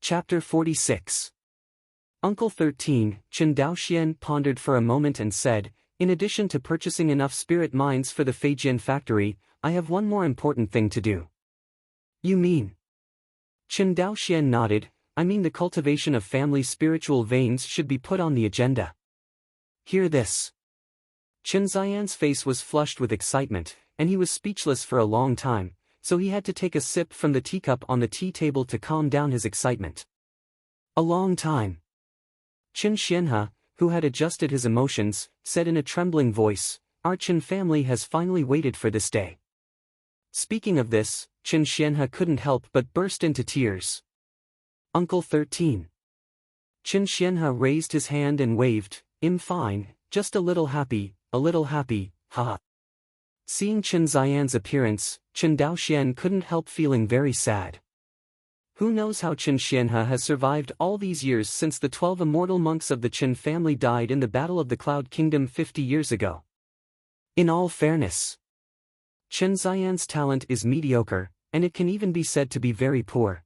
Chapter 46. Uncle 13, Chen Daoxian pondered for a moment and said, "In addition to purchasing enough spirit mines for the Feijian factory, I have one more important thing to do." "You mean?" Chen Daoxian nodded. "I mean the cultivation of family spiritual veins should be put on the agenda." "Hear this." Chen Xian's face was flushed with excitement, and he was speechless for a long time, so he had to take a sip from the teacup on the tea table to calm down his excitement. "A long time." Qin Xianhe, who had adjusted his emotions, said in a trembling voice, "Our Qin family has finally waited for this day." Speaking of this, Qin Xianhe couldn't help but burst into tears. "Uncle 13. Qin Xianhe raised his hand and waved, "Fine, just a little happy, haha." Seeing Chen Xian's appearance, Chen Daoxian couldn't help feeling very sad. Who knows how Qin Xianhe has survived all these years since the 12 immortal monks of the Qin family died in the Battle of the Cloud Kingdom 50 years ago. In all fairness, Chen Xian's talent is mediocre, and it can even be said to be very poor.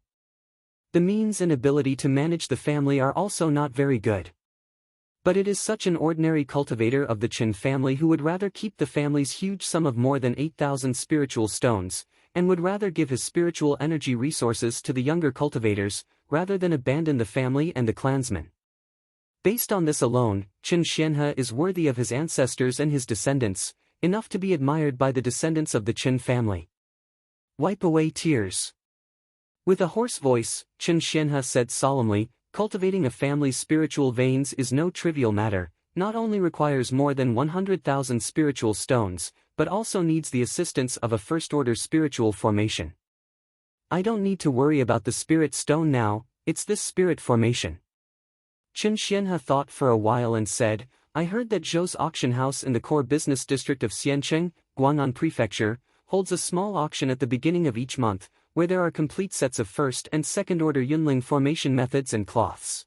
The means and ability to manage the family are also not very good. But it is such an ordinary cultivator of the Qin family who would rather keep the family's huge sum of more than 8,000 spiritual stones, and would rather give his spiritual energy resources to the younger cultivators, rather than abandon the family and the clansmen. Based on this alone, Qin Xianhe is worthy of his ancestors and his descendants, enough to be admired by the descendants of the Qin family. Wipe away tears. With a hoarse voice, Qin Xianhe said solemnly, "Cultivating a family's spiritual veins is no trivial matter, not only requires more than 100,000 spiritual stones, but also needs the assistance of a first-order spiritual formation. I don't need to worry about the spirit stone now, it's this spirit formation." Qin Xianhe thought for a while and said, "I heard that Zhou's auction house in the core business district of Xiancheng, Guang'an Prefecture, holds a small auction at the beginning of each month, where there are complete sets of first and second-order Yunling formation methods and cloths.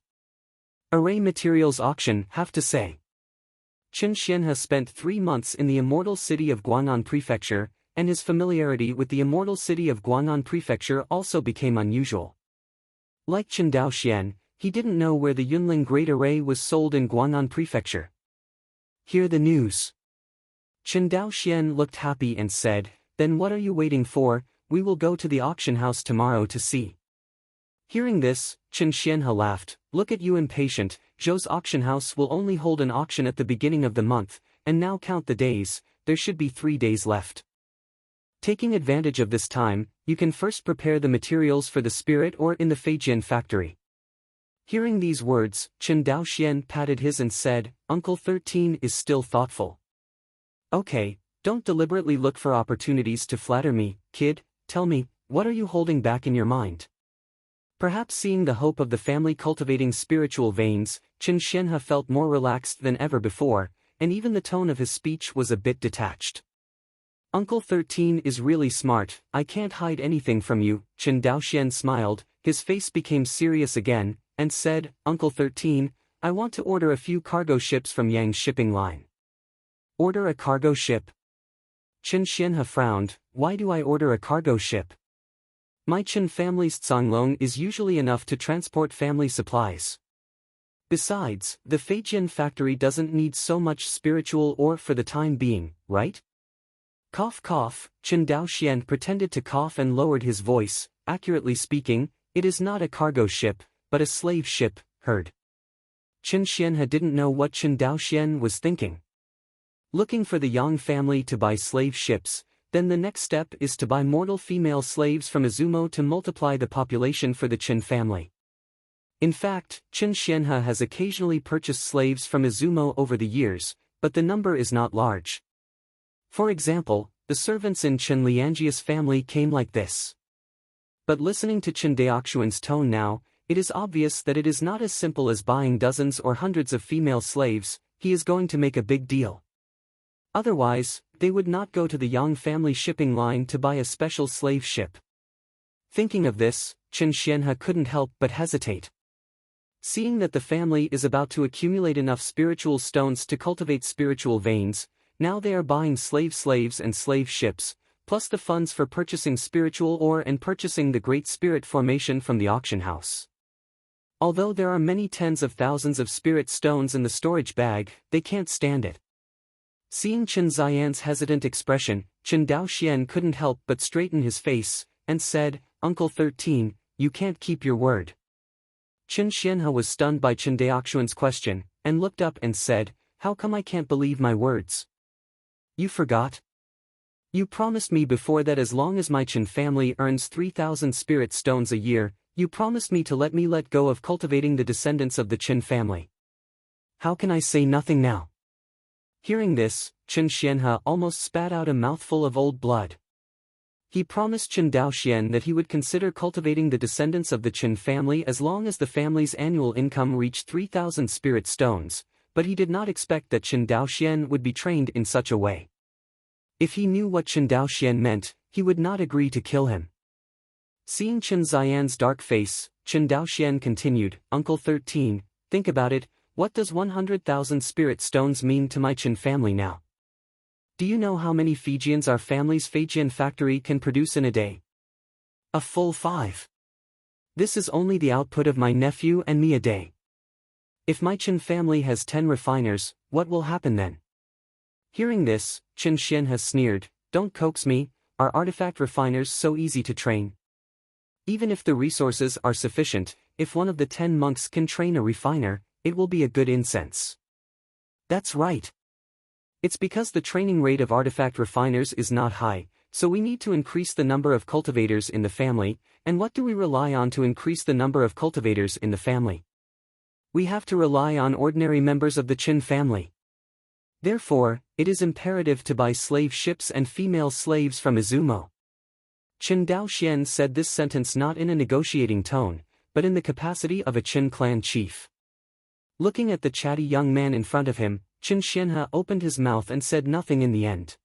Array materials auction, have to say." Qin Xianhe spent 3 months in the immortal city of Guang'an Prefecture, and his familiarity with the immortal city of Guang'an Prefecture also became unusual. Like Chen Daoxian, he didn't know where the Yunling Great Array was sold in Guang'an Prefecture. "Hear the news." Chen Daoxian looked happy and said, "Then what are you waiting for? We will go to the auction house tomorrow to see." Hearing this, Qin Xianhe laughed, "Look at you impatient, Zhou's auction house will only hold an auction at the beginning of the month, and now count the days, there should be 3 days left. Taking advantage of this time, you can first prepare the materials for the spirit ore in the Feijian factory." Hearing these words, Qin Daoxian patted his and said, "Uncle 13 is still thoughtful. Okay, don't deliberately look for opportunities to flatter me, kid, tell me, what are you holding back in your mind?" Perhaps seeing the hope of the family cultivating spiritual veins, Qin Xianhe felt more relaxed than ever before, and even the tone of his speech was a bit detached. "Uncle 13 is really smart, I can't hide anything from you." Qin Daoxian smiled, his face became serious again, and said, "Uncle 13, I want to order a few cargo ships from Yang's shipping line." "Order a cargo ship?" Qin Xianhe frowned, "Why do I order a cargo ship? My Qin family's Zhanglong is usually enough to transport family supplies. Besides, the Feijian factory doesn't need so much spiritual ore for the time being, right?" Cough cough, Qin Daoxian pretended to cough and lowered his voice. "Accurately speaking, it is not a cargo ship, but a slave ship, heard?" Qin Xianhe didn't know what Qin Daoxian was thinking. Looking for the Yang family to buy slave ships, then the next step is to buy mortal female slaves from Izumo to multiply the population for the Qin family. In fact, Qin Xianhe has occasionally purchased slaves from Izumo over the years, but the number is not large. For example, the servants in Qin Lianjia's family came like this. But listening to Qin Daoxian's tone now, it is obvious that it is not as simple as buying dozens or hundreds of female slaves. He is going to make a big deal. Otherwise, they would not go to the Yang family shipping line to buy a special slave ship. Thinking of this, Qin Xianhe couldn't help but hesitate. Seeing that the family is about to accumulate enough spiritual stones to cultivate spiritual veins, now they are buying slaves and slave ships, plus the funds for purchasing spiritual ore and purchasing the Great Spirit formation from the auction house. Although there are many tens of thousands of spirit stones in the storage bag, they can't stand it. Seeing Chen Ziyan's hesitant expression, Chen Daoxian couldn't help but straighten his face, and said, Uncle 13, you can't keep your word. Chen Xianhe was stunned by Chen Daoxuan's question, and looked up and said, how come I can't believe my words? You forgot? You promised me before that as long as my Chen family earns 3,000 spirit stones a year, you promised me to let go of cultivating the descendants of the Chen family. How can I say nothing now? Hearing this, Chen Xianhe almost spat out a mouthful of old blood. He promised Chen Daoxian that he would consider cultivating the descendants of the Chen family as long as the family's annual income reached 3,000 spirit stones, but he did not expect that Chen Daoxian would be trained in such a way. If he knew what Chen Daoxian meant, he would not agree to kill him. Seeing Chen Ziyan's dark face, Chen Daoxian continued, Uncle 13, think about it, what does 100,000 spirit stones mean to my Chen family now? Do you know how many Fijians our family's Fijian factory can produce in a day? A full 5. This is only the output of my nephew and me a day. If my Chen family has 10 refiners, what will happen then? Hearing this, Chen Xianhe sneered, don't coax me, are artifact refiners so easy to train? Even if the resources are sufficient, if one of the 10 monks can train a refiner, it will be a good incense. That's right. It's because the training rate of artifact refiners is not high, so we need to increase the number of cultivators in the family, and what do we rely on to increase the number of cultivators in the family? We have to rely on ordinary members of the Chen family. Therefore, it is imperative to buy slave ships and female slaves from Izumo. Chen Daoxian said this sentence not in a negotiating tone, but in the capacity of a Chen clan chief. Looking at the chatty young man in front of him, Chen Xianhe opened his mouth and said nothing in the end.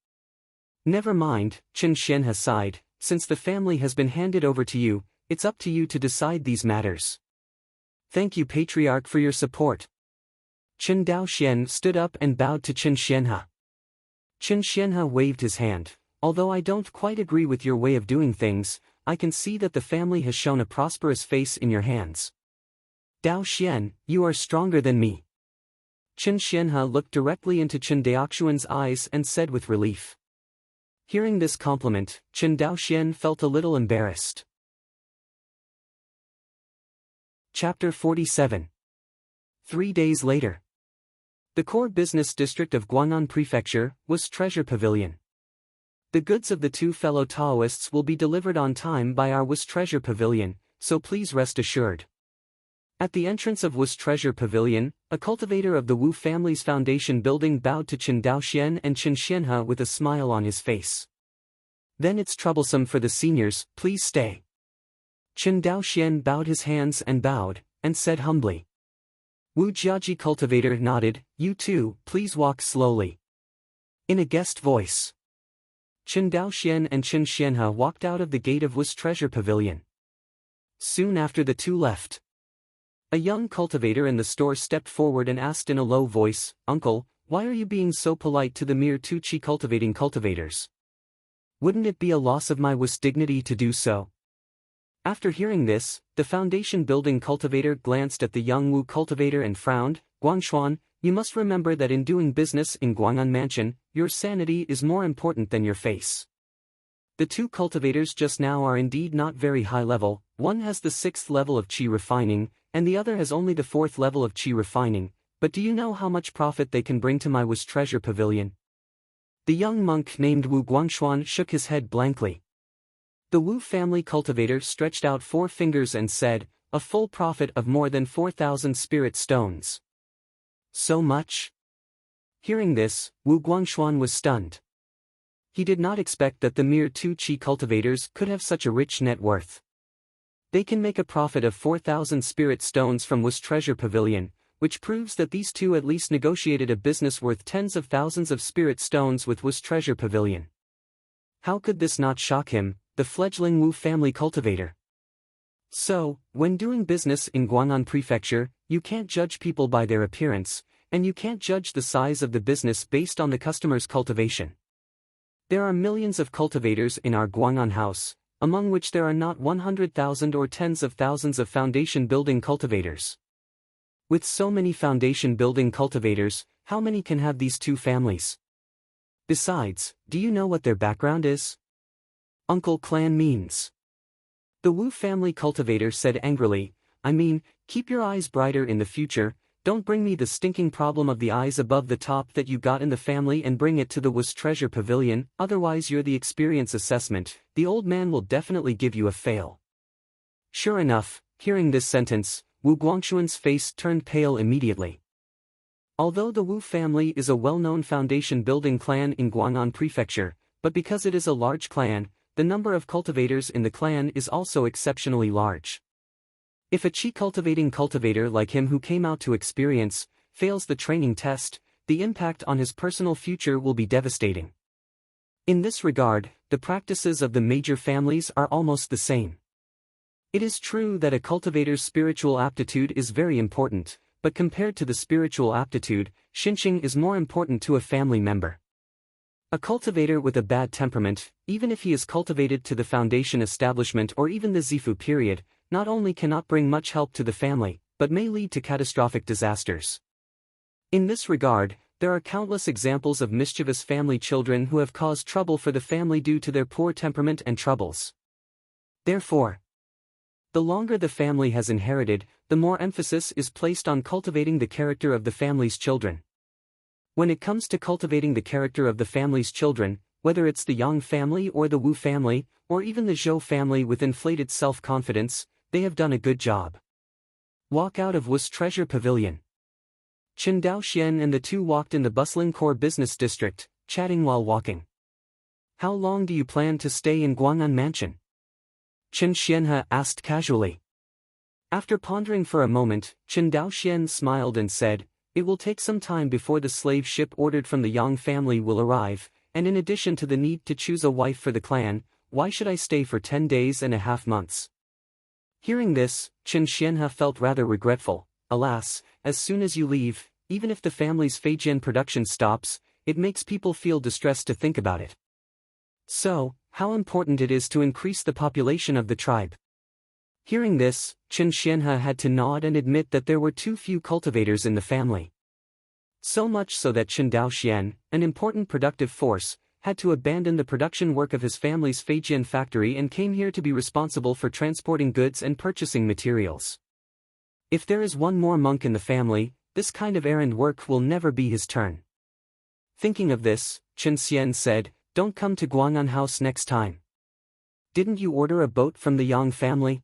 Never mind, Chen Xianhe sighed, since the family has been handed over to you, it's up to you to decide these matters. Thank you, Patriarch, for your support. Chen Daoxian stood up and bowed to Chen Xianhe. Chen Xianhe waved his hand. Although I don't quite agree with your way of doing things, I can see that the family has shown a prosperous face in your hands. Daoxian, you are stronger than me. Chen Xianhe looked directly into Chen Daoxuan's eyes and said with relief. Hearing this compliment, Chen Daoxian felt a little embarrassed. Chapter 47. 3 days later. The core business district of Guang'an Prefecture was Treasure Pavilion. The goods of the 2 fellow Taoists will be delivered on time by our Wus Treasure Pavilion, so please rest assured. At the entrance of Wus Treasure Pavilion, a cultivator of the Wu family's foundation building bowed to Chen Daoxian and Chen Xianhe with a smile on his face. Then it's troublesome for the seniors, please stay. Chen Daoxian bowed his hands and bowed, and said humbly. Wu Jiaji cultivator nodded, you too, please walk slowly. In a guest voice. Chen Daoxian and Chen Xianhe walked out of the gate of Wus Treasure Pavilion. Soon after the two left. A young cultivator in the store stepped forward and asked in a low voice, Uncle, why are you being so polite to the mere 2 chi cultivating cultivators? Wouldn't it be a loss of my Wus dignity to do so? After hearing this, the foundation building cultivator glanced at the young Wu cultivator and frowned, Guangshuan, you must remember that in doing business in Guang'an Mansion, your sanity is more important than your face. The 2 cultivators just now are indeed not very high level, one has the 6th level of qi refining, and the other has only the 4th level of qi refining, but do you know how much profit they can bring to my Wus Treasure Pavilion? The young monk named Wu Guangshuan shook his head blankly. The Wu family cultivator stretched out 4 fingers and said, a full profit of more than 4,000 spirit stones. So much? Hearing this, Wu Guangshuan was stunned. He did not expect that the mere 2 chi cultivators could have such a rich net worth. They can make a profit of 4,000 spirit stones from Wus Treasure Pavilion, which proves that these 2 at least negotiated a business worth tens of thousands of spirit stones with Wus Treasure Pavilion. How could this not shock him, the fledgling Wu family cultivator? So, when doing business in Guang'an Prefecture, you can't judge people by their appearance, and you can't judge the size of the business based on the customer's cultivation. There are millions of cultivators in our Guang'an house, among which there are not 100,000 or tens of thousands of foundation-building cultivators. With so many foundation-building cultivators, how many can have these two families? Besides, do you know what their background is? Uncle clan means. The Wu family cultivator said angrily, I mean, keep your eyes brighter in the future, don't bring me the stinking problem of the eyes above the top that you got in the family and bring it to the Wu's treasure pavilion, otherwise you're the experience assessment, the old man will definitely give you a fail. Sure enough, hearing this sentence, Wu Guangxuan's face turned pale immediately. Although the Wu family is a well-known foundation-building clan in Guang'an Prefecture, but because it is a large clan, the number of cultivators in the clan is also exceptionally large. If a chi-cultivating cultivator like him who came out to experience, fails the training test, the impact on his personal future will be devastating. In this regard, the practices of the major families are almost the same. It is true that a cultivator's spiritual aptitude is very important, but compared to the spiritual aptitude, Xinqing is more important to a family member. A cultivator with a bad temperament, even if he is cultivated to the foundation establishment or even the Zifu period, not only cannot bring much help to the family, but may lead to catastrophic disasters. In this regard, there are countless examples of mischievous family children who have caused trouble for the family due to their poor temperament and troubles. Therefore, the longer the family has inherited, the more emphasis is placed on cultivating the character of the family's children. When it comes to cultivating the character of the family's children, whether it's the Yang family or the Wu family, or even the Zhou family with inflated self-confidence, they have done a good job. Walk out of Wu's treasure pavilion. Chen Daoxian and the two walked in the bustling core business district, chatting while walking. How long do you plan to stay in Guang'an Mansion? Chen Xianhe asked casually. After pondering for a moment, Chen Daoxian smiled and said, it will take some time before the slave ship ordered from the Yang family will arrive, and in addition to the need to choose a wife for the clan, why should I stay for 10 days and a half months? Hearing this, Chen Xianhe felt rather regretful. Alas, as soon as you leave, even if the family's Feijian production stops, it makes people feel distressed to think about it. So, how important it is to increase the population of the tribe. Hearing this, Chen Xianhe had to nod and admit that there were too few cultivators in the family. So much so that Chen Daoxian, an important productive force, had to abandon the production work of his family's Feijian factory and came here to be responsible for transporting goods and purchasing materials. If there is one more monk in the family, this kind of errand work will never be his turn. Thinking of this, Chen Xian said, don't come to Guang'an House next time. Didn't you order a boat from the Yang family?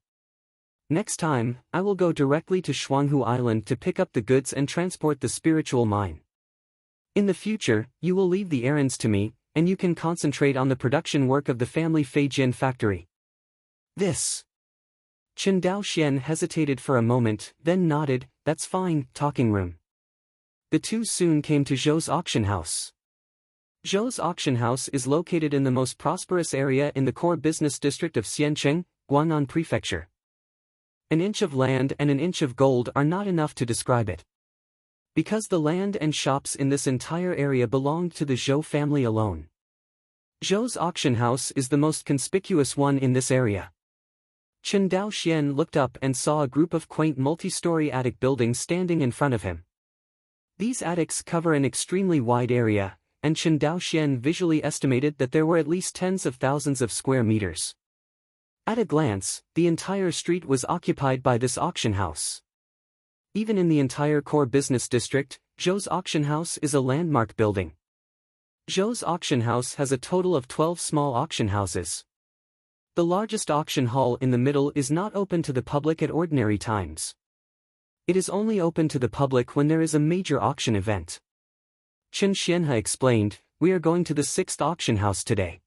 Next time, I will go directly to Shuanghu Island to pick up the goods and transport the spiritual mine. In the future, you will leave the errands to me, and you can concentrate on the production work of the family Feijian factory. This. Chen Daoxian hesitated for a moment, then nodded, that's fine, talking room. The two soon came to Zhou's auction house. Zhou's auction house is located in the most prosperous area in the core business district of Xiancheng, Guang'an Prefecture. An inch of land and an inch of gold are not enough to describe it. Because the land and shops in this entire area belonged to the Zhou family alone. Zhou's auction house is the most conspicuous one in this area. Chen Daoxian looked up and saw a group of quaint multi-story attic buildings standing in front of him. These attics cover an extremely wide area, and Chen Daoxian visually estimated that there were at least tens of thousands of square meters. At a glance, the entire street was occupied by this auction house. Even in the entire core business district, Zhou's auction house is a landmark building. Zhou's auction house has a total of 12 small auction houses. The largest auction hall in the middle is not open to the public at ordinary times. It is only open to the public when there is a major auction event. Chen Xianhe explained, we are going to the 6th auction house today.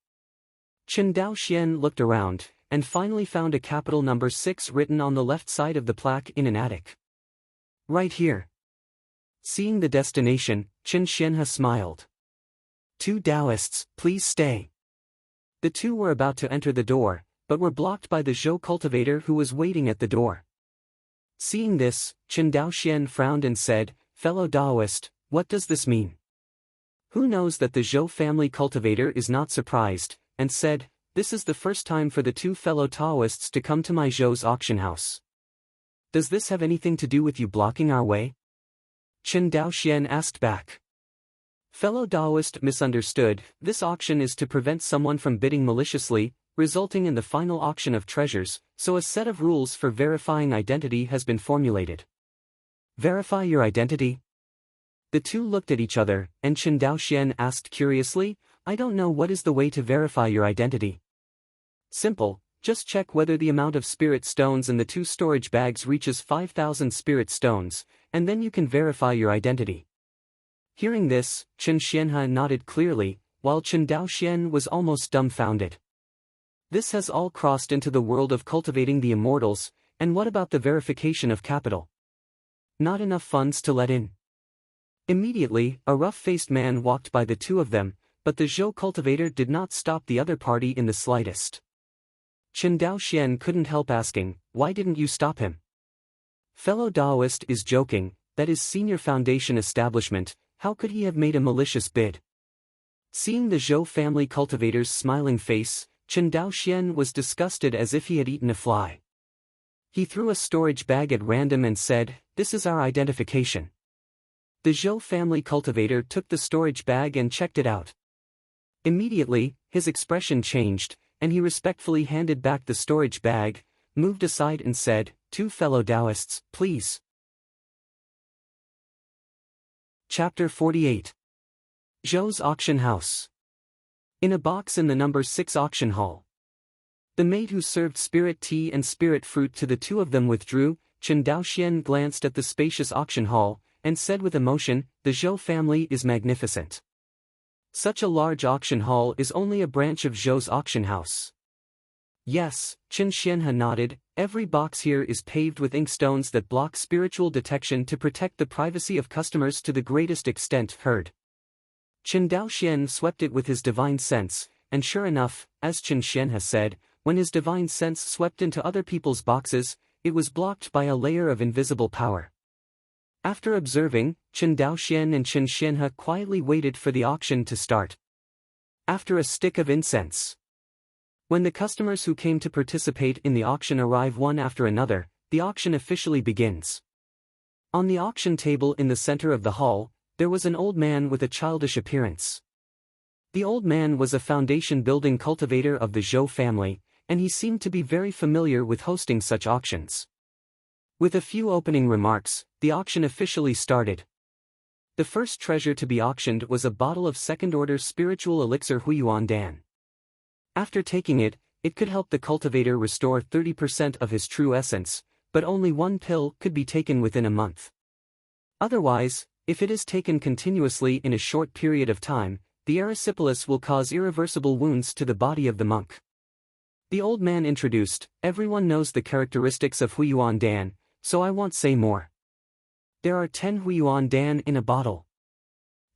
Chen Daoxian looked around, and finally found a capital number 6 written on the left side of the plaque in an attic. Right here. Seeing the destination, Chen Xianhe smiled. 2 Taoists, please stay. The two were about to enter the door, but were blocked by the Zhou cultivator who was waiting at the door. Seeing this, Chen Daoxian frowned and said, fellow Taoist, what does this mean? Who knows that the Zhou family cultivator is not surprised, and said, this is the first time for the two fellow Taoists to come to my Zhou's auction house. Does this have anything to do with you blocking our way? Chen Daoxian asked back. Fellow Taoist misunderstood, this auction is to prevent someone from bidding maliciously, resulting in the final auction of treasures, so a set of rules for verifying identity has been formulated. Verify your identity? The two looked at each other, and Chen Daoxian asked curiously, I don't know what is the way to verify your identity. Simple, just check whether the amount of spirit stones in the 2 storage bags reaches 5,000 spirit stones, and then you can verify your identity. Hearing this, Chen Xianhe nodded clearly, while Chen Daoxian was almost dumbfounded. This has all crossed into the world of cultivating the immortals, and what about the verification of capital? Not enough funds to let in. Immediately, a rough-faced man walked by the two of them, but the Zhou cultivator did not stop the other party in the slightest. Chen Daoxian couldn't help asking, why didn't you stop him? Fellow Taoist is joking, that is senior foundation establishment, how could he have made a malicious bid? Seeing the Zhou family cultivator's smiling face, Chen Daoxian was disgusted as if he had eaten a fly. He threw a storage bag at random and said, this is our identification. The Zhou family cultivator took the storage bag and checked it out. Immediately, his expression changed, and he respectfully handed back the storage bag, moved aside and said, two fellow Taoists, please. Chapter 48. Zhou's Auction House. In a box in the number 6 auction hall. The maid who served spirit tea and spirit fruit to the two of them withdrew. Chen Daoxian glanced at the spacious auction hall, and said with emotion, the Zhou family is magnificent. Such a large auction hall is only a branch of Zhou's auction house. Yes, Chen Xianhe nodded, every box here is paved with inkstones that block spiritual detection to protect the privacy of customers to the greatest extent heard. Chen Daoxian swept it with his divine sense, and sure enough, as Chen Xianhe said, when his divine sense swept into other people's boxes, it was blocked by a layer of invisible power. After observing, Chen Daoxian and Chen Xianhe quietly waited for the auction to start. After a stick of incense. When the customers who came to participate in the auction arrive one after another, the auction officially begins. On the auction table in the center of the hall, there was an old man with a childish appearance. The old man was a foundation-building cultivator of the Zhou family, and he seemed to be very familiar with hosting such auctions. With a few opening remarks, the auction officially started. The first treasure to be auctioned was a bottle of second-order spiritual elixir Huiyuan Dan. After taking it, it could help the cultivator restore 30% of his true essence, but only one pill could be taken within a month. Otherwise, if it is taken continuously in a short period of time, the erysipelas will cause irreversible wounds to the body of the monk. The old man introduced, everyone knows the characteristics of Huiyuan Dan, so I won't say more. There are 10 Huiyuan Dan in a bottle.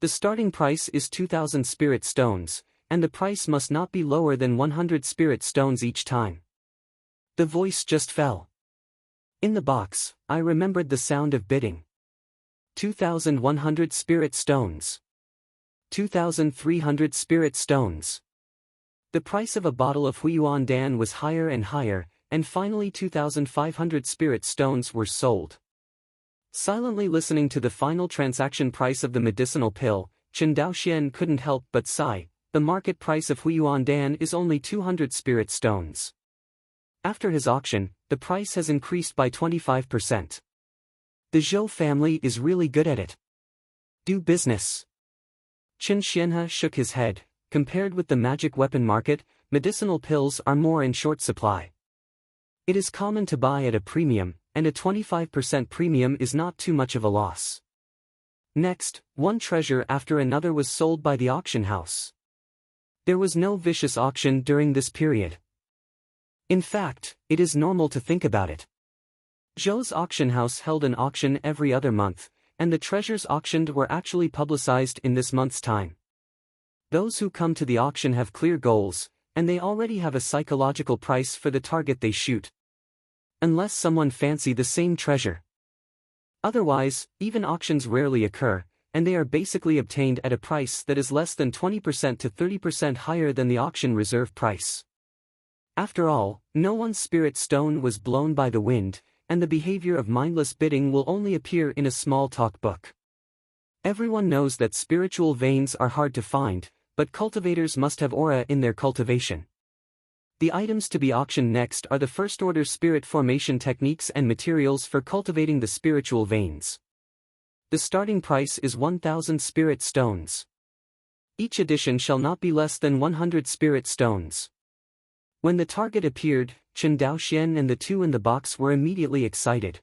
The starting price is 2,000 spirit stones, and the price must not be lower than 100 spirit stones each time. The voice just fell. In the box, I remembered the sound of bidding. 2,100 spirit stones. 2,300 spirit stones. The price of a bottle of Huiyuan Dan was higher and higher, and finally 2,500 spirit stones were sold. Silently listening to the final transaction price of the medicinal pill, Chen Daoxian couldn't help but sigh, the market price of Huiyuan Dan is only 200 spirit stones. After his auction, the price has increased by 25%. The Zhou family is really good at it. Do business. Chen Xianhe shook his head. Compared with the magic weapon market, medicinal pills are more in short supply. It is common to buy at a premium, and a 25% premium is not too much of a loss. Next, one treasure after another was sold by the auction house. There was no vicious auction during this period. In fact, it is normal to think about it. Zhou's auction house held an auction every other month, and the treasures auctioned were actually publicized in this month's time. Those who come to the auction have clear goals, and they already have a psychological price for the target they shoot. Unless someone fancy the same treasure. Otherwise, even auctions rarely occur, and they are basically obtained at a price that is less than 20% to 30% higher than the auction reserve price. After all, no one's spirit stone was blown by the wind, and the behavior of mindless bidding will only appear in a small talk book. Everyone knows that spiritual veins are hard to find, but cultivators must have aura in their cultivation. The items to be auctioned next are the first-order spirit formation techniques and materials for cultivating the spiritual veins. The starting price is 1,000 spirit stones. Each edition shall not be less than 100 spirit stones. When the target appeared, Chen Daoxian and the two in the box were immediately excited.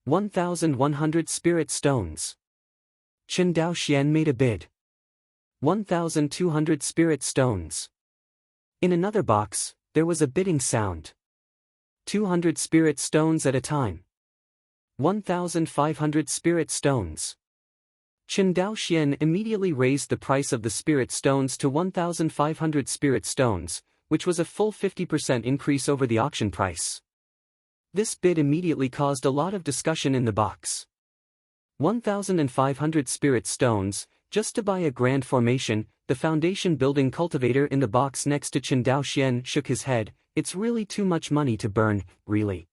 1,100 spirit stones. Chen Daoxian made a bid. 1,200 spirit stones. In another box, there was a bidding sound. 200 spirit stones at a time. 1,500 spirit stones. Chen Daoxian immediately raised the price of the spirit stones to 1,500 spirit stones, which was a full 50% increase over the auction price. This bid immediately caused a lot of discussion in the box. 1,500 spirit stones, just to buy a grand formation. The foundation building cultivator in the box next to Chen Daoxian shook his head. It's really too much money to burn, really.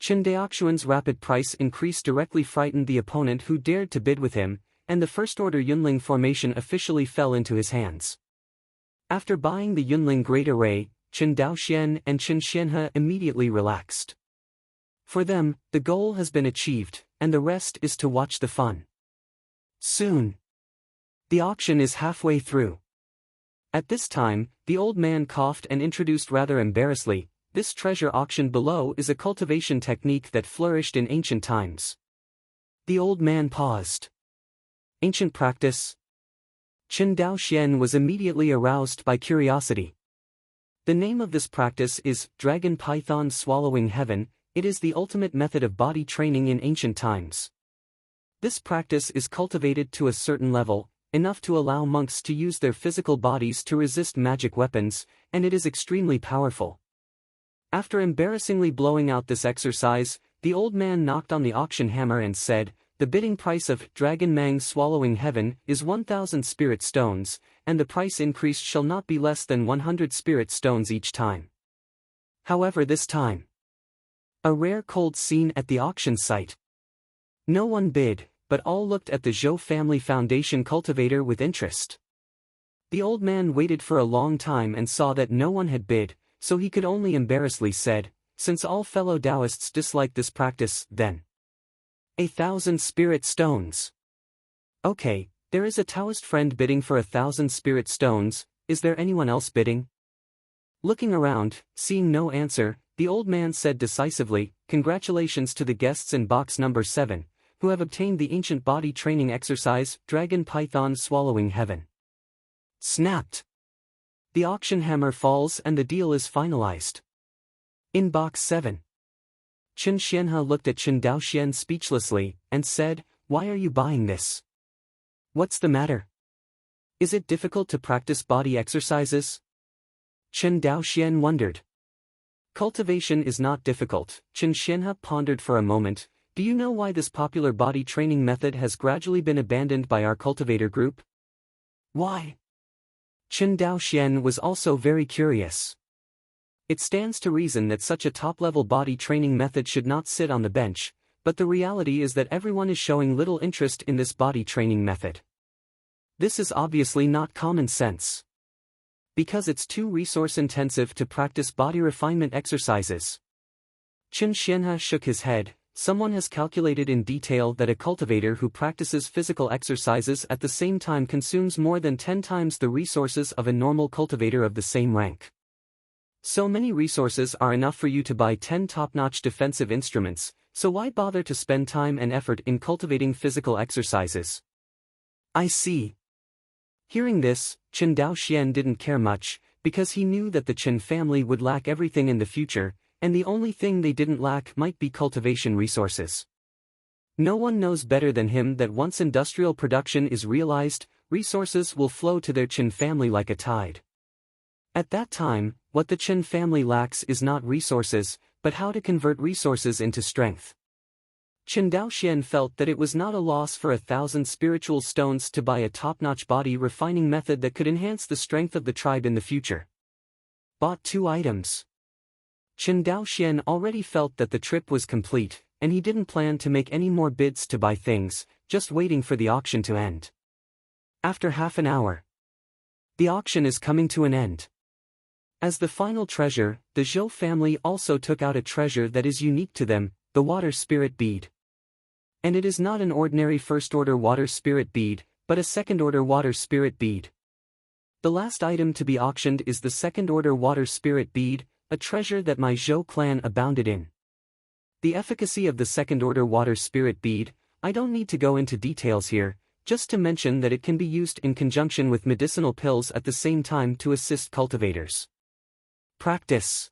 Chen Daoxian's rapid price increase directly frightened the opponent who dared to bid with him, and the first-order Yunling formation officially fell into his hands. After buying the Yunling Great Array, Chen Daoxian and Chen Xianhe immediately relaxed. For them, the goal has been achieved, and the rest is to watch the fun. Soon. The auction is halfway through. At this time, the old man coughed and introduced rather embarrassedly, this treasure auction below is a cultivation technique that flourished in ancient times. The old man paused. Ancient practice? Chen Daoxian was immediately aroused by curiosity. The name of this practice is Dragon Python Swallowing Heaven. It is the ultimate method of body training in ancient times. This practice is cultivated to a certain level, enough to allow monks to use their physical bodies to resist magic weapons, and it is extremely powerful. After embarrassingly blowing out this exercise, the old man knocked on the auction hammer and said, "The bidding price of Dragon Mang Swallowing Heaven is 1,000 spirit stones, and the price increased shall not be less than 100 spirit stones each time." However, this time, a rare cold scene at the auction site. No one bid, but all looked at the Zhou family foundation cultivator with interest. The old man waited for a long time and saw that no one had bid, so he could only embarrassedly said, "Since all fellow Taoists dislike this practice, then 1,000 spirit stones. Okay, there is a Taoist friend bidding for 1,000 spirit stones, is there anyone else bidding?" Looking around, seeing no answer, the old man said decisively, "Congratulations to the guests in box number 7, who have obtained the ancient body training exercise, Dragon Python Swallowing Heaven." Snapped. The auction hammer falls and the deal is finalized. In box 7. Chen Xianhe looked at Chen Daoxian speechlessly, and said, "Why are you buying this? What's the matter? Is it difficult to practice body exercises?" Chen Daoxian wondered. "Cultivation is not difficult," Chen Xianhe pondered for a moment. "Do you know why this popular body training method has gradually been abandoned by our cultivator group?" "Why?" Chen Daoxian was also very curious. It stands to reason that such a top-level body training method should not sit on the bench, but the reality is that everyone is showing little interest in this body training method. This is obviously not common sense. Because it's too resource-intensive to practice body refinement exercises. Chen Xianhe shook his head. Someone has calculated in detail that a cultivator who practices physical exercises at the same time consumes more than 10 times the resources of a normal cultivator of the same rank. So many resources are enough for you to buy 10 top-notch defensive instruments, so why bother to spend time and effort in cultivating physical exercises? I see. Hearing this, Chen Daoxian didn't care much, because he knew that the Chen family would lack everything in the future, and the only thing they didn't lack might be cultivation resources. No one knows better than him that once industrial production is realized, resources will flow to their Chen family like a tide. At that time, what the Chen family lacks is not resources, but how to convert resources into strength. Chen Daoxian felt that it was not a loss for 1,000 spiritual stones to buy a top-notch body refining method that could enhance the strength of the tribe in the future. bought 2 items. Chen Daoxian already felt that the trip was complete, and he didn't plan to make any more bids to buy things, just waiting for the auction to end. After half an hour, the auction is coming to an end. As the final treasure, the Zhou family also took out a treasure that is unique to them, the water spirit bead. And it is not an ordinary first-order water spirit bead, but a second-order water spirit bead. The last item to be auctioned is the second-order water spirit bead, a treasure that my Zhou clan abounded in. The efficacy of the second-order water spirit bead, I don't need to go into details here, just to mention that it can be used in conjunction with medicinal pills at the same time to assist cultivators. Practice.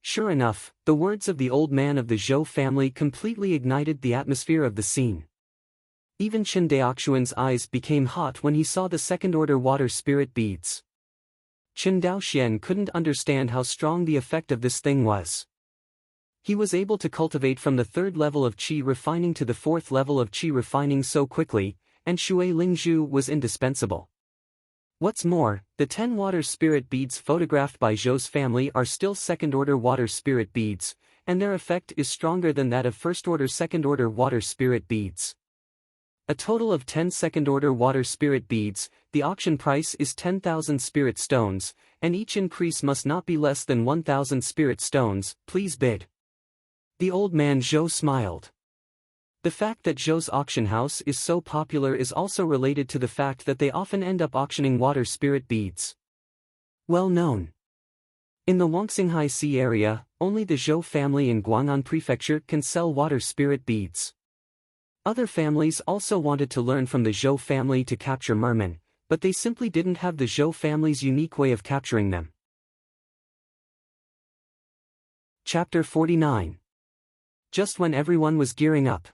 Sure enough, the words of the old man of the Zhou family completely ignited the atmosphere of the scene. Even Chen Daoxuan's eyes became hot when he saw the second-order water spirit beads. Chen Daoxian couldn't understand how strong the effect of this thing was. He was able to cultivate from the 3rd level of qi refining to the 4th level of qi refining so quickly, and Shui Lingzhu was indispensable. What's more, the 10 water spirit beads photographed by Zhou's family are still second-order water spirit beads, and their effect is stronger than that of first-order second-order water spirit beads. A total of 10 second-order water spirit beads, the auction price is 10,000 spirit stones, and each increase must not be less than 1,000 spirit stones, please bid. The old man Zhou smiled. The fact that Zhou's auction house is so popular is also related to the fact that they often end up auctioning water spirit beads. Well known. In the Wangxinghai Sea area, only the Zhou family in Guang'an Prefecture can sell water spirit beads. Other families also wanted to learn from the Zhou family to capture mermen, but they simply didn't have the Zhou family's unique way of capturing them. Chapter 49. Just when everyone was gearing up.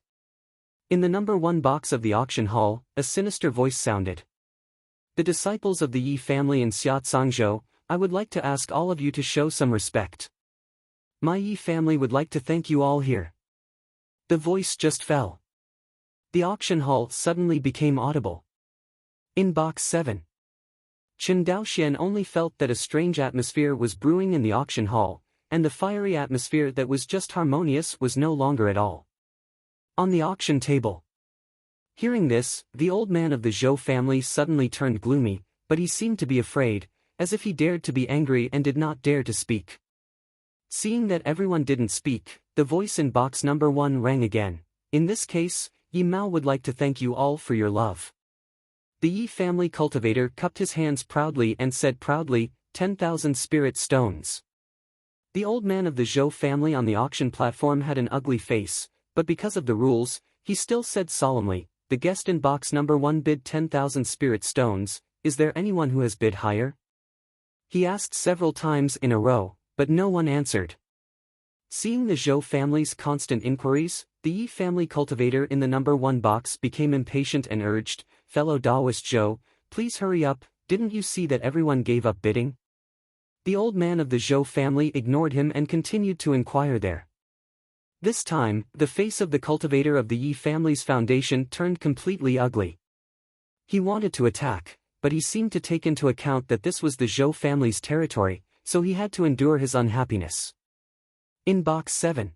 In the number 1 box of the auction hall, a sinister voice sounded. The disciples of the Yi family in Xiaozhou, I would like to ask all of you to show some respect. My Yi family would like to thank you all here. The voice just fell. The auction hall suddenly became audible. In box 7. Chen Daoxian only felt that a strange atmosphere was brewing in the auction hall, and the fiery atmosphere that was just harmonious was no longer at all. On the auction table. Hearing this, the old man of the Zhou family suddenly turned gloomy, but he seemed to be afraid, as if he dared to be angry and did not dare to speak. Seeing that everyone didn't speak, the voice in box number 1 rang again. In this case, Yi Mao would like to thank you all for your love. The Yi family cultivator cupped his hands proudly and said proudly, 10,000 spirit stones. The old man of the Zhou family on the auction platform had an ugly face, but because of the rules, he still said solemnly, the guest in box number 1 bid 10,000 spirit stones, is there anyone who has bid higher? He asked several times in a row, but no one answered. Seeing the Zhou family's constant inquiries, the Yi family cultivator in the number 1 box became impatient and urged, fellow Daoist Zhou, please hurry up, didn't you see that everyone gave up bidding? The old man of the Zhou family ignored him and continued to inquire there. This time, the face of the cultivator of the Yi family's foundation turned completely ugly. He wanted to attack, but he seemed to take into account that this was the Zhou family's territory, so he had to endure his unhappiness. In box 7.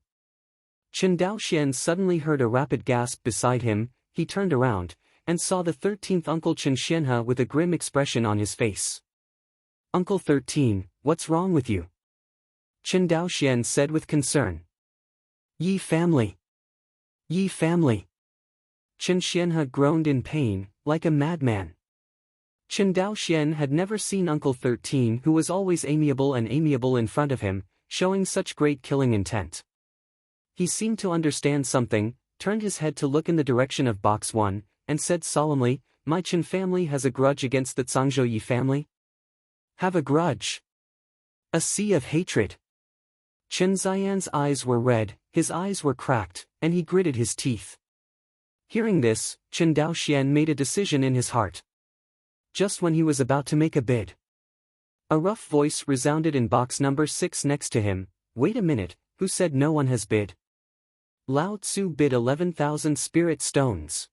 Chen Daoxian suddenly heard a rapid gasp beside him. He turned around, and saw the 13th uncle Chen Xianhe with a grim expression on his face. Uncle 13, what's wrong with you? Chen Daoxian said with concern. Yi family. Yi family. Chen Xianhe groaned in pain, like a madman. Chen Daoxian had never seen Uncle 13 who was always amiable in front of him, showing such great killing intent. He seemed to understand something, turned his head to look in the direction of box 1, and said solemnly, my Chen family has a grudge against the Zhangzhou Yi family? Have a grudge? A sea of hatred. Chen Ziyan's eyes were red, his eyes were cracked, and he gritted his teeth. Hearing this, Chen Daoxian made a decision in his heart. Just when he was about to make a bid, a rough voice resounded in box number 6 next to him. Wait a minute, who said no one has bid? Lao Tzu bid 11,000 spirit stones.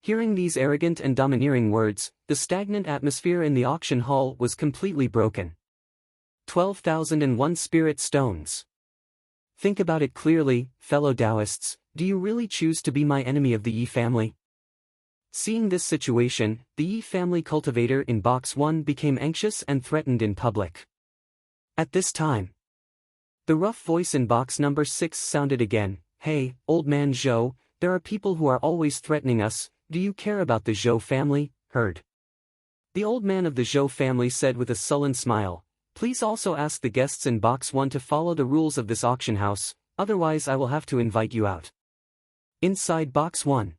Hearing these arrogant and domineering words, the stagnant atmosphere in the auction hall was completely broken. 12,001 spirit stones. Think about it clearly, fellow Taoists, do you really choose to be my enemy of the Yi family? Seeing this situation, the Yi family cultivator in box 1 became anxious and threatened in public. At this time, the rough voice in box number 6 sounded again. Hey, old man Zhou, there are people who are always threatening us. Do you care about the Zhou family? Heard. The old man of the Zhou family said with a sullen smile, please also ask the guests in box 1 to follow the rules of this auction house, otherwise I will have to invite you out. Inside box 1.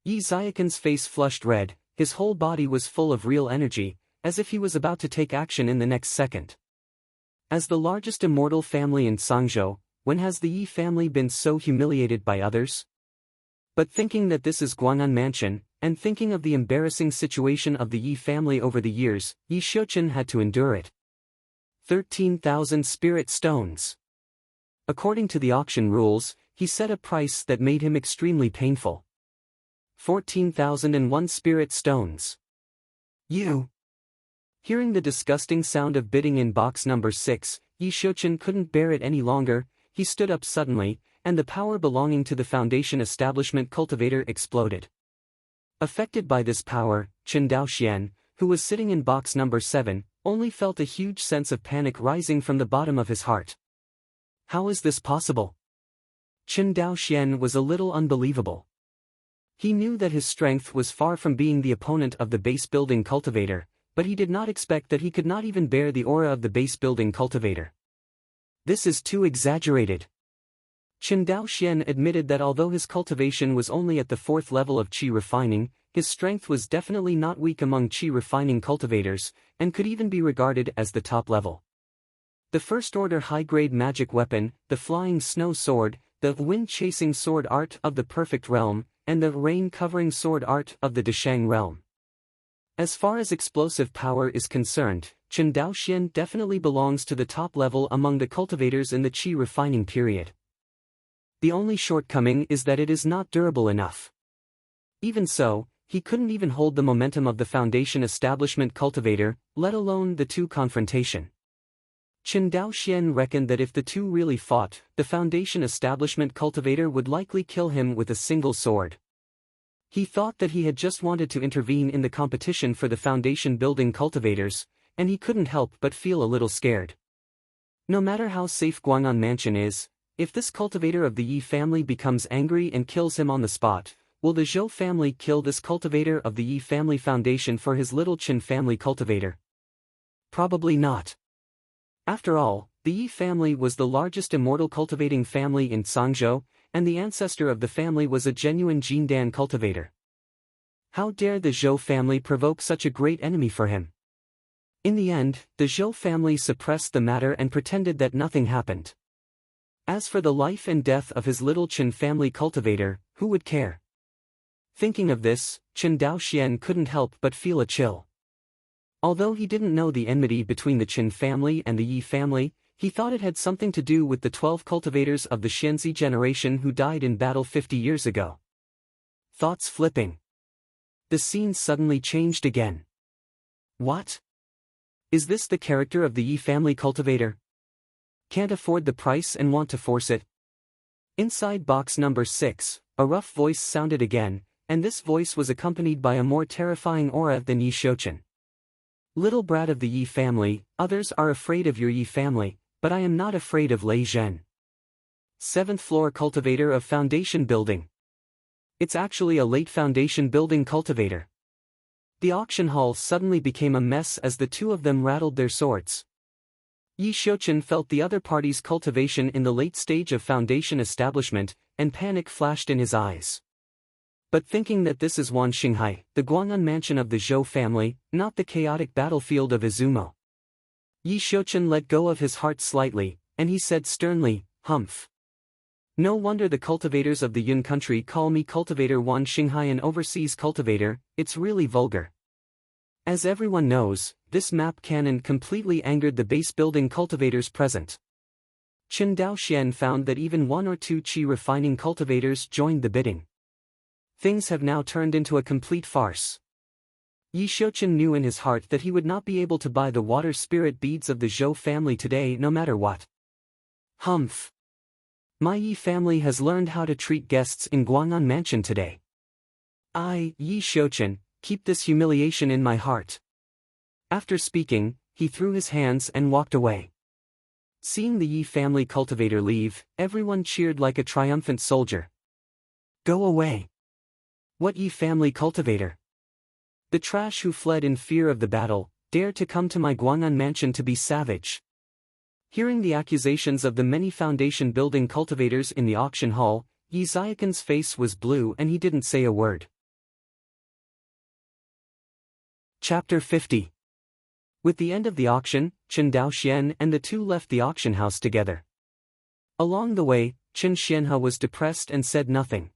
Yi Xiaoqin's face flushed red, his whole body was full of real energy, as if he was about to take action in the next second. As the largest immortal family in Sangzhou, when has the Yi family been so humiliated by others? But thinking that this is Guang'an Mansion, and thinking of the embarrassing situation of the Yi family over the years, Yi Xiaoqin had to endure it. 13,000 spirit stones. According to the auction rules, he set a price that made him extremely painful. 14,001 spirit stones. You. Hearing the disgusting sound of bidding in box number 6, Yi Xiaoqin couldn't bear it any longer. He stood up suddenly, and the power belonging to the Foundation establishment cultivator exploded. Affected by this power, Chen Daoxian, who was sitting in box number 7, only felt a huge sense of panic rising from the bottom of his heart. How is this possible? Chen Daoxian was a little unbelievable. He knew that his strength was far from being the opponent of the base building cultivator, but he did not expect that he could not even bear the aura of the base building cultivator. This is too exaggerated. Chen Daoxian admitted that although his cultivation was only at the 4th level of qi refining, his strength was definitely not weak among qi refining cultivators, and could even be regarded as the top level. The first-order high-grade magic weapon, the flying snow sword, the wind-chasing sword art of the perfect realm, and the rain-covering sword art of the Deshang realm. As far as explosive power is concerned, Chen Daoxian definitely belongs to the top level among the cultivators in the qi refining period. The only shortcoming is that it is not durable enough. Even so, he couldn't even hold the momentum of the Foundation establishment cultivator, let alone the two confrontation. Chen Daoxian reckoned that if the two really fought, the Foundation establishment cultivator would likely kill him with a single sword. He thought that he had just wanted to intervene in the competition for the Foundation building cultivators, and he couldn't help but feel a little scared. No matter how safe Guang'an Mansion is, if this cultivator of the Yi family becomes angry and kills him on the spot, will the Zhou family kill this cultivator of the Yi family foundation for his little Qin family cultivator? Probably not. After all, the Yi family was the largest immortal cultivating family in Sangzhou, and the ancestor of the family was a genuine Jindan cultivator. How dare the Zhou family provoke such a great enemy for him? In the end, the Zhou family suppressed the matter and pretended that nothing happened. As for the life and death of his little Qin family cultivator, who would care? Thinking of this, Chen Daoxian couldn't help but feel a chill. Although he didn't know the enmity between the Qin family and the Yi family, he thought it had something to do with the 12 cultivators of the Xianzi generation who died in battle 50 years ago. Thoughts flipping. The scene suddenly changed again. What? Is this the character of the Yi family cultivator? Can't afford the price and want to force it? Inside box number 6, a rough voice sounded again, and this voice was accompanied by a more terrifying aura than Yi Xiaoqin. Little brat of the Yi family, others are afraid of your Yi family, but I am not afraid of Lei Zhen. 7th floor cultivator of foundation building. It's actually a late foundation building cultivator. The auction hall suddenly became a mess as the two of them rattled their swords. Yi Xiaoqin felt the other party's cultivation in the late stage of foundation establishment, and panic flashed in his eyes. But thinking that this is Wan Xinghai, the Guang'an mansion of the Zhou family, not the chaotic battlefield of Izumo. Yi Xiaoqin let go of his heart slightly, and he said sternly, "Humph. No wonder the cultivators of the Yun country call me cultivator Wan Xinghai, an overseas cultivator. It's really vulgar." As everyone knows, this map cannon completely angered the base building cultivators present. Chen Daoxian found that even 1 or 2 qi refining cultivators joined the bidding. Things have now turned into a complete farce. Yi Shouchen knew in his heart that he would not be able to buy the water spirit beads of the Zhou family today no matter what. Humph. My Yi family has learned how to treat guests in Guang'an Mansion today. I, Yi Shouchen, keep this humiliation in my heart. After speaking, he threw his hands and walked away. Seeing the Yi family cultivator leave, everyone cheered like a triumphant soldier. Go away. What Yi family cultivator? The trash who fled in fear of the battle, dare to come to my Guang'an mansion to be savage. Hearing the accusations of the many foundation building cultivators in the auction hall, Yi Xiaoqin's face was blue and he didn't say a word. Chapter 50. With the end of the auction, Chen Daoxian and the two left the auction house together. Along the way, Chen Xianhe was depressed and said nothing.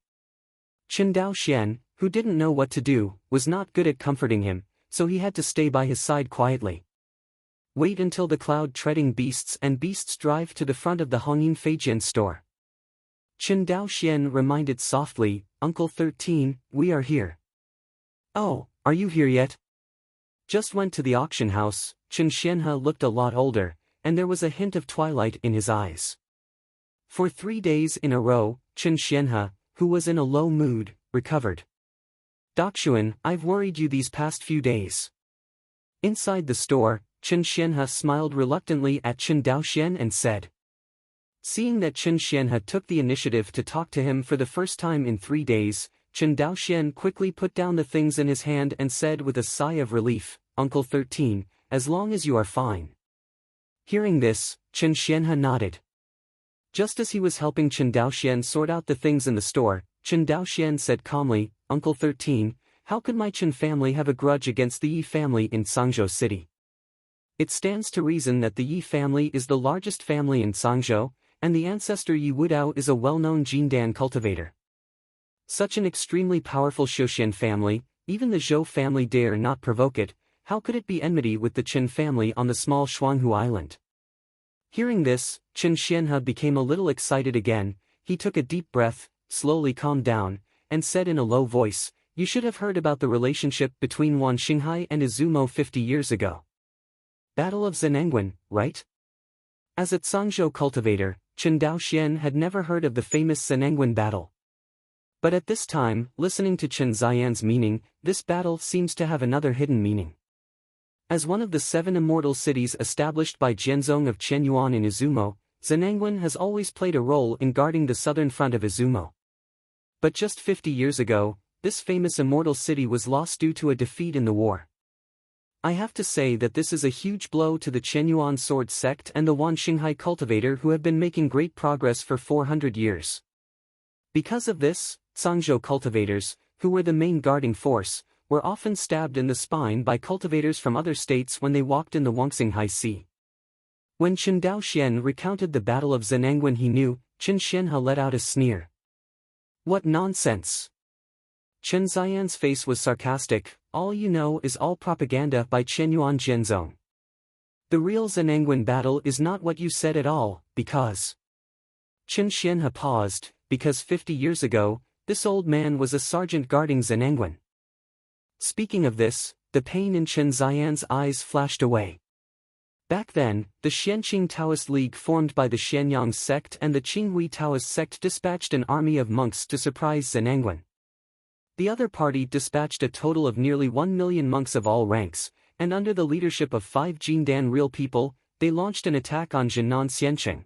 Chen Daoxian, who didn't know what to do, was not good at comforting him, so he had to stay by his side quietly. Wait until the cloud-treading beasts drive to the front of the Hongyin Feijian store. Chen Daoxian reminded softly, Uncle 13, we are here. Oh, are you here yet? Just went to the auction house. Chen Xianhe looked a lot older, and there was a hint of twilight in his eyes. For 3 days in a row, Chen Xianhe, who was in a low mood, recovered. Daoxuan, I've worried you these past few days. Inside the store, Chen Xianhe smiled reluctantly at Chen Daoxian and said. Seeing that Chen Xianhe took the initiative to talk to him for the first time in 3 days, Chen Daoxian quickly put down the things in his hand and said with a sigh of relief, Uncle 13, as long as you are fine. Hearing this, Chen Xianhe nodded. Just as he was helping Chen Daoxian sort out the things in the store, Chen Daoxian said calmly, Uncle 13, how could my Chen family have a grudge against the Yi family in Sangzhou City? It stands to reason that the Yi family is the largest family in Sangzhou, and the ancestor Yi Wudao is a well-known Jindan cultivator. Such an extremely powerful Shouxian family, even the Zhou family dare not provoke it. How could it be enmity with the Chen family on the small Shuanghu Island? Hearing this, Chen Xianhe became a little excited again. He took a deep breath, slowly calmed down, and said in a low voice, you should have heard about the relationship between Wan Xinghai and Izumo 50 years ago. Battle of Zhenengwen, right? As a Sangzhou cultivator, Chen Daoxian had never heard of the famous Zhenengwen battle. But at this time, listening to Chen Xian's meaning, this battle seems to have another hidden meaning. As one of the 7 immortal cities established by Jianzong of Qianyuan in Izumo, Zhenengwen has always played a role in guarding the southern front of Izumo. But just 50 years ago, this famous immortal city was lost due to a defeat in the war. I have to say that this is a huge blow to the Qianyuan sword sect and the Wan Xinghai cultivator who have been making great progress for 400 years. Because of this, Sangzhou cultivators, who were the main guarding force, were often stabbed in the spine by cultivators from other states when they walked in the Wangxinghai Sea. When Chen Daoxian recounted the Battle of Zhenengwen, he knew. Chen Xianhe let out a sneer. What nonsense! Chen Xian's face was sarcastic. All you know is all propaganda by Qianyuan Jianzong. The real Zhenengwen battle is not what you said at all, because... Chen Xianhe paused, because 50 years ago, this old man was a sergeant guarding Zhenengwen. Speaking of this, the pain in Chen Xian's eyes flashed away. Back then, the Xianqing Taoist League formed by the Xianyang sect and the Qinghui Taoist sect dispatched an army of monks to surprise Zhenengwen. The other party dispatched a total of nearly 1 million monks of all ranks, and under the leadership of 5 Jindan real people, they launched an attack on Jinan Xianqing.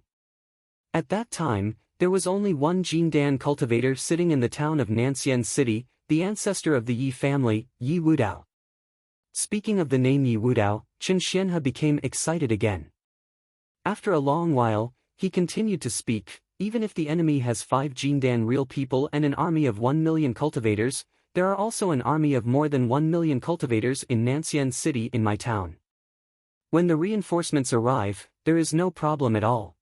At that time, there was only one Jindan cultivator sitting in the town of Nanxian City, the ancestor of the Yi family, Yi Wudao. Speaking of the name Yi Wudao, Chen Xianhe became excited again. After a long while, he continued to speak, even if the enemy has 5 Jindan real people and an army of 1 million cultivators, there are also an army of more than 1 million cultivators in Nanxian City in my town. When the reinforcements arrive, there is no problem at all.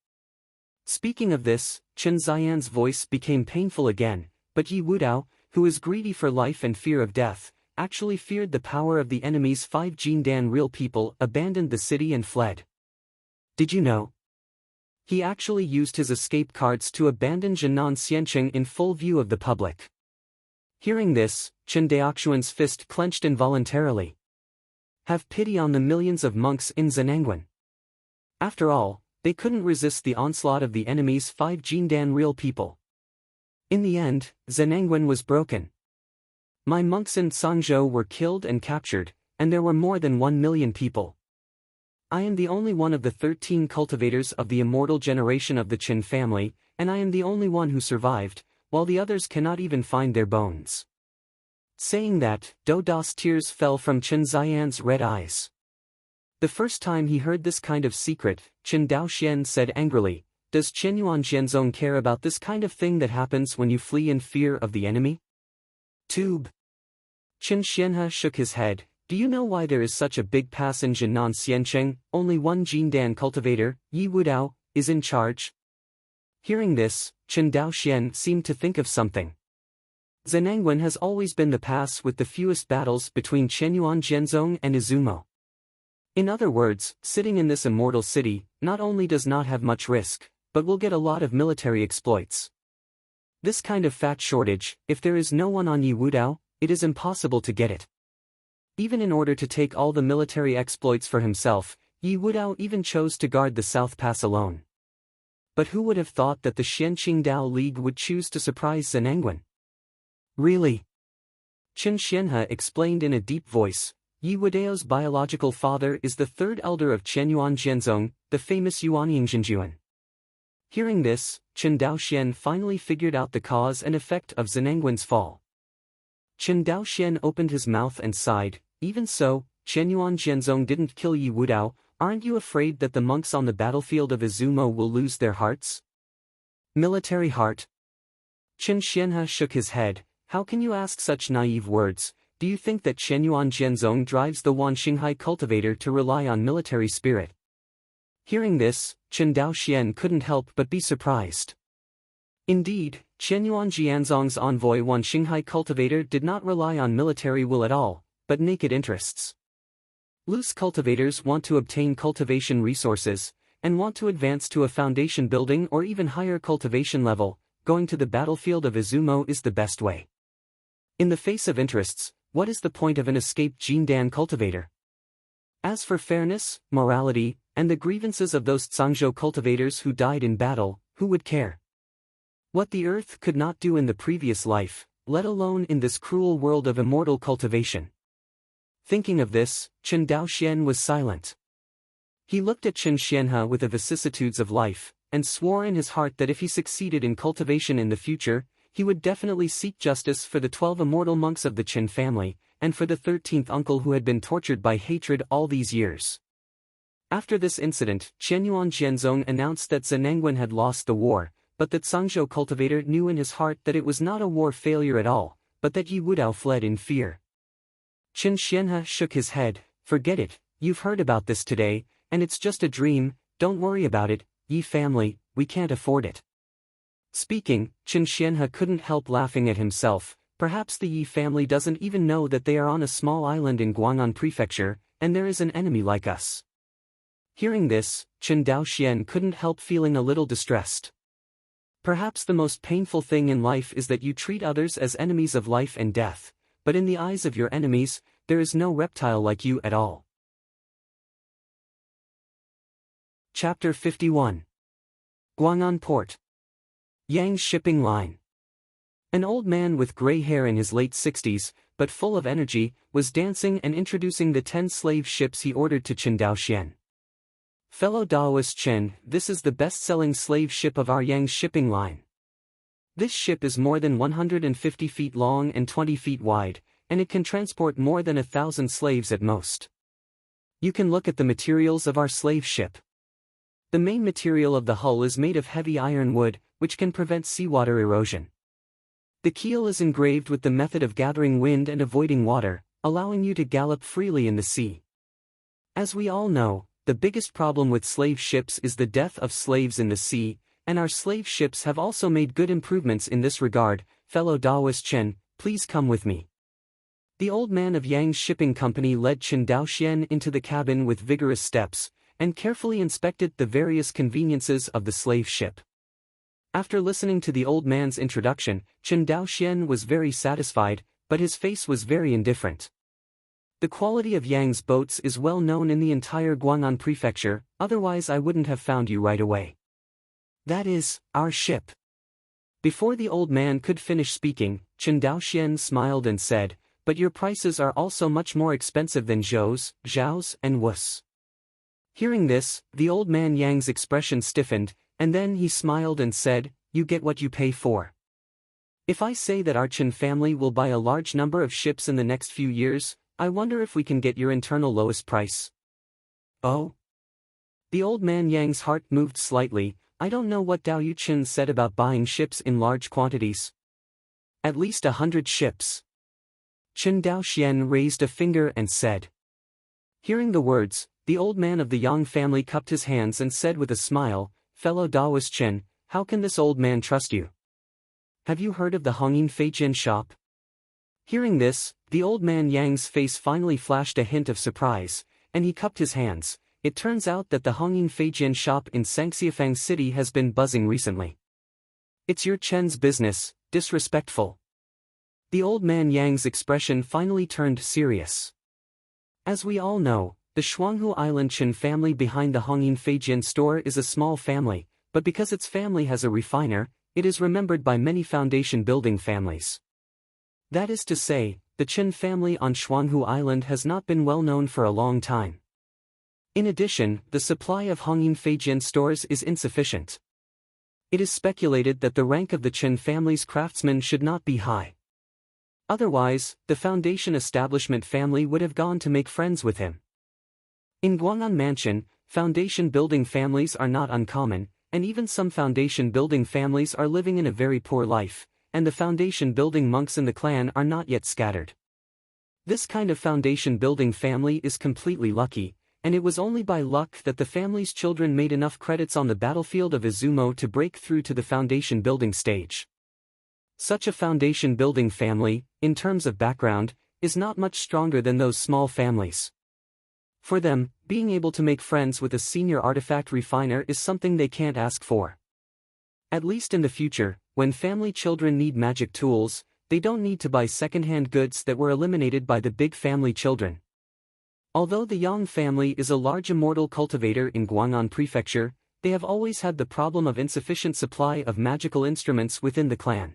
Speaking of this, Chen Xian's voice became painful again, but Yi Wudao, who is greedy for life and fear of death, actually feared the power of the enemy's 5 Jindan real people, abandoned the city and fled. Did you know? He actually used his escape cards to abandon Jinan Xianqing in full view of the public. Hearing this, Chen Daoxuan's fist clenched involuntarily. Have pity on the millions of monks in Zenangwan. After all, they couldn't resist the onslaught of the enemy's 5 Jindan real people. In the end, Zenangwan was broken. My monks in Sangzhou were killed and captured, and there were more than 1 million people. I am the only one of the 13 cultivators of the immortal generation of the Qin family, and I am the only one who survived, while the others cannot even find their bones. Saying that, Do Da's tears fell from Chen Ziyan's red eyes. The first time he heard this kind of secret, Chen Daoxian said angrily, "Does Chen Yuan Jianzong care about this kind of thing that happens when you flee in fear of the enemy?" Tube. Chen Xianhe shook his head. Do you know why there is such a big passage in Nan-Xiancheng? Only one Jindan cultivator, Yi Wudao, is in charge. Hearing this, Chen Daoxian seemed to think of something. Zenangwan has always been the pass with the fewest battles between Chenyuan Jianzong and Izumo. In other words, sitting in this immortal city, not only does not have much risk, but will get a lot of military exploits. This kind of fat shortage, if there is no one on Yi Wudao, it is impossible to get it. Even in order to take all the military exploits for himself, Yi Wudao even chose to guard the South Pass alone. But who would have thought that the Xianqingdao League would choose to surprise Zenangwan? Really? Chen Xianhe explained in a deep voice. Yi Wudao's biological father is the third elder of Chenyuan Jianzong, the famous Yuanying Jinjuan. Hearing this, Chen Daoxian finally figured out the cause and effect of Zenangwan's fall. Chen Daoxian opened his mouth and sighed. Even so, Chenyuan Jianzong didn't kill Yi Wudao. Aren't you afraid that the monks on the battlefield of Izumo will lose their hearts? Military heart? Chen Xianhe shook his head. How can you ask such naive words? Do you think that Chenyuan Jianzong drives the Wanxinghai cultivator to rely on military spirit? Hearing this, Chen Daoxian couldn't help but be surprised. Indeed, Chenyuan Jianzong's envoy Wanxinghai cultivator did not rely on military will at all, but naked interests. Loose cultivators want to obtain cultivation resources, and want to advance to a foundation building or even higher cultivation level. Going to the battlefield of Izumo is the best way. In the face of interests, what is the point of an escaped Jindan cultivator? As for fairness, morality, and the grievances of those Zhangzhou cultivators who died in battle, who would care? What the earth could not do in the previous life, let alone in this cruel world of immortal cultivation. Thinking of this, Chen Daoxian was silent. He looked at Chen Xianhe with the vicissitudes of life, and swore in his heart that if he succeeded in cultivation in the future, he would definitely seek justice for the 12 immortal monks of the Qin family, and for the 13th uncle who had been tortured by hatred all these years. After this incident, Chenyuan Jianzong announced that Zenangwan had lost the war, but that Zhangzhou cultivator knew in his heart that it was not a war failure at all, but that Yi Wudao fled in fear. Chen Xianhe shook his head. Forget it, you've heard about this today, and it's just a dream, don't worry about it, Yi family, we can't afford it. Speaking, Chen Xianhe couldn't help laughing at himself. Perhaps the Yi family doesn't even know that they are on a small island in Guang'an Prefecture, and there is an enemy like us. Hearing this, Chen Daoxian couldn't help feeling a little distressed. Perhaps the most painful thing in life is that you treat others as enemies of life and death, but in the eyes of your enemies, there is no reptile like you at all. Chapter 51. Guang'an Port. Yang's Shipping Line. An old man with gray hair in his late 60s, but full of energy, was dancing and introducing the 10 slave ships he ordered to Chen Daoxian. Fellow Daoist Chen, this is the best-selling slave ship of our Yang's Shipping Line. This ship is more than 150 feet long and 20 feet wide, and it can transport more than 1,000 slaves at most. You can look at the materials of our slave ship. The main material of the hull is made of heavy iron wood, which can prevent seawater erosion. The keel is engraved with the method of gathering wind and avoiding water, allowing you to gallop freely in the sea. As we all know, the biggest problem with slave ships is the death of slaves in the sea, and our slave ships have also made good improvements in this regard. Fellow Daoist Chen, please come with me. The old man of Yang's Shipping Company led Chen Daoxian into the cabin with vigorous steps, and carefully inspected the various conveniences of the slave ship. After listening to the old man's introduction, Chen Daoxian was very satisfied, but his face was very indifferent. The quality of Yang's boats is well known in the entire Guang'an prefecture, otherwise I wouldn't have found you right away. That is, our ship. Before the old man could finish speaking, Chen Daoxian smiled and said, but your prices are also much more expensive than Zhao's, and Wu's. Hearing this, the old man Yang's expression stiffened, and then he smiled and said, you get what you pay for. If I say that our Chen family will buy a large number of ships in the next few years, I wonder if we can get your internal lowest price. Oh? The old man Yang's heart moved slightly. I don't know what Dao Yuchen said about buying ships in large quantities. At least 100 ships. Chen Daoxian raised a finger and said. Hearing the words, the old man of the Yang family cupped his hands and said with a smile, fellow Daoist Chen, how can this old man trust you? Have you heard of the Hongyin Feijin shop? Hearing this, the old man Yang's face finally flashed a hint of surprise, and he cupped his hands. It turns out that the Hongyin Feijin shop in Sangxiafang City has been buzzing recently. It's your Chen's business, disrespectful. The old man Yang's expression finally turned serious. As we all know, the Shuanghu Island Chen family behind the Hongyin Feijin store is a small family, but because its family has a refiner, it is remembered by many foundation building families. That is to say, the Chen family on Shuanghu Island has not been well known for a long time. In addition, the supply of Hongyin Feijin stores is insufficient. It is speculated that the rank of the Chen family's craftsmen should not be high. Otherwise, the foundation establishment family would have gone to make friends with him. In Guang'an Mansion, foundation building families are not uncommon, and even some foundation building families are living in a very poor life, and the foundation building monks in the clan are not yet scattered. This kind of foundation building family is completely lucky, and it was only by luck that the family's children made enough credits on the battlefield of Izumo to break through to the foundation building stage. Such a foundation building family, in terms of background, is not much stronger than those small families. For them, being able to make friends with a senior artifact refiner is something they can't ask for. At least in the future, when family children need magic tools, they don't need to buy second-hand goods that were eliminated by the big family children. Although the Yang family is a large immortal cultivator in Guang'an Prefecture, they have always had the problem of insufficient supply of magical instruments within the clan.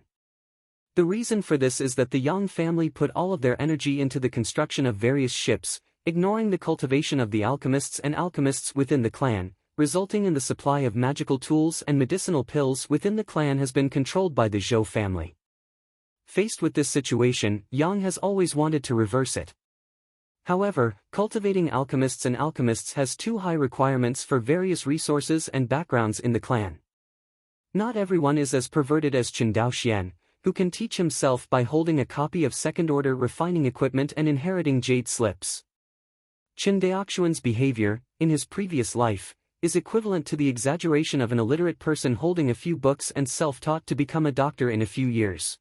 The reason for this is that the Yang family put all of their energy into the construction of various ships, ignoring the cultivation of the alchemists and alchemists within the clan, resulting in the supply of magical tools and medicinal pills within the clan has been controlled by the Zhou family. Faced with this situation, Yang has always wanted to reverse it. However, cultivating alchemists and alchemists has too high requirements for various resources and backgrounds in the clan. Not everyone is as perverted as Chen Daoxian, who can teach himself by holding a copy of second-order refining equipment and inheriting jade slips. Chen Daoxian's behavior, in his previous life, is equivalent to the exaggeration of an illiterate person holding a few books and self-taught to become a doctor in a few years.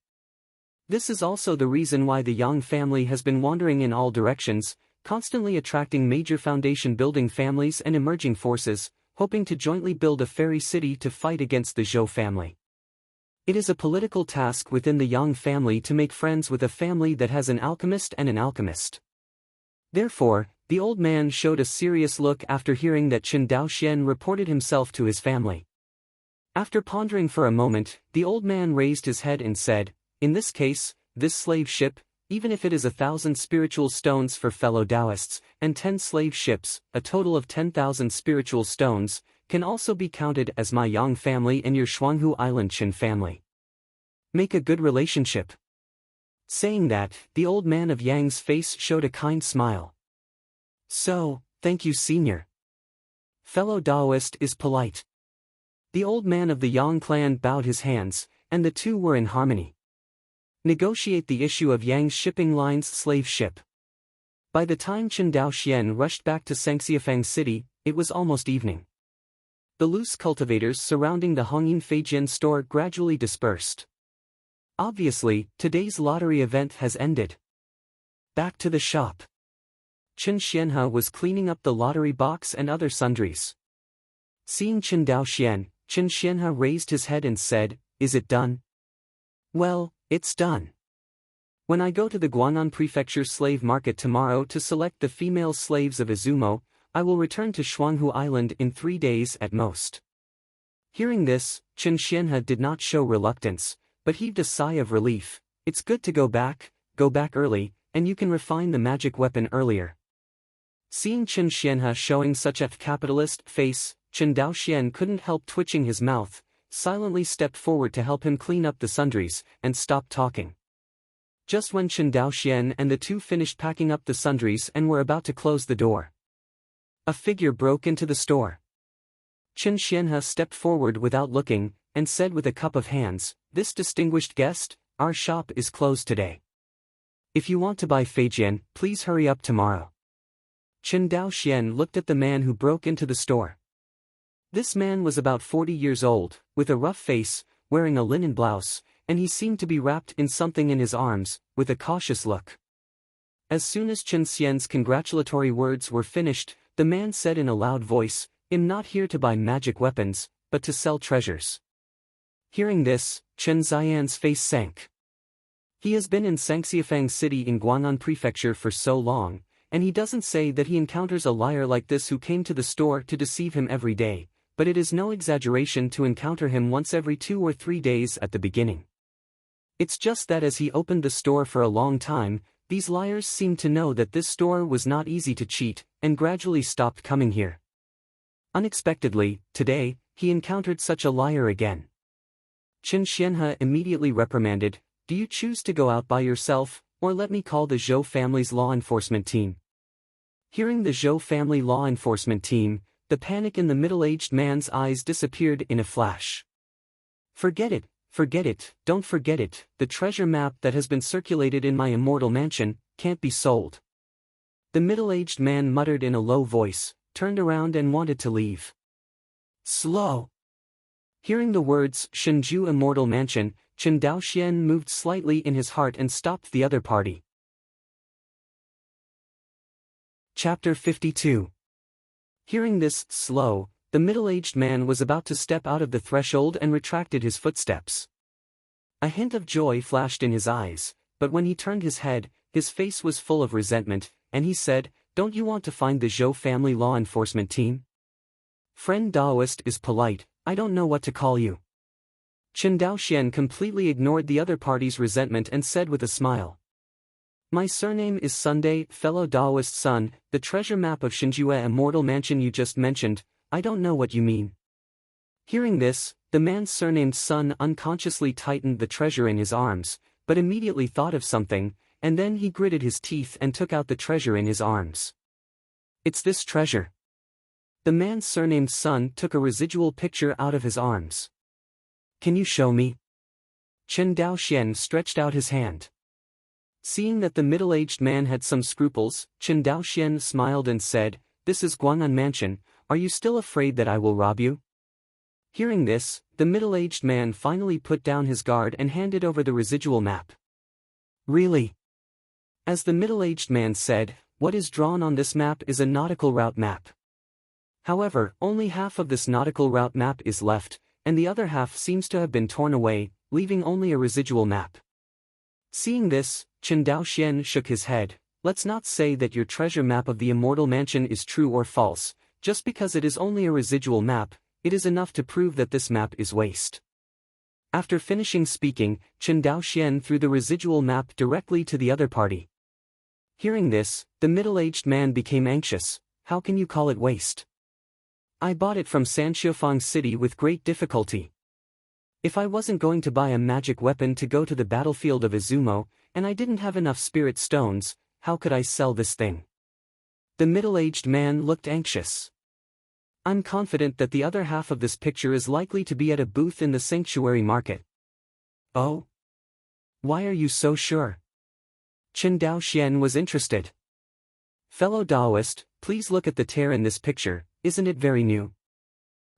This is also the reason why the Yang family has been wandering in all directions, constantly attracting major foundation building families and emerging forces, hoping to jointly build a fairy city to fight against the Zhou family. It is a political task within the Yang family to make friends with a family that has an alchemist and an alchemist. Therefore, the old man showed a serious look after hearing that Chen Daoxian reported himself to his family. After pondering for a moment, the old man raised his head and said, in this case, this slave ship, even if it is 1,000 spiritual stones for fellow Taoists, and 10 slave ships, a total of 10,000 spiritual stones, can also be counted as my Yang family and your Shuanghu Island Chen family. Make a good relationship. Saying that, the old man of Yang's face showed a kind smile. So, thank you, senior. Fellow Taoist is polite. The old man of the Yang clan bowed his hands, and the two were in harmony. Negotiate the issue of Yang's shipping line's slave ship. By the time Chen Daoxian rushed back to Sangxiafang City, it was almost evening. The loose cultivators surrounding the Hongyin Feijin store gradually dispersed. Obviously, today's lottery event has ended. Back to the shop. Chen Xianhe was cleaning up the lottery box and other sundries. Seeing Chen Daoxian, Chen Xianhe raised his head and said, "Is it done?" "Well, it's done." When I go to the Guang'an Prefecture slave market tomorrow to select the female slaves of Izumo, I will return to Shuanghu Island in 3 days at most. Hearing this, Chen Xianhe did not show reluctance, but heaved a sigh of relief. It's good to go back early, and you can refine the magic weapon earlier. Seeing Chen Xianhe showing such a capitalist face, Chen Daoxian couldn't help twitching his mouth, silently stepped forward to help him clean up the sundries, and stopped talking. Just when Chen Daoxian and the two finished packing up the sundries and were about to close the door, a figure broke into the store. Chen Xianhe stepped forward without looking, and said with a cup of hands, "This distinguished guest, our shop is closed today. If you want to buy Feijian, please hurry up tomorrow." Chen Daoxian looked at the man who broke into the store. This man was about 40 years old, with a rough face, wearing a linen blouse, and he seemed to be wrapped in something in his arms, with a cautious look. As soon as Chen Xian's congratulatory words were finished, the man said in a loud voice, "I'm not here to buy magic weapons, but to sell treasures." Hearing this, Chen Xian's face sank. He has been in Sangxiafang City in Guang'an Prefecture for so long, and he doesn't say that he encounters a liar like this who came to the store to deceive him every day, but it is no exaggeration to encounter him once every 2 or 3 days at the beginning. It's just that as he opened the store for a long time, these liars seemed to know that this store was not easy to cheat, and gradually stopped coming here. Unexpectedly, today, he encountered such a liar again. Chen Xianhe immediately reprimanded, "Do you choose to go out by yourself, or let me call the Zhou family's law enforcement team?" Hearing the Zhou family law enforcement team, the panic in the middle-aged man's eyes disappeared in a flash. Forget it, don't forget it, the treasure map that has been circulated in my immortal mansion, can't be sold." The middle-aged man muttered in a low voice, turned around and wanted to leave. Slow. Hearing the words Shenju Immortal Mansion, Chen Daoxian moved slightly in his heart and stopped the other party. Chapter 52. Hearing this, slow, the middle-aged man was about to step out of the threshold and retracted his footsteps. A hint of joy flashed in his eyes, but when he turned his head, his face was full of resentment, and he said, "Don't you want to find the Zhou family law enforcement team?" "Friend Daoist is polite, I don't know what to call you." Chen Daoxian completely ignored the other party's resentment and said with a smile, "My surname is Sunday, fellow Daoist son, the treasure map of Shenjue Immortal Mansion you just mentioned, I don't know what you mean." Hearing this, the man's surnamed son unconsciously tightened the treasure in his arms, but immediately thought of something, and then he gritted his teeth and took out the treasure in his arms. "It's this treasure." The man's surnamed son took a residual picture out of his arms. "Can you show me?" Chen Daoxian stretched out his hand. Seeing that the middle-aged man had some scruples, Chen Daoxian smiled and said, "This is Guang'an Mansion, are you still afraid that I will rob you?" Hearing this, the middle-aged man finally put down his guard and handed over the residual map. "Really?" As the middle-aged man said, "What is drawn on this map is a nautical route map. However, only half of this nautical route map is left, and the other half seems to have been torn away, leaving only a residual map." Seeing this, Chen Daoxian shook his head. "Let's not say that your treasure map of the Immortal Mansion is true or false, just because it is only a residual map, it is enough to prove that this map is waste." After finishing speaking, Chen Daoxian threw the residual map directly to the other party. Hearing this, the middle-aged man became anxious. "How can you call it waste? I bought it from Sanxiafang City with great difficulty. If I wasn't going to buy a magic weapon to go to the battlefield of Izumo, and I didn't have enough spirit stones, how could I sell this thing?" The middle-aged man looked anxious. "I'm confident that the other half of this picture is likely to be at a booth in the sanctuary market." "Oh? Why are you so sure?" Chen Daoxian was interested. "Fellow Daoist, please look at the tear in this picture, isn't it very new?"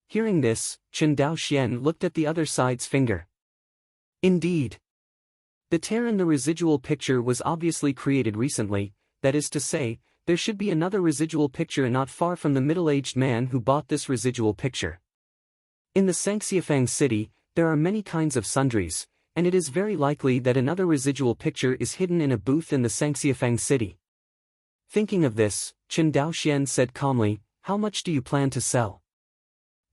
Hearing this, Chen Daoxian looked at the other side's finger. Indeed. The tear in the residual picture was obviously created recently, that is to say, there should be another residual picture not far from the middle-aged man who bought this residual picture. In the Sangxiafang City, there are many kinds of sundries, and it is very likely that another residual picture is hidden in a booth in the Sangxiafang city. Thinking of this, Chen Daoxian said calmly, "How much do you plan to sell?"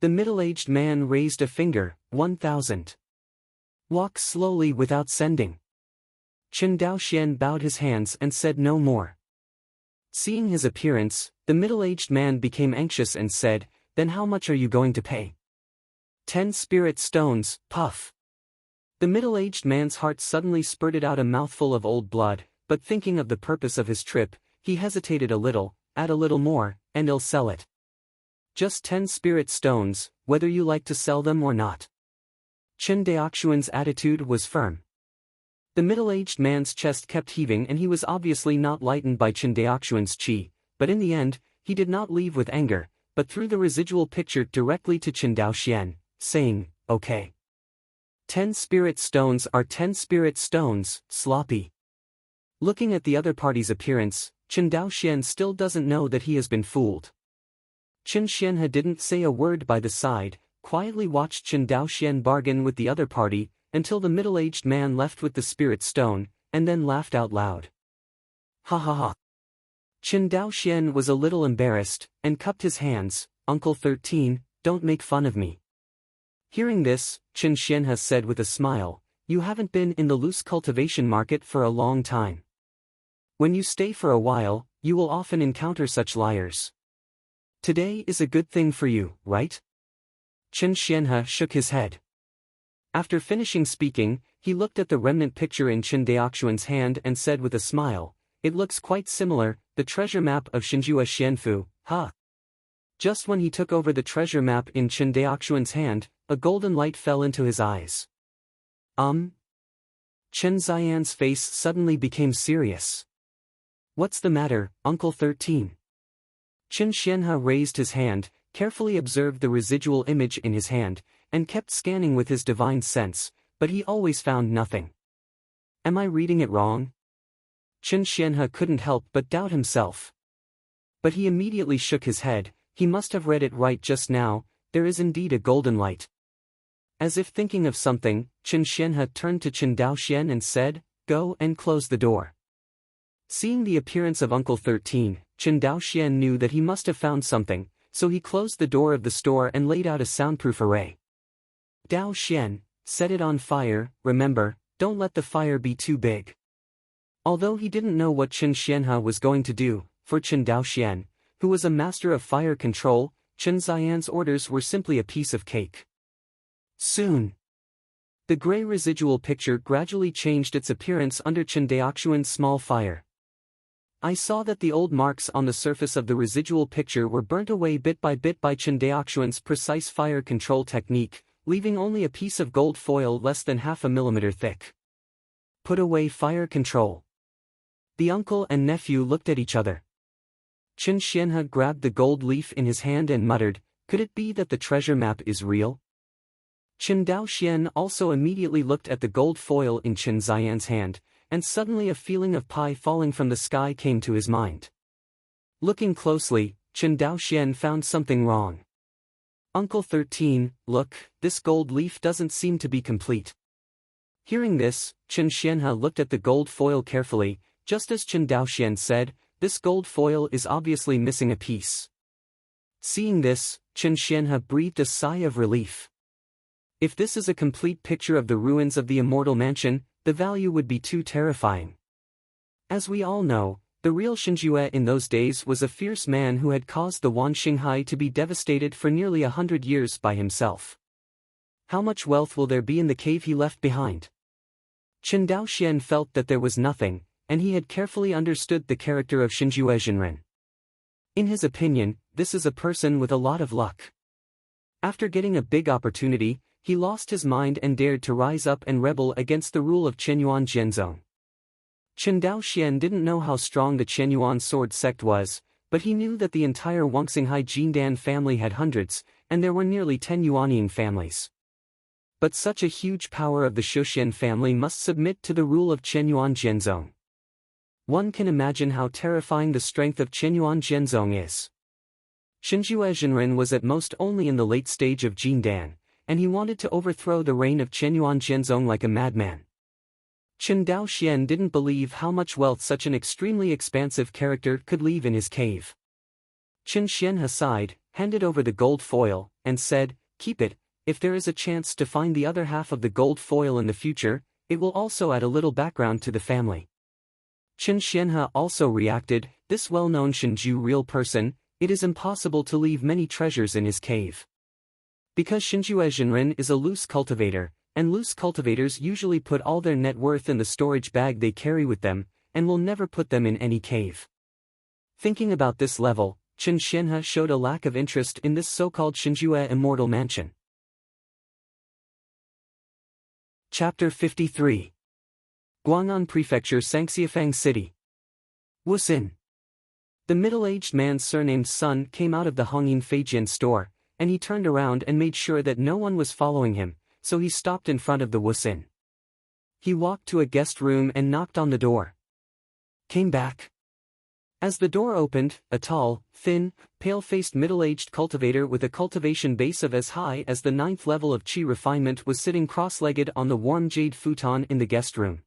The middle-aged man raised a finger, 1,000. Walk slowly without sending. Chen Daoxian bowed his hands and said no more. Seeing his appearance, the middle-aged man became anxious and said, "Then how much are you going to pay?" 10 spirit stones, puff. The middle-aged man's heart suddenly spurted out a mouthful of old blood, but thinking of the purpose of his trip, he hesitated a little, "Add a little more, and I'll sell it." "Just 10 spirit stones, whether you like to sell them or not." Chen Daoxuan's attitude was firm. The middle-aged man's chest kept heaving and he was obviously not lightened by Chen Daoxuan's qi, but in the end, he did not leave with anger, but threw the residual picture directly to Chen Daoxian, saying, "Okay. 10 spirit stones are 10 spirit stones, sloppy." Looking at the other party's appearance, Chen Daoxian still doesn't know that he has been fooled. Chen Xianhe didn't say a word by the side, quietly watched Chen Daoxian bargain with the other party, until the middle-aged man left with the spirit stone, and then laughed out loud. Ha ha ha. Chen Daoxian was a little embarrassed, and cupped his hands, "Uncle 13, don't make fun of me." Hearing this, Chen Xianhe said with a smile, "You haven't been in the loose cultivation market for a long time. When you stay for a while, you will often encounter such liars. Today is a good thing for you, right?" Chen Xianhe shook his head. After finishing speaking, he looked at the remnant picture in Chen Daoxuan's hand and said with a smile, "It looks quite similar, the treasure map of Xinjue Xianfu, huh?" Just when he took over the treasure map in Chen Daoxuan's hand, a golden light fell into his eyes. Chen Xian's face suddenly became serious. "What's the matter, Uncle 13? Chen Xianhe raised his hand, carefully observed the residual image in his hand, and kept scanning with his divine sense, but he always found nothing. "Am I reading it wrong?" Chen Xianhe couldn't help but doubt himself. But he immediately shook his head, he must have read it right just now, there is indeed a golden light. As if thinking of something, Chen Xianhe turned to Chen Daoxian and said, "Go and close the door." Seeing the appearance of Uncle 13, Chen Daoxian knew that he must have found something, so he closed the door of the store and laid out a soundproof array. "Daoxian, set it on fire, remember, don't let the fire be too big." Although he didn't know what Chen Xianhe was going to do, for Chen Daoxian, who was a master of fire control, Chen Xian's orders were simply a piece of cake. Soon, the gray residual picture gradually changed its appearance under Chen Daoxuan's small fire. I saw that the old marks on the surface of the residual picture were burnt away bit by Chen Daoxuan's precise fire control technique, leaving only a piece of gold foil less than half a millimeter thick. Put away fire control. The uncle and nephew looked at each other. Chen Xianhe grabbed the gold leaf in his hand and muttered, "Could it be that the treasure map is real?" Chen Daoxian also immediately looked at the gold foil in Chen Xian's hand, and suddenly a feeling of pie falling from the sky came to his mind. Looking closely, Chen Daoxian found something wrong. "Uncle 13, look, this gold leaf doesn't seem to be complete." Hearing this, Chen Xianhe looked at the gold foil carefully, just as Chen Daoxian said, "This gold foil is obviously missing a piece." Seeing this, Chen Xianhe breathed a sigh of relief. If this is a complete picture of the ruins of the immortal mansion, the value would be too terrifying. As we all know, the real Xinjue in those days was a fierce man who had caused the Wan Xinghai to be devastated for nearly 100 years by himself. How much wealth will there be in the cave he left behind? Chen Daoxian felt that there was nothing, and he had carefully understood the character of Xinjue Jinren. In his opinion, this is a person with a lot of luck. After getting a big opportunity, he lost his mind and dared to rise up and rebel against the rule of Qianyuan Jianzong. Chen Daoxian didn't know how strong the Qianyuan sword sect was, but he knew that the entire Wangxinghai Jindan family had hundreds, and there were nearly 10 Yuanying families. But such a huge power of the Shuxian family must submit to the rule of Qianyuan Jianzong. One can imagine how terrifying the strength of Qianyuan Jianzong is. Xinjue Jinren was at most only in the late stage of Jindan, and he wanted to overthrow the reign of Chen Yuan Jianzong like a madman. Chen Daoxian didn't believe how much wealth such an extremely expansive character could leave in his cave. Chen Xianhe sighed, handed over the gold foil, and said, "Keep it. If there is a chance to find the other half of the gold foil in the future, it will also add a little background to the family." Chen Xianhe also reacted, "This well-known Shenju real person, it is impossible to leave many treasures in his cave." Because Shenjue Zhenren is a loose cultivator, and loose cultivators usually put all their net worth in the storage bag they carry with them, and will never put them in any cave. Thinking about this level, Chen Xianhe showed a lack of interest in this so-called Shenjue immortal mansion. Chapter 53. Guang'an Prefecture, Sangxiafang City. Wuxin. The middle-aged man's surnamed son came out of the Hongyin Feijian store, and he turned around and made sure that no one was following him, so he stopped in front of the Wuxin. He walked to a guest room and knocked on the door. Came back. As the door opened, a tall, thin, pale-faced middle-aged cultivator with a cultivation base of as high as the 9th level of qi refinement was sitting cross-legged on the warm jade futon in the guest room.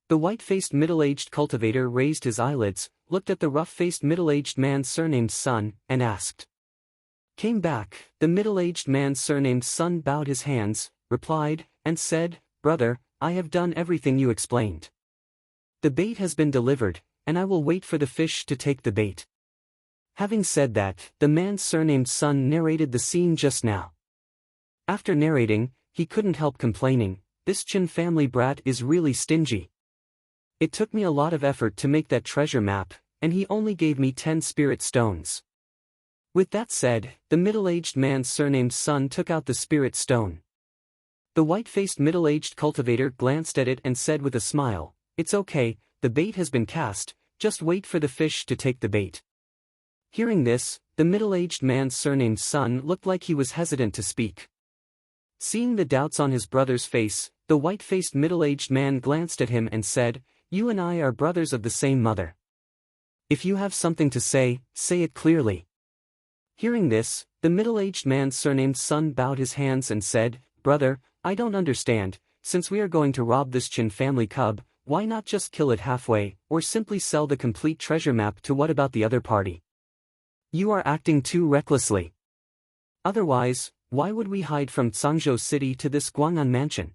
The white-faced middle-aged cultivator raised his eyelids, looked at the rough-faced middle-aged man's surnamed son, and asked. Came back. The middle-aged man's surnamed son bowed his hands, replied, and said, "Brother, I have done everything you explained. The bait has been delivered, and I will wait for the fish to take the bait." Having said that, the man's surnamed son narrated the scene just now. After narrating, he couldn't help complaining, "This Chen family brat is really stingy. It took me a lot of effort to make that treasure map, and he only gave me 10 spirit stones." With that said, the middle-aged man's surnamed son took out the spirit stone. The white-faced middle-aged cultivator glanced at it and said with a smile, "It's okay, the bait has been cast, just wait for the fish to take the bait." Hearing this, the middle-aged man's surnamed son looked like he was hesitant to speak. Seeing the doubts on his brother's face, the white-faced middle-aged man glanced at him and said, "You and I are brothers of the same mother. If you have something to say it clearly." Hearing this, the middle-aged man's surnamed son bowed his hands and said, "Brother, I don't understand, since we are going to rob this Chen family cub, why not just kill it halfway, or simply sell the complete treasure map to what about the other party? You are acting too recklessly. Otherwise, why would we hide from Zhangzhou City to this Guang'an mansion?"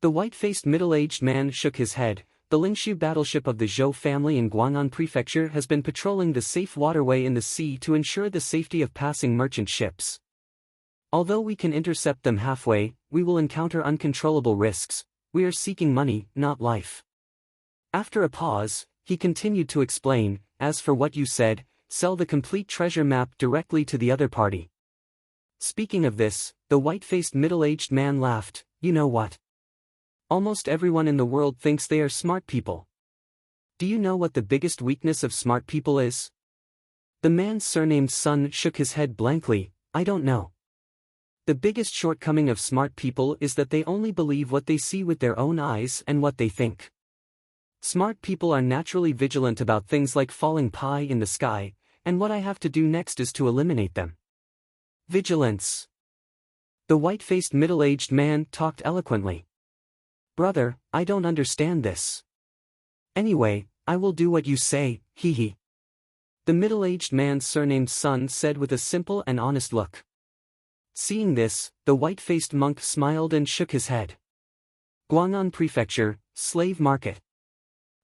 The white-faced middle-aged man shook his head. The Lingshu battleship of the Zhou family in Guang'an Prefecture has been patrolling the safe waterway in the sea to ensure the safety of passing merchant ships. Although we can intercept them halfway, we will encounter uncontrollable risks. We are seeking money, not life. After a pause, he continued to explain, "As for what you said, sell the complete treasure map directly to the other party." Speaking of this, the white-faced middle-aged man laughed, "You know what? Almost everyone in the world thinks they are smart people. Do you know what the biggest weakness of smart people is?" The man's surnamed son shook his head blankly, "I don't know. The biggest shortcoming of smart people is that they only believe what they see with their own eyes and what they think. Smart people are naturally vigilant about things like falling pie in the sky, and what I have to do next is to eliminate them." Vigilance. The white-faced middle-aged man talked eloquently. "Brother, I don't understand this. Anyway, I will do what you say, hee." The middle-aged man's surnamed son said with a simple and honest look. Seeing this, the white-faced monk smiled and shook his head. Guang'an Prefecture, Slave Market.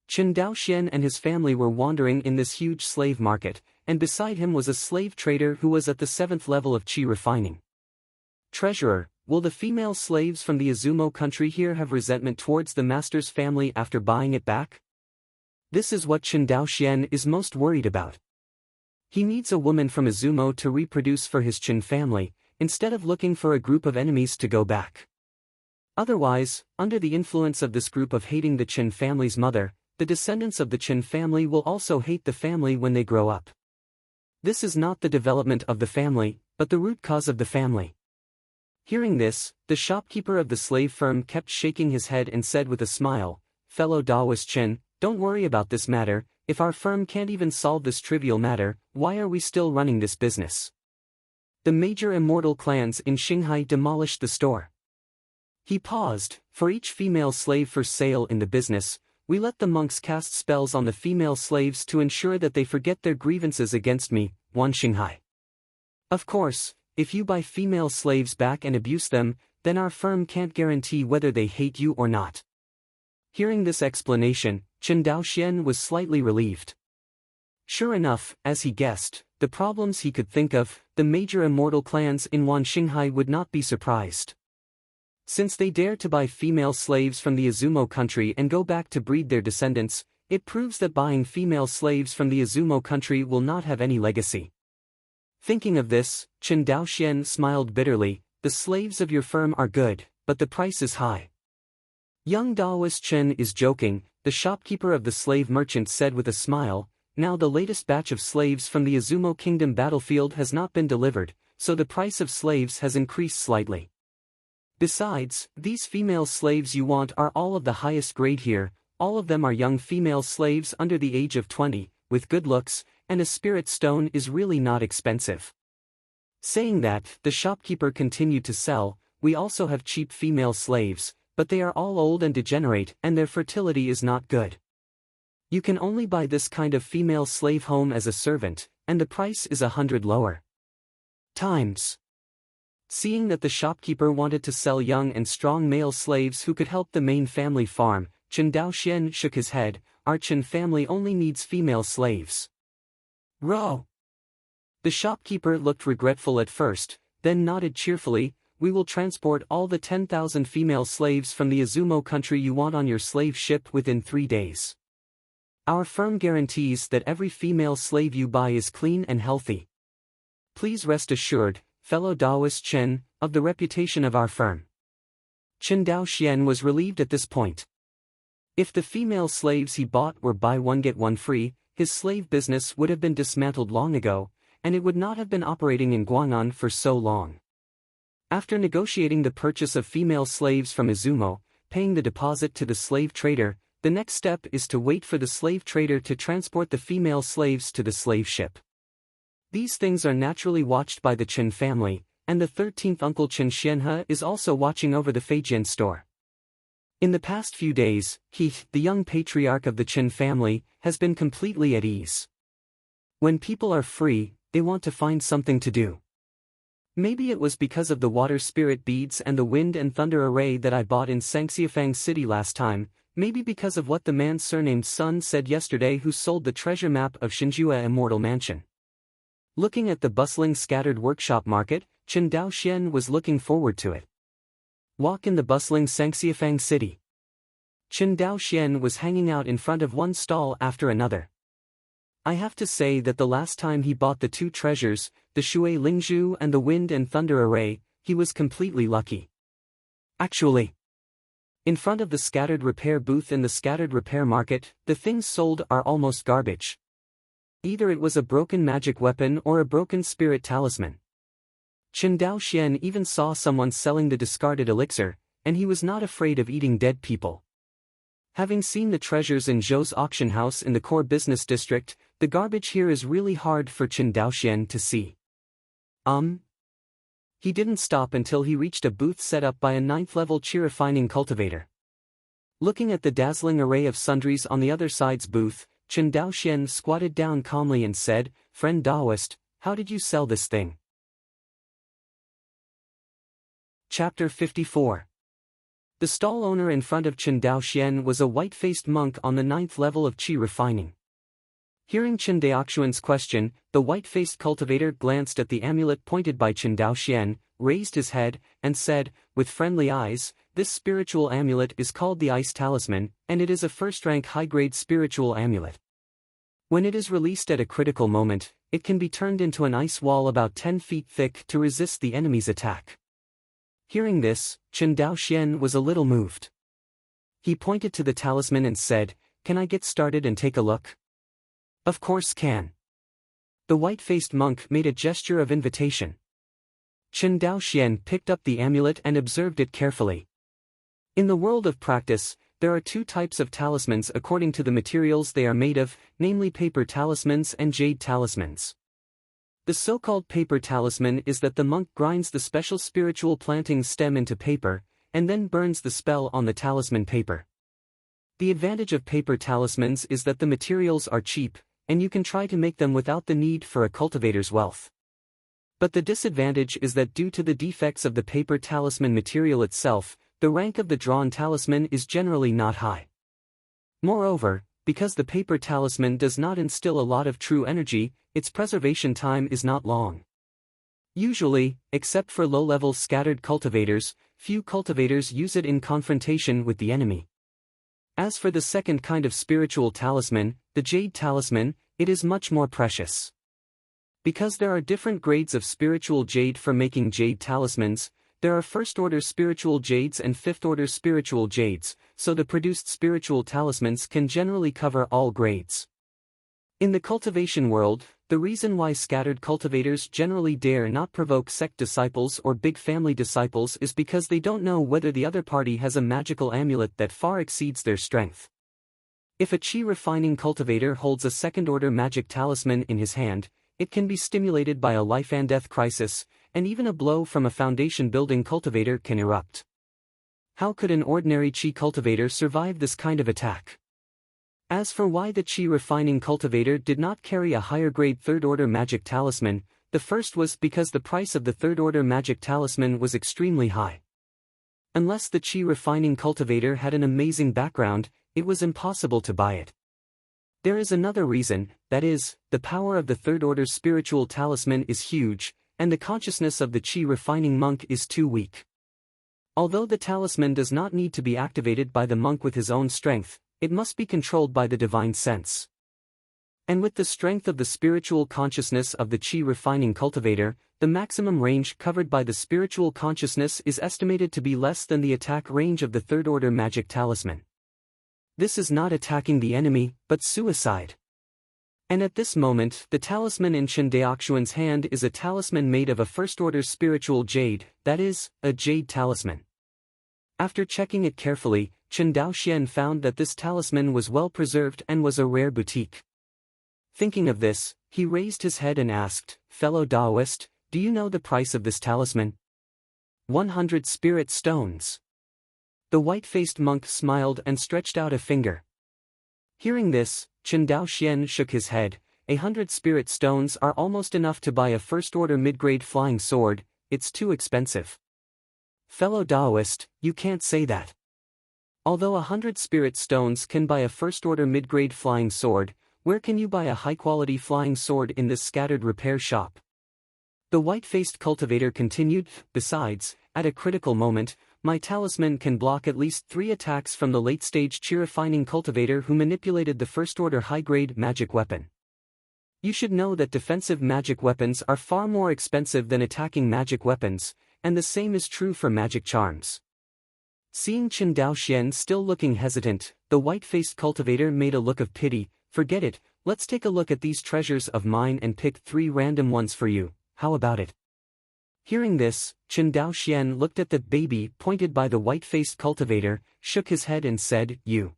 Chen Daoxian and his family were wandering in this huge slave market, and beside him was a slave trader who was at the 7th level of qi refining. "Treasurer, will the female slaves from the Izumo country here have resentment towards the master's family after buying it back?" This is what Chen Daoxian is most worried about. He needs a woman from Izumo to reproduce for his Chen family, instead of looking for a group of enemies to go back. Otherwise, under the influence of this group of hating the Chen family's mother, the descendants of the Chen family will also hate the family when they grow up. This is not the development of the family, but the root cause of the family. Hearing this, the shopkeeper of the slave firm kept shaking his head and said with a smile, "Fellow Daoist Chen, don't worry about this matter. If our firm can't even solve this trivial matter, why are we still running this business?" The major immortal clans in Shanghai demolished the store. He paused. For each female slave for sale in the business, we let the monks cast spells on the female slaves to ensure that they forget their grievances against me, Wan Shanghai. Of course, if you buy female slaves back and abuse them, then our firm can't guarantee whether they hate you or not. Hearing this explanation, Chen Daoxian was slightly relieved. Sure enough, as he guessed, the problems he could think of, the major immortal clans in Wan Shanghai would not be surprised. Since they dare to buy female slaves from the Azumo country and go back to breed their descendants, it proves that buying female slaves from the Azumo country will not have any legacy. Thinking of this, Chen Daoxian smiled bitterly. The slaves of your firm are good, but the price is high. Young Daoist Chen is joking, the shopkeeper of the slave merchant said with a smile. Now the latest batch of slaves from the Azumo Kingdom battlefield has not been delivered, so the price of slaves has increased slightly. Besides, these female slaves you want are all of the highest grade here, all of them are young female slaves under the age of 20, with good looks, and a spirit stone is really not expensive. Saying that, the shopkeeper continued to sell. We also have cheap female slaves, but they are all old and degenerate and their fertility is not good. You can only buy this kind of female slave home as a servant, and the price is 100 lower times. Seeing that the shopkeeper wanted to sell young and strong male slaves who could help the main family farm, Chen Daoxian shook his head. Our Chen family only needs female slaves. Row. The shopkeeper looked regretful at first, then nodded cheerfully. We will transport all the 10,000 female slaves from the Azumo country you want on your slave ship within 3 days. Our firm guarantees that every female slave you buy is clean and healthy. Please rest assured, fellow Daoist Chen, of the reputation of our firm. Chen Daoxian was relieved at this point. If the female slaves he bought were buy one get one free, his slave business would have been dismantled long ago, and it would not have been operating in Guang'an for so long. After negotiating the purchase of female slaves from Azumo, paying the deposit to the slave trader, the next step is to wait for the slave trader to transport the female slaves to the slave ship. These things are naturally watched by the Chen family, and the 13th uncle Chen Xianhe is also watching over the Feijian store. In the past few days, he, the young patriarch of the Chen family, has been completely at ease. When people are free, they want to find something to do. Maybe it was because of the water spirit beads and the wind and thunder array that I bought in Sangxiafang City last time, maybe because of what the man surnamed Sun said yesterday who sold the treasure map of Shinjua Immortal Mansion. Looking at the bustling scattered workshop market, Chen Daoxian was looking forward to it. Walk in the bustling Sangxiafang City. Chen Daoxian was hanging out in front of one stall after another. I have to say that the last time he bought the two treasures, the Shui Lingzhu and the Wind and Thunder Array, he was completely lucky. Actually, in front of the scattered repair booth in the scattered repair market, the things sold are almost garbage. Either it was a broken magic weapon or a broken spirit talisman. Chen Daoxian even saw someone selling the discarded elixir, and he was not afraid of eating dead people. Having seen the treasures in Zhou's auction house in the core business district, the garbage here is really hard for Chen Daoxian to see. He didn't stop until he reached a booth set up by a 9th-level chi refining cultivator. Looking at the dazzling array of sundries on the other side's booth, Chen Daoxian squatted down calmly and said, "Friend Daoist, how did you sell this thing?" Chapter 54. The stall owner in front of Chen Daoxian was a white-faced monk on the 9th level of chi refining. Hearing Chen Daoxian's question, the white-faced cultivator glanced at the amulet pointed by Chen Daoxian, raised his head, and said, with friendly eyes, "This spiritual amulet is called the Ice Talisman, and it is a first-rank high-grade spiritual amulet. When it is released at a critical moment, it can be turned into an ice wall about 10 feet thick to resist the enemy's attack." Hearing this, Chen Daoxian was a little moved. He pointed to the talisman and said, "Can I get started and take a look?" "Of course can." The white-faced monk made a gesture of invitation. Chen Daoxian picked up the amulet and observed it carefully. In the world of practice, there are two types of talismans according to the materials they are made of, namely paper talismans and jade talismans. The so-called paper talisman is that the monk grinds the special spiritual planting stem into paper, and then burns the spell on the talisman paper. The advantage of paper talismans is that the materials are cheap, and you can try to make them without the need for a cultivator's wealth. But the disadvantage is that due to the defects of the paper talisman material itself, the rank of the drawn talisman is generally not high. Moreover, because the paper talisman does not instill a lot of true energy, its preservation time is not long. Usually, except for low-level scattered cultivators, few cultivators use it in confrontation with the enemy. As for the second kind of spiritual talisman, the jade talisman, it is much more precious. Because there are different grades of spiritual jade for making jade talismans, there are first-order spiritual jades and fifth-order spiritual jades, so the produced spiritual talismans can generally cover all grades. In the cultivation world, the reason why scattered cultivators generally dare not provoke sect disciples or big family disciples is because they don't know whether the other party has a magical amulet that far exceeds their strength. If a chi refining cultivator holds a second-order magic talisman in his hand, it can be stimulated by a life-and-death crisis, and even a blow from a foundation-building cultivator can erupt. How could an ordinary chi cultivator survive this kind of attack? As for why the chi refining cultivator did not carry a higher-grade third-order magic talisman, the first was because the price of the third-order magic talisman was extremely high. Unless the chi refining cultivator had an amazing background, it was impossible to buy it. There is another reason, that is, the power of the third-order spiritual talisman is huge, and the consciousness of the chi refining monk is too weak. Although the talisman does not need to be activated by the monk with his own strength, it must be controlled by the divine sense. And with the strength of the spiritual consciousness of the chi refining cultivator, the maximum range covered by the spiritual consciousness is estimated to be less than the attack range of the third-order magic talisman. This is not attacking the enemy, but suicide. And at this moment, the talisman in Chen Daoxuan's hand is a talisman made of a first-order spiritual jade, that is, a jade talisman. After checking it carefully, Chen Daoxian found that this talisman was well preserved and was a rare boutique. Thinking of this, he raised his head and asked, "Fellow Taoist, do you know the price of this talisman?" 100 spirit stones. The white-faced monk smiled and stretched out a finger. Hearing this, Chen Daoxian shook his head. 100 spirit stones are almost enough to buy a first-order mid-grade flying sword, it's too expensive. Fellow Taoist, you can't say that. Although 100 spirit stones can buy a first-order mid-grade flying sword, where can you buy a high-quality flying sword in this scattered repair shop? The white-faced cultivator continued, besides, at a critical moment, my talisman can block at least 3 attacks from the late-stage chi refining cultivator who manipulated the first-order high-grade magic weapon. You should know that defensive magic weapons are far more expensive than attacking magic weapons, and the same is true for magic charms. Seeing Chen Daoxian still looking hesitant, the white-faced cultivator made a look of pity. Forget it, let's take a look at these treasures of mine and pick 3 random ones for you, how about it? Hearing this, Chen Daoxian looked at the baby pointed by the white-faced cultivator, shook his head and said, "You."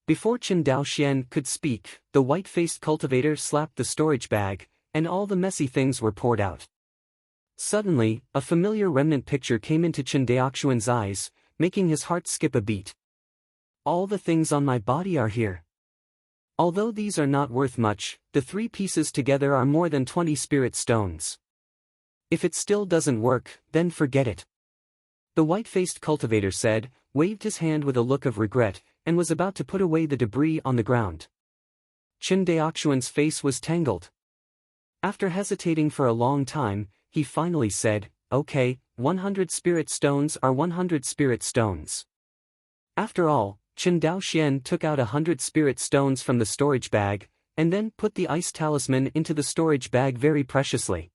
Before Chen Daoxian could speak, the white-faced cultivator slapped the storage bag, and all the messy things were poured out. Suddenly, a familiar remnant picture came into Chen Daoxuan's eyes, making his heart skip a beat. All the things on my body are here. Although these are not worth much, the 3 pieces together are more than 20 spirit stones. If it still doesn't work, then forget it. The white-faced cultivator said, waved his hand with a look of regret, and was about to put away the debris on the ground. Chen Daoxuan's face was tangled. After hesitating for a long time, he finally said, "Okay, 100 spirit stones are 100 spirit stones." After all, Chen Daoxian took out 100 spirit stones from the storage bag, and then put the ice talisman into the storage bag very preciously.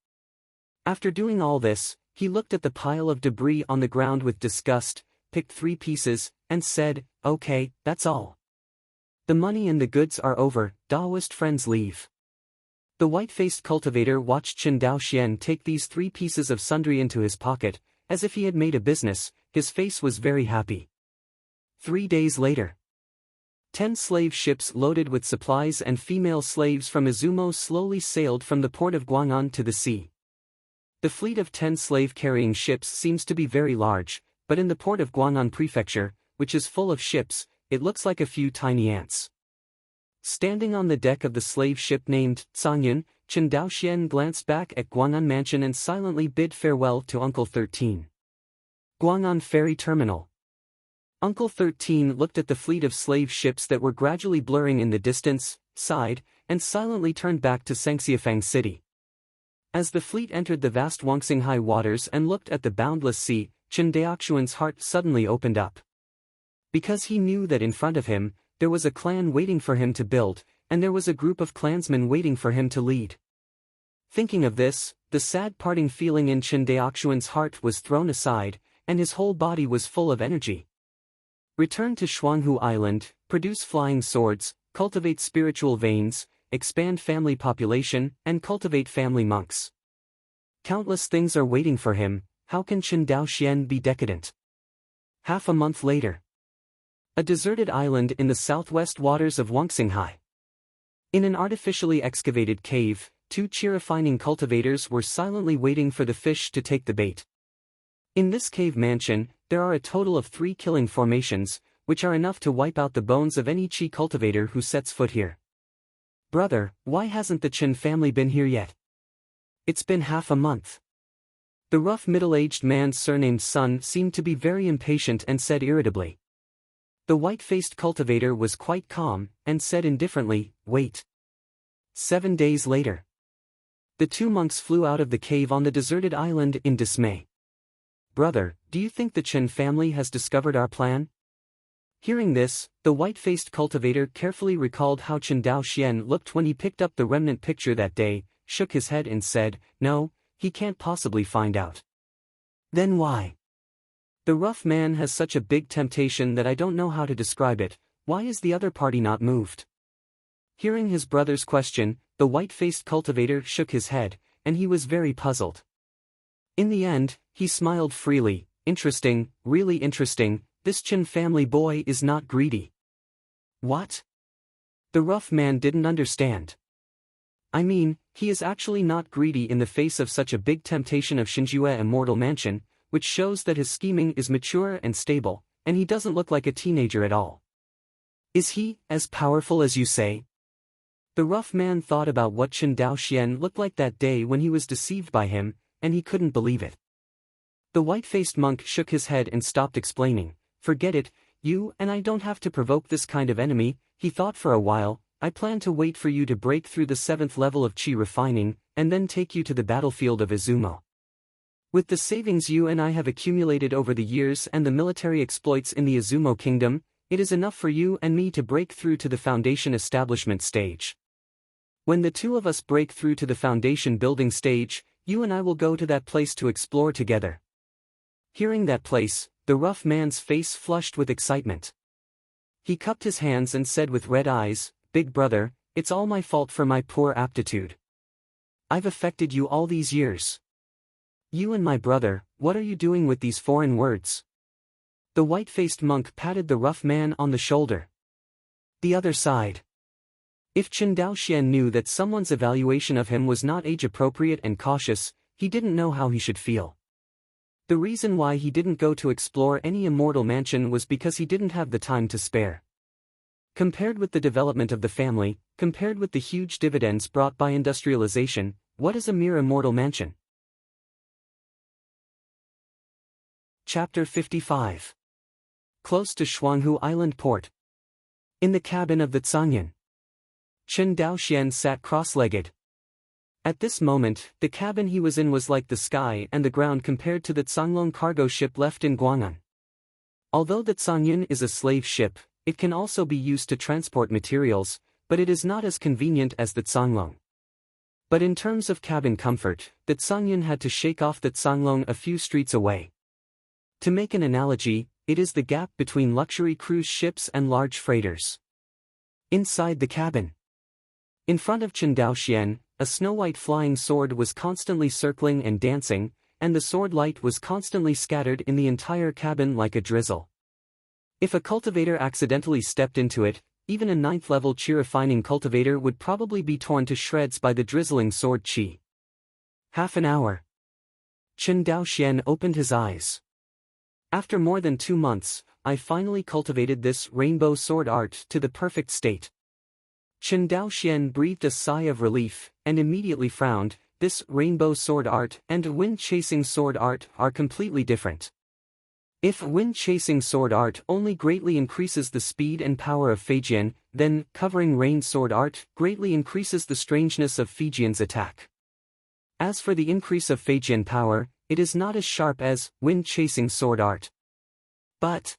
After doing all this, he looked at the pile of debris on the ground with disgust, picked 3 pieces, and said, "Okay, that's all. The money and the goods are over, Taoist friends leave." The white-faced cultivator watched Chen Daoxian take these 3 pieces of sundry into his pocket, as if he had made a business. His face was very happy. 3 days later. 10 slave ships loaded with supplies and female slaves from Izumo slowly sailed from the port of Guang'an to the sea. The fleet of 10 slave-carrying ships seems to be very large, but in the port of Guang'an Prefecture, which is full of ships, it looks like a few tiny ants. Standing on the deck of the slave ship named Cangyun, Chen Daoxian glanced back at Guang'an Mansion and silently bid farewell to Uncle 13. Guang'an Ferry Terminal. Uncle 13 looked at the fleet of slave ships that were gradually blurring in the distance, sighed, and silently turned back to Sangxiafang City. As the fleet entered the vast Wangxinghai waters and looked at the boundless sea, Chen Daoxuan's heart suddenly opened up. Because he knew that in front of him, there was a clan waiting for him to build, and there was a group of clansmen waiting for him to lead. Thinking of this, the sad parting feeling in Chen Daoxuan's heart was thrown aside, and his whole body was full of energy. Return to Shuanghu Island, produce flying swords, cultivate spiritual veins, expand family population, and cultivate family monks. Countless things are waiting for him. How can Chen Daoxian be decadent? Half a month later. A deserted island in the southwest waters of Wangxinghai. In an artificially excavated cave, 2 chi-refining cultivators were silently waiting for the fish to take the bait. In this cave mansion, there are a total of 3 killing formations, which are enough to wipe out the bones of any chi cultivator who sets foot here. Brother, why hasn't the Chen family been here yet? It's been half a month. The rough middle-aged man's surnamed son seemed to be very impatient and said irritably. The white-faced cultivator was quite calm, and said indifferently, wait. 7 days later. The 2 monks flew out of the cave on the deserted island in dismay. Brother, do you think the Chen family has discovered our plan? Hearing this, the white-faced cultivator carefully recalled how Chen Daoxian looked when he picked up the remnant picture that day, shook his head and said, no, he can't possibly find out. Then why? The rough man has such a big temptation that I don't know how to describe it. Why is the other party not moved? Hearing his brother's question, the white-faced cultivator shook his head, and he was very puzzled. In the end, he smiled freely. Interesting, really interesting, this Chen family boy is not greedy. What? The rough man didn't understand. I mean, he is actually not greedy in the face of such a big temptation of Shinjue Immortal Mansion, which shows that his scheming is mature and stable, and he doesn't look like a teenager at all. Is he as powerful as you say? The rough man thought about what Chen Daoxian looked like that day when he was deceived by him, and he couldn't believe it. The white-faced monk shook his head and stopped explaining. Forget it, you and I don't have to provoke this kind of enemy, he thought for a while. I plan to wait for you to break through the 7th level of chi refining, and then take you to the battlefield of Izumo. With the savings you and I have accumulated over the years and the military exploits in the Izumo kingdom, it is enough for you and me to break through to the foundation establishment stage. When the 2 of us break through to the foundation building stage, you and I will go to that place to explore together. Hearing that place, the rough man's face flushed with excitement. He cupped his hands and said with red eyes, Big brother, it's all my fault for my poor aptitude. I've affected you all these years. You and my brother, what are you doing with these foreign words? The white-faced monk patted the rough man on the shoulder. The other side. If Chen Daoxian knew that someone's evaluation of him was not age-appropriate and cautious, he didn't know how he should feel. The reason why he didn't go to explore any immortal mansion was because he didn't have the time to spare. Compared with the development of the family, compared with the huge dividends brought by industrialization, what is a mere immortal mansion? Chapter 55. Close to Shuanghu Island Port. In the cabin of the Cangyun. Chen Daoxian sat cross-legged. At this moment, the cabin he was in was like the sky and the ground compared to the Canglong cargo ship left in Guang'an. Although the Cangyun is a slave ship, it can also be used to transport materials, but it is not as convenient as the Canglong. But in terms of cabin comfort, the Cangyun had to shake off the Canglong a few streets away. To make an analogy, it is the gap between luxury cruise ships and large freighters. Inside the cabin. In front of Chen Daoxian, a snow-white flying sword was constantly circling and dancing, and the sword light was constantly scattered in the entire cabin like a drizzle. If a cultivator accidentally stepped into it, even a 9th-level chi-refining cultivator would probably be torn to shreds by the drizzling sword chi. Half an hour. Chen Daoxian opened his eyes. After more than 2 months, I finally cultivated this rainbow sword art to the perfect state. Chen Daoxian breathed a sigh of relief, and immediately frowned. This rainbow sword art and wind-chasing sword art are completely different. If wind-chasing sword art only greatly increases the speed and power of Feijian, then covering rain sword art greatly increases the strangeness of Feijian's attack. As for the increase of Feijian power, it is not as sharp as wind-chasing sword art. But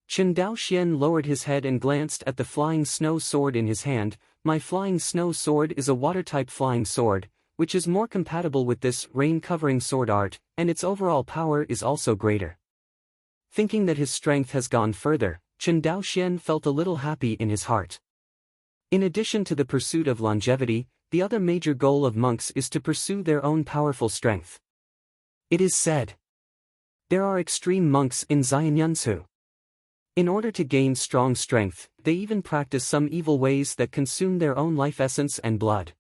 Chen Daoxian lowered his head and glanced at the flying snow sword in his hand. My flying snow sword is a water-type flying sword, which is more compatible with this rain-covering sword art, and its overall power is also greater. Thinking that his strength has gone further, Chen Daoxian felt a little happy in his heart. In addition to the pursuit of longevity, the other major goal of monks is to pursue their own powerful strength. It is said, there are extreme monks in Xianyunsu. In order to gain strong strength, they even practice some evil ways that consume their own life essence and blood.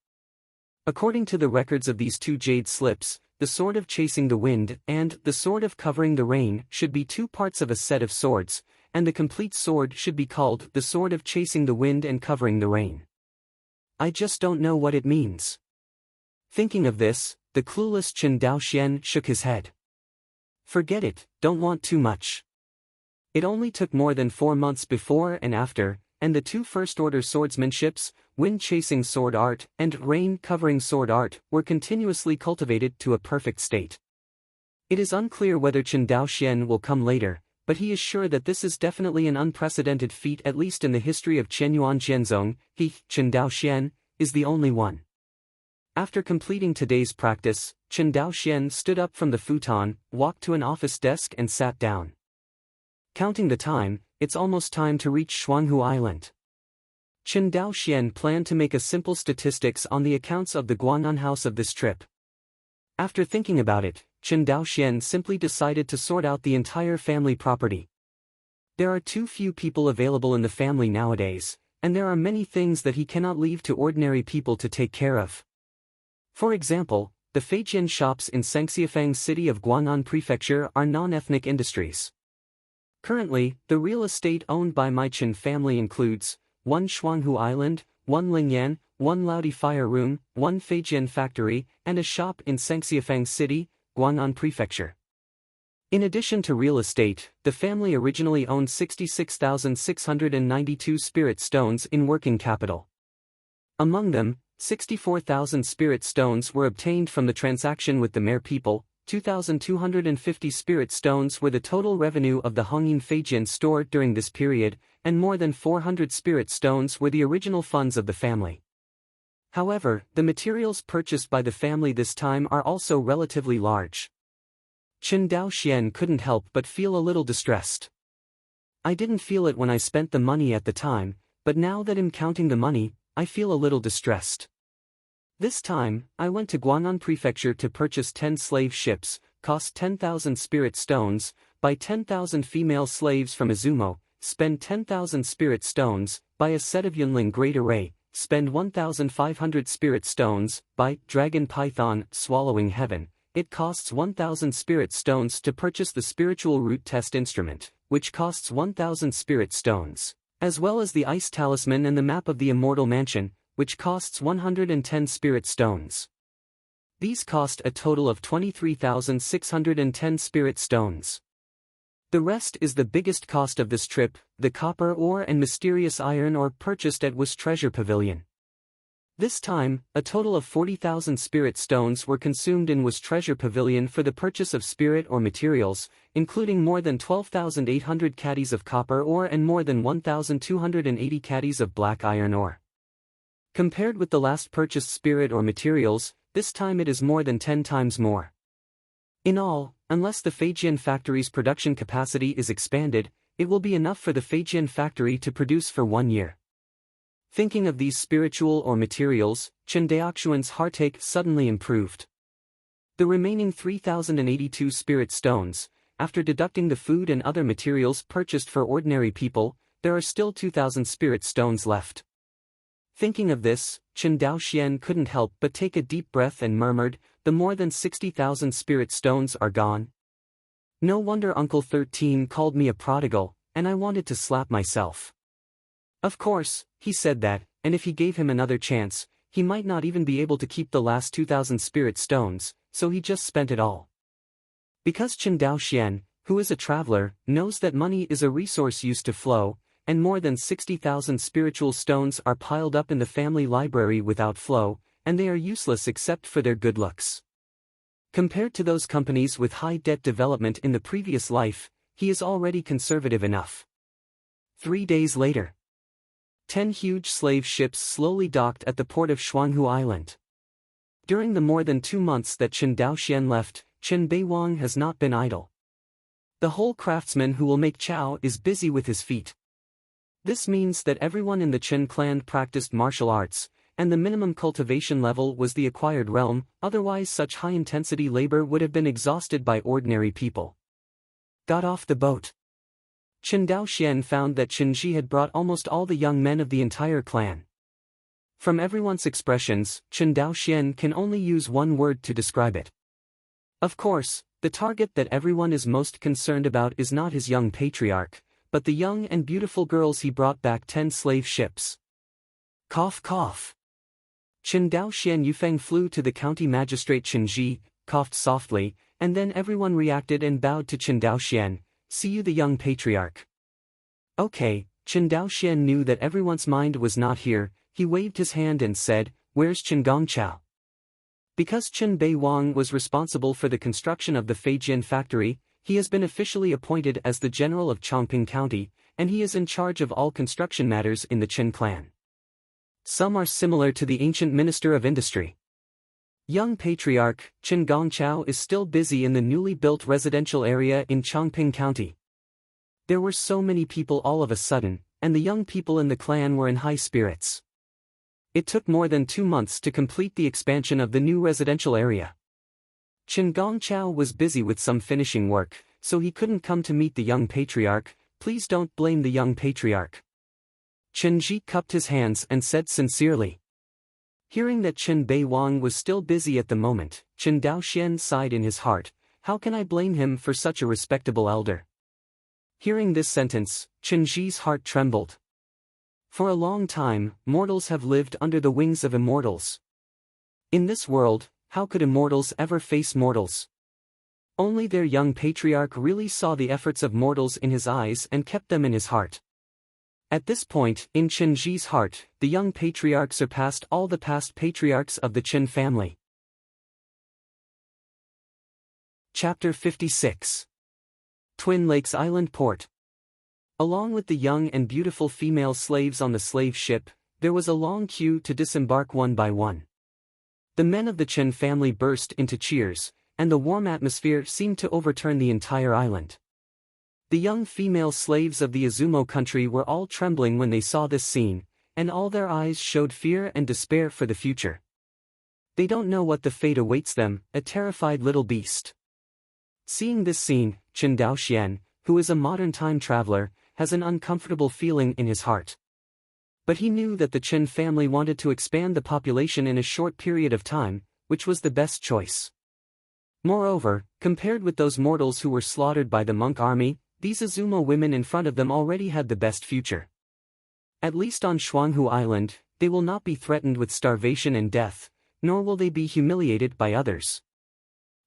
According to the records of these 2 jade slips, the sword of chasing the wind and the sword of covering the rain should be 2 parts of a set of swords, and the complete sword should be called the sword of chasing the wind and covering the rain. I just don't know what it means. Thinking of this, the clueless Chen Daoxian shook his head. Forget it, don't want too much. It only took more than 4 months before and after, and the 2 first-order swordsmanships, wind-chasing sword art and rain-covering sword art, were continuously cultivated to a perfect state. It is unclear whether Chen Daoxian will come later, but he is sure that this is definitely an unprecedented feat, at least in the history of Qianyuan Jianzong. He, Chen Daoxian, is the only one. After completing today's practice, Chen Daoxian stood up from the futon, walked to an office desk and sat down. Counting the time, it's almost time to reach Shuanghu Island. Chen Daoxian planned to make a simple statistics on the accounts of the Guang'an house of this trip. After thinking about it, Chen Daoxian simply decided to sort out the entire family property. There are too few people available in the family nowadays, and there are many things that he cannot leave to ordinary people to take care of. For example, the Feijian shops in Sengxiafang city of Guang'an Prefecture are non-ethnic industries. Currently, the real estate owned by my Chen family includes 1 Shuanghu Island, 1 Lingyan, 1 Laodi Fire Room, 1 Feijian factory, and a shop in Sengxiafang city, Guang'an Prefecture. In addition to real estate, the family originally owned 66,692 spirit stones in working capital. Among them, 64,000 spirit stones were obtained from the transaction with the Mer people, 2,250 spirit stones were the total revenue of the Hongyin Feijian store during this period, and more than 400 spirit stones were the original funds of the family. However, the materials purchased by the family this time are also relatively large. Chen Daoxian couldn't help but feel a little distressed. I didn't feel it when I spent the money at the time, but now that I'm counting the money, I feel a little distressed. This time, I went to Guang'an Prefecture to purchase 10 slave ships, cost 10,000 spirit stones, buy 10,000 female slaves from Izumo, spend 10,000 spirit stones, buy a set of Yunling Great Array, spend 1,500 spirit stones, buy Dragon Python Swallowing Heaven. It costs 1,000 spirit stones to purchase the spiritual root test instrument, which costs 1,000 spirit stones, as well as the ice talisman and the map of the immortal mansion, which costs 110 spirit stones. These cost a total of 23,610 spirit stones. The rest is the biggest cost of this trip, the copper ore and mysterious iron ore purchased at Was Treasure Pavilion. This time, a total of 40,000 spirit stones were consumed in Was Treasure Pavilion for the purchase of spirit or materials, including more than 12,800 caddies of copper ore and more than 1,280 caddies of black iron ore. Compared with the last purchased spirit or materials, this time it is more than 10 times more. In all, unless the Feijian factory's production capacity is expanded, it will be enough for the Feijian factory to produce for 1 year. Thinking of these spiritual or materials, Chen Daoxian's heartache suddenly improved. The remaining 3,082 spirit stones, after deducting the food and other materials purchased for ordinary people, there are still 2,000 spirit stones left. Thinking of this, Chen Daoxian couldn't help but take a deep breath and murmured, the more than 60,000 spirit stones are gone. No wonder Uncle 13 called me a prodigal, and I wanted to slap myself. Of course, he said that, and if he gave him another chance, he might not even be able to keep the last 2,000 spirit stones, so he just spent it all. Because Chen Daoxian, who is a traveler, knows that money is a resource used to flow, and more than 60,000 spiritual stones are piled up in the family library without flow, and they are useless except for their good looks. Compared to those companies with high debt development in the previous life, he is already conservative enough. 3 days later, 10 huge slave ships slowly docked at the port of Shuanghu Island. During the more than 2 months that Chen Daoxian left, Chen Beiwang has not been idle. The whole craftsman who will make chow is busy with his feet. This means that everyone in the Chen clan practiced martial arts, and the minimum cultivation level was the acquired realm, otherwise such high-intensity labor would have been exhausted by ordinary people. Got off the boat. Chen Daoxian found that Chen Ji had brought almost all the young men of the entire clan. From everyone's expressions, Chen Daoxian can only use one word to describe it. Of course, the target that everyone is most concerned about is not his young patriarch, but the young and beautiful girls he brought back 10 slave ships. Cough cough. Chen Daoxian Yufeng flew to the county magistrate Chen Ji, coughed softly, and then everyone reacted and bowed to Chen Daoxian, see you the young patriarch. Okay, Chen Daoxian knew that everyone's mind was not here, he waved his hand and said, where's Chen Gongchao? Because Chen Beiwang was responsible for the construction of the Feijian factory, he has been officially appointed as the general of Chongping County, and he is in charge of all construction matters in the Chen clan. Some are similar to the ancient Minister of Industry. Young Patriarch, Chen Gongchao is still busy in the newly built residential area in Chongping County. There were so many people all of a sudden, and the young people in the clan were in high spirits. It took more than 2 months to complete the expansion of the new residential area. Chen Gongchao was busy with some finishing work, so he couldn't come to meet the young patriarch. Please don't blame the young patriarch. Chen Ji cupped his hands and said sincerely. Hearing that Chen Beiwang was still busy at the moment, Chen Daoxian sighed in his heart, how can I blame him for such a respectable elder? Hearing this sentence, Chen Ji's heart trembled. For a long time, mortals have lived under the wings of immortals. In this world, how could immortals ever face mortals? Only their young patriarch really saw the efforts of mortals in his eyes and kept them in his heart. At this point, in Chen Ji's heart, the young patriarch surpassed all the past patriarchs of the Chen family. Chapter 56. Twin Lakes Island Port. Along with the young and beautiful female slaves on the slave ship, there was a long queue to disembark one by one. The men of the Chen family burst into cheers, and the warm atmosphere seemed to overturn the entire island. The young female slaves of the Izumo country were all trembling when they saw this scene, and all their eyes showed fear and despair for the future. They don't know what the fate awaits them, a terrified little beast. Seeing this scene, Chen Daoxian, who is a modern time traveler, has an uncomfortable feeling in his heart. But he knew that the Chen family wanted to expand the population in a short period of time, which was the best choice. Moreover, compared with those mortals who were slaughtered by the monk army, these Izumo women in front of them already had the best future. At least on Shuanghu Island, they will not be threatened with starvation and death, nor will they be humiliated by others.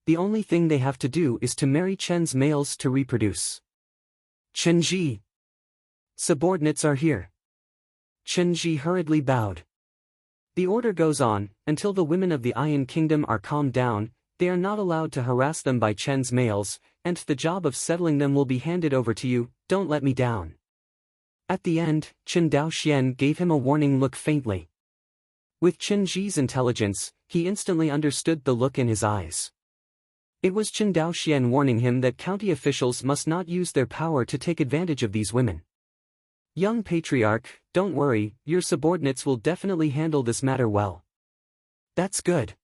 The only thing they have to do is to marry Chen's males to reproduce. Chen Ji. Subordinates are here. Chen Ji hurriedly bowed. The order goes on, until the women of the Iron Kingdom are calmed down, they are not allowed to harass them by Chen's males, and the job of settling them will be handed over to you, don't let me down. At the end, Chen Daoxian gave him a warning look faintly. With Chen Ji's intelligence, he instantly understood the look in his eyes. It was Chen Daoxian warning him that county officials must not use their power to take advantage of these women. Young patriarch, don't worry, your subordinates will definitely handle this matter well. That's good.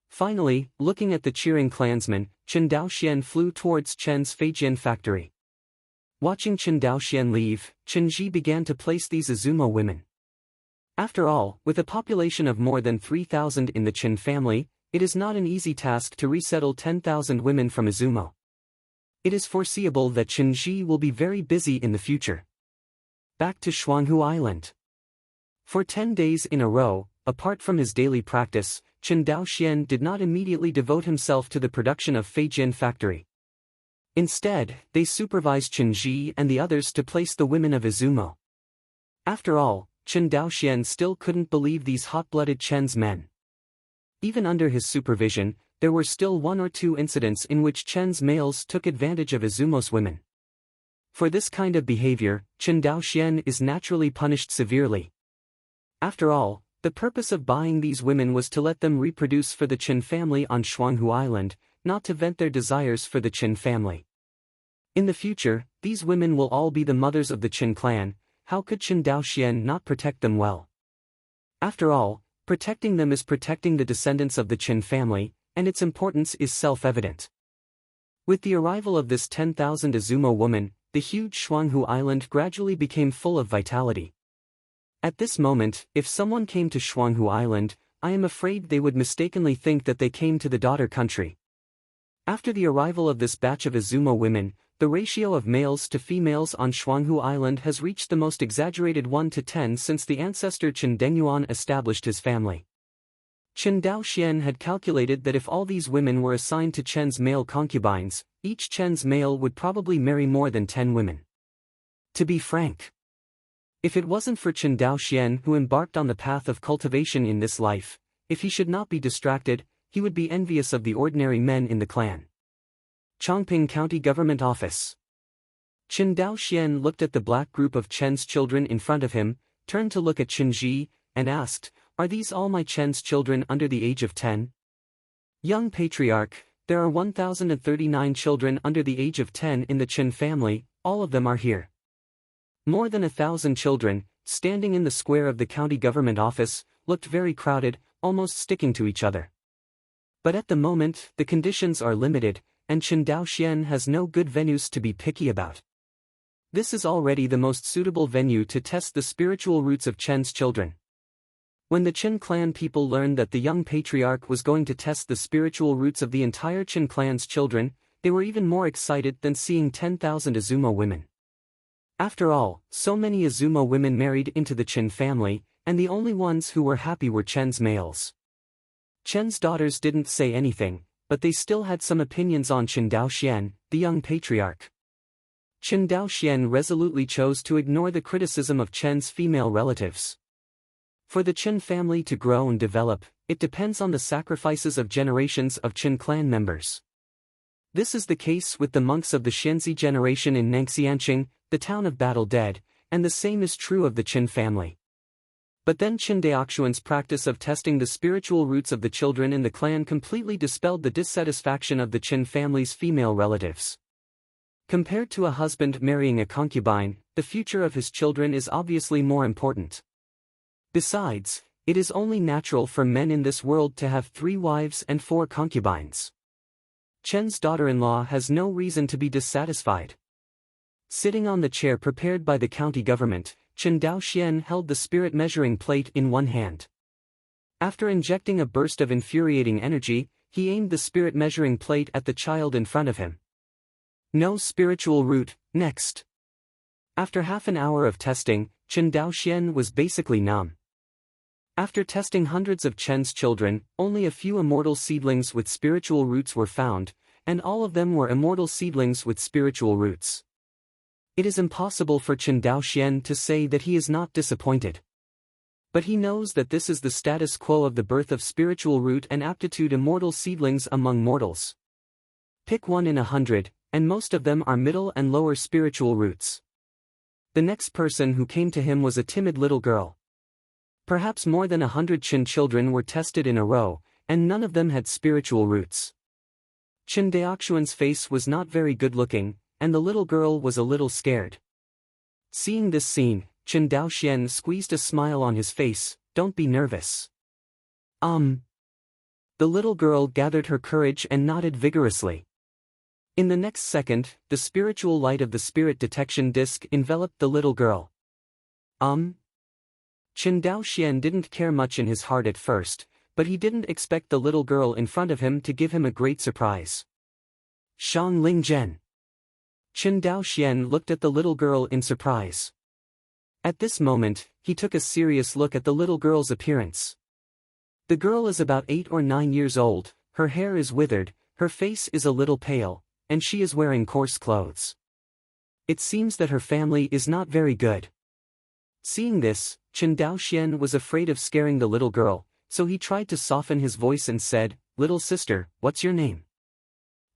Finally, looking at the cheering clansmen, Chen Daoxian flew towards Chen's Feijian factory. Watching Chen Daoxian leave, Chen Ji began to place these Izumo women. After all, with a population of more than 3,000 in the Chen family, it is not an easy task to resettle 10,000 women from Izumo. It is foreseeable that Chen Ji will be very busy in the future. Back to Shuanghu Island. For 10 days in a row, apart from his daily practice, Chen Daoxian did not immediately devote himself to the production of Feijin factory. Instead, they supervised Chen Ji and the others to place the women of Izumo. After all, Chen Daoxian still couldn't believe these hot-blooded Chen's men. Even under his supervision, there were still 1 or 2 incidents in which Chen's males took advantage of Izumo's women. For this kind of behavior, Chen Daoxian is naturally punished severely. After all, the purpose of buying these women was to let them reproduce for the Chen family on Shuanghu Island, not to vent their desires for the Chen family. In the future, these women will all be the mothers of the Chen clan. How could Chen Daoxian not protect them well? After all, protecting them is protecting the descendants of the Chen family, and its importance is self-evident. With the arrival of this 10,000 Izumo woman, the huge Shuanghu Island gradually became full of vitality. At this moment, if someone came to Shuanghu Island, I am afraid they would mistakenly think that they came to the daughter country. After the arrival of this batch of Izumo women, the ratio of males to females on Shuanghu Island has reached the most exaggerated 1:10 since the ancestor Chen Dengyuan established his family. Chen Daoxian had calculated that if all these women were assigned to Chen's male concubines, each Chen's male would probably marry more than 10 women. To be frank, if it wasn't for Chen Daoxian who embarked on the path of cultivation in this life, if he should not be distracted, he would be envious of the ordinary men in the clan. Chongping County Government Office. Chen Daoxian looked at the black group of Chen's children in front of him, turned to look at Chen Ji, and asked, "Are these all my Chen's children under the age of 10? Young Patriarch, there are 1,039 children under the age of 10 in the Chen family, all of them are here." More than 1,000 children, standing in the square of the county government office, looked very crowded, almost sticking to each other. But at the moment, the conditions are limited, and Chen Daoxian has no good venues to be picky about. This is already the most suitable venue to test the spiritual roots of Chen's children. When the Chen clan people learned that the young patriarch was going to test the spiritual roots of the entire Chen clan's children, they were even more excited than seeing 10,000 Izumo women. After all, so many Izumo women married into the Chen family, and the only ones who were happy were Chen's males. Chen's daughters didn't say anything, but they still had some opinions on Chen Daoxian, the young patriarch. Chen Daoxian resolutely chose to ignore the criticism of Chen's female relatives. For the Chen family to grow and develop, it depends on the sacrifices of generations of Chen clan members. This is the case with the monks of the Xianzi generation in Nangxianqing, the town of Battle Dead, and the same is true of the Chen family. But then Chen Daoxian's practice of testing the spiritual roots of the children in the clan completely dispelled the dissatisfaction of the Chen family's female relatives. Compared to a husband marrying a concubine, the future of his children is obviously more important. Besides, it is only natural for men in this world to have 3 wives and 4 concubines. Chen's daughter-in-law has no reason to be dissatisfied. Sitting on the chair prepared by the county government, Chen Daoxian held the spirit measuring plate in one hand. After injecting a burst of infuriating energy, he aimed the spirit measuring plate at the child in front of him. No spiritual root, next. After half an hour of testing, Chen Daoxian was basically numb. After testing hundreds of Chen's children, only a few immortal seedlings with spiritual roots were found, and all of them were immortal seedlings with spiritual roots. It is impossible for Chen Daoxian to say that he is not disappointed. But he knows that this is the status quo of the birth of spiritual root and aptitude immortal seedlings among mortals. Pick 1 in 100, and most of them are middle and lower spiritual roots. The next person who came to him was a timid little girl. Perhaps more than 100 Chen children were tested in a row, and none of them had spiritual roots. Chen Daoxian's face was not very good-looking, and the little girl was a little scared. Seeing this scene, Chen Daoxian squeezed a smile on his face. "Don't be nervous." The little girl gathered her courage and nodded vigorously. In the next second, the spiritual light of the spirit detection disc enveloped the little girl. Qin Daoxian didn't care much in his heart at first, but he didn't expect the little girl in front of him to give him a great surprise. Shang Ling Zhen. Qin Daoxian looked at the little girl in surprise. At this moment, he took a serious look at the little girl's appearance. The girl is about 8 or 9 years old, her hair is withered, her face is a little pale, and she is wearing coarse clothes. It seems that her family is not very good. Seeing this, Qin Daoxian was afraid of scaring the little girl, so he tried to soften his voice and said, "Little sister, what's your name?"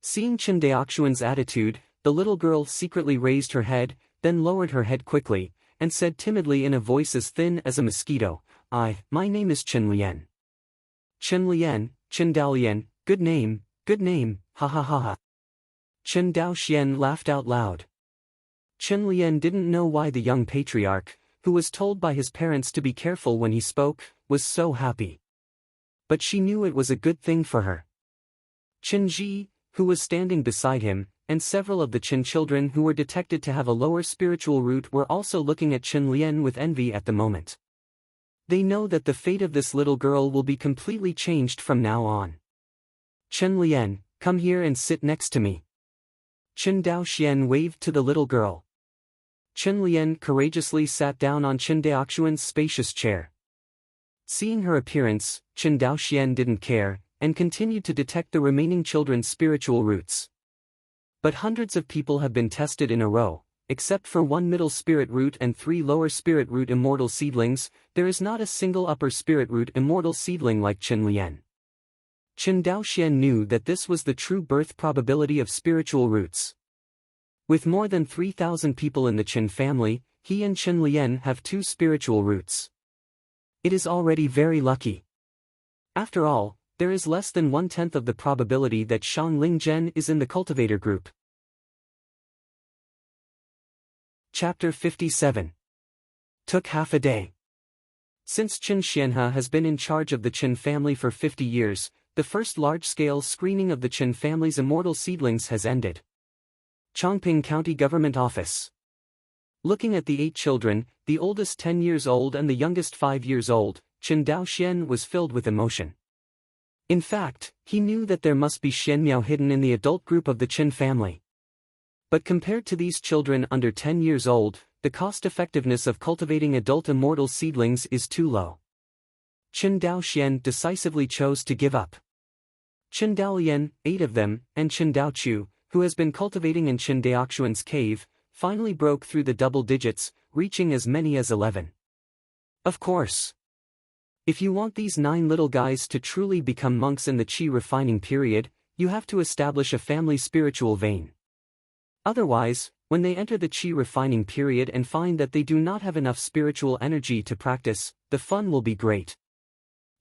Seeing Qin Daoxian's attitude, the little girl secretly raised her head, then lowered her head quickly, and said timidly in a voice as thin as a mosquito, My name is Qin Lian." "Qin Lian, Qin Daolian, good name, ha ha ha ha." Qin Daoxian laughed out loud. Qin Lian didn't know why the young patriarch, who was told by his parents to be careful when he spoke, was so happy. But she knew it was a good thing for her. Qin Ji, who was standing beside him, and several of the Qin children who were detected to have a lower spiritual root were also looking at Qin Lian with envy at the moment. They know that the fate of this little girl will be completely changed from now on. "Qin Lian, come here and sit next to me." Qin Daoxian waved to the little girl. Qin Lian courageously sat down on Qin Daoxian's spacious chair. Seeing her appearance, Qin Daoxian didn't care, and continued to detect the remaining children's spiritual roots. But hundreds of people have been tested in a row. Except for 1 middle spirit root and 3 lower spirit root immortal seedlings, there is not a single upper spirit root immortal seedling like Qin Lian. Qin Daoxian knew that this was the true birth probability of spiritual roots. With more than 3,000 people in the Qin family, he and Qin Lian have 2 spiritual roots. It is already very lucky. After all, there is less than 1/10 of the probability that Shang Ling Zhen is in the cultivator group. Chapter 57. Took half a day. Since Qin Xianhe has been in charge of the Qin family for 50 years, the first large-scale screening of the Qin family's immortal seedlings has ended. Chongping County Government Office. Looking at the 8 children, the oldest 10 years old and the youngest 5 years old, Qin Daoxian was filled with emotion. In fact, he knew that there must be Xianmiao hidden in the adult group of the Qin family. But compared to these children under 10 years old, the cost-effectiveness of cultivating adult immortal seedlings is too low. Qin Daoxian decisively chose to give up. Qin Daolian, 8 of them, and Qin Daochu, who has been cultivating in Qin Daoxuan's cave, finally broke through the double digits, reaching as many as 11. Of course. If you want these 9 little guys to truly become monks in the Qi refining period, you have to establish a family spiritual vein. Otherwise, when they enter the Qi refining period and find that they do not have enough spiritual energy to practice, the fun will be great.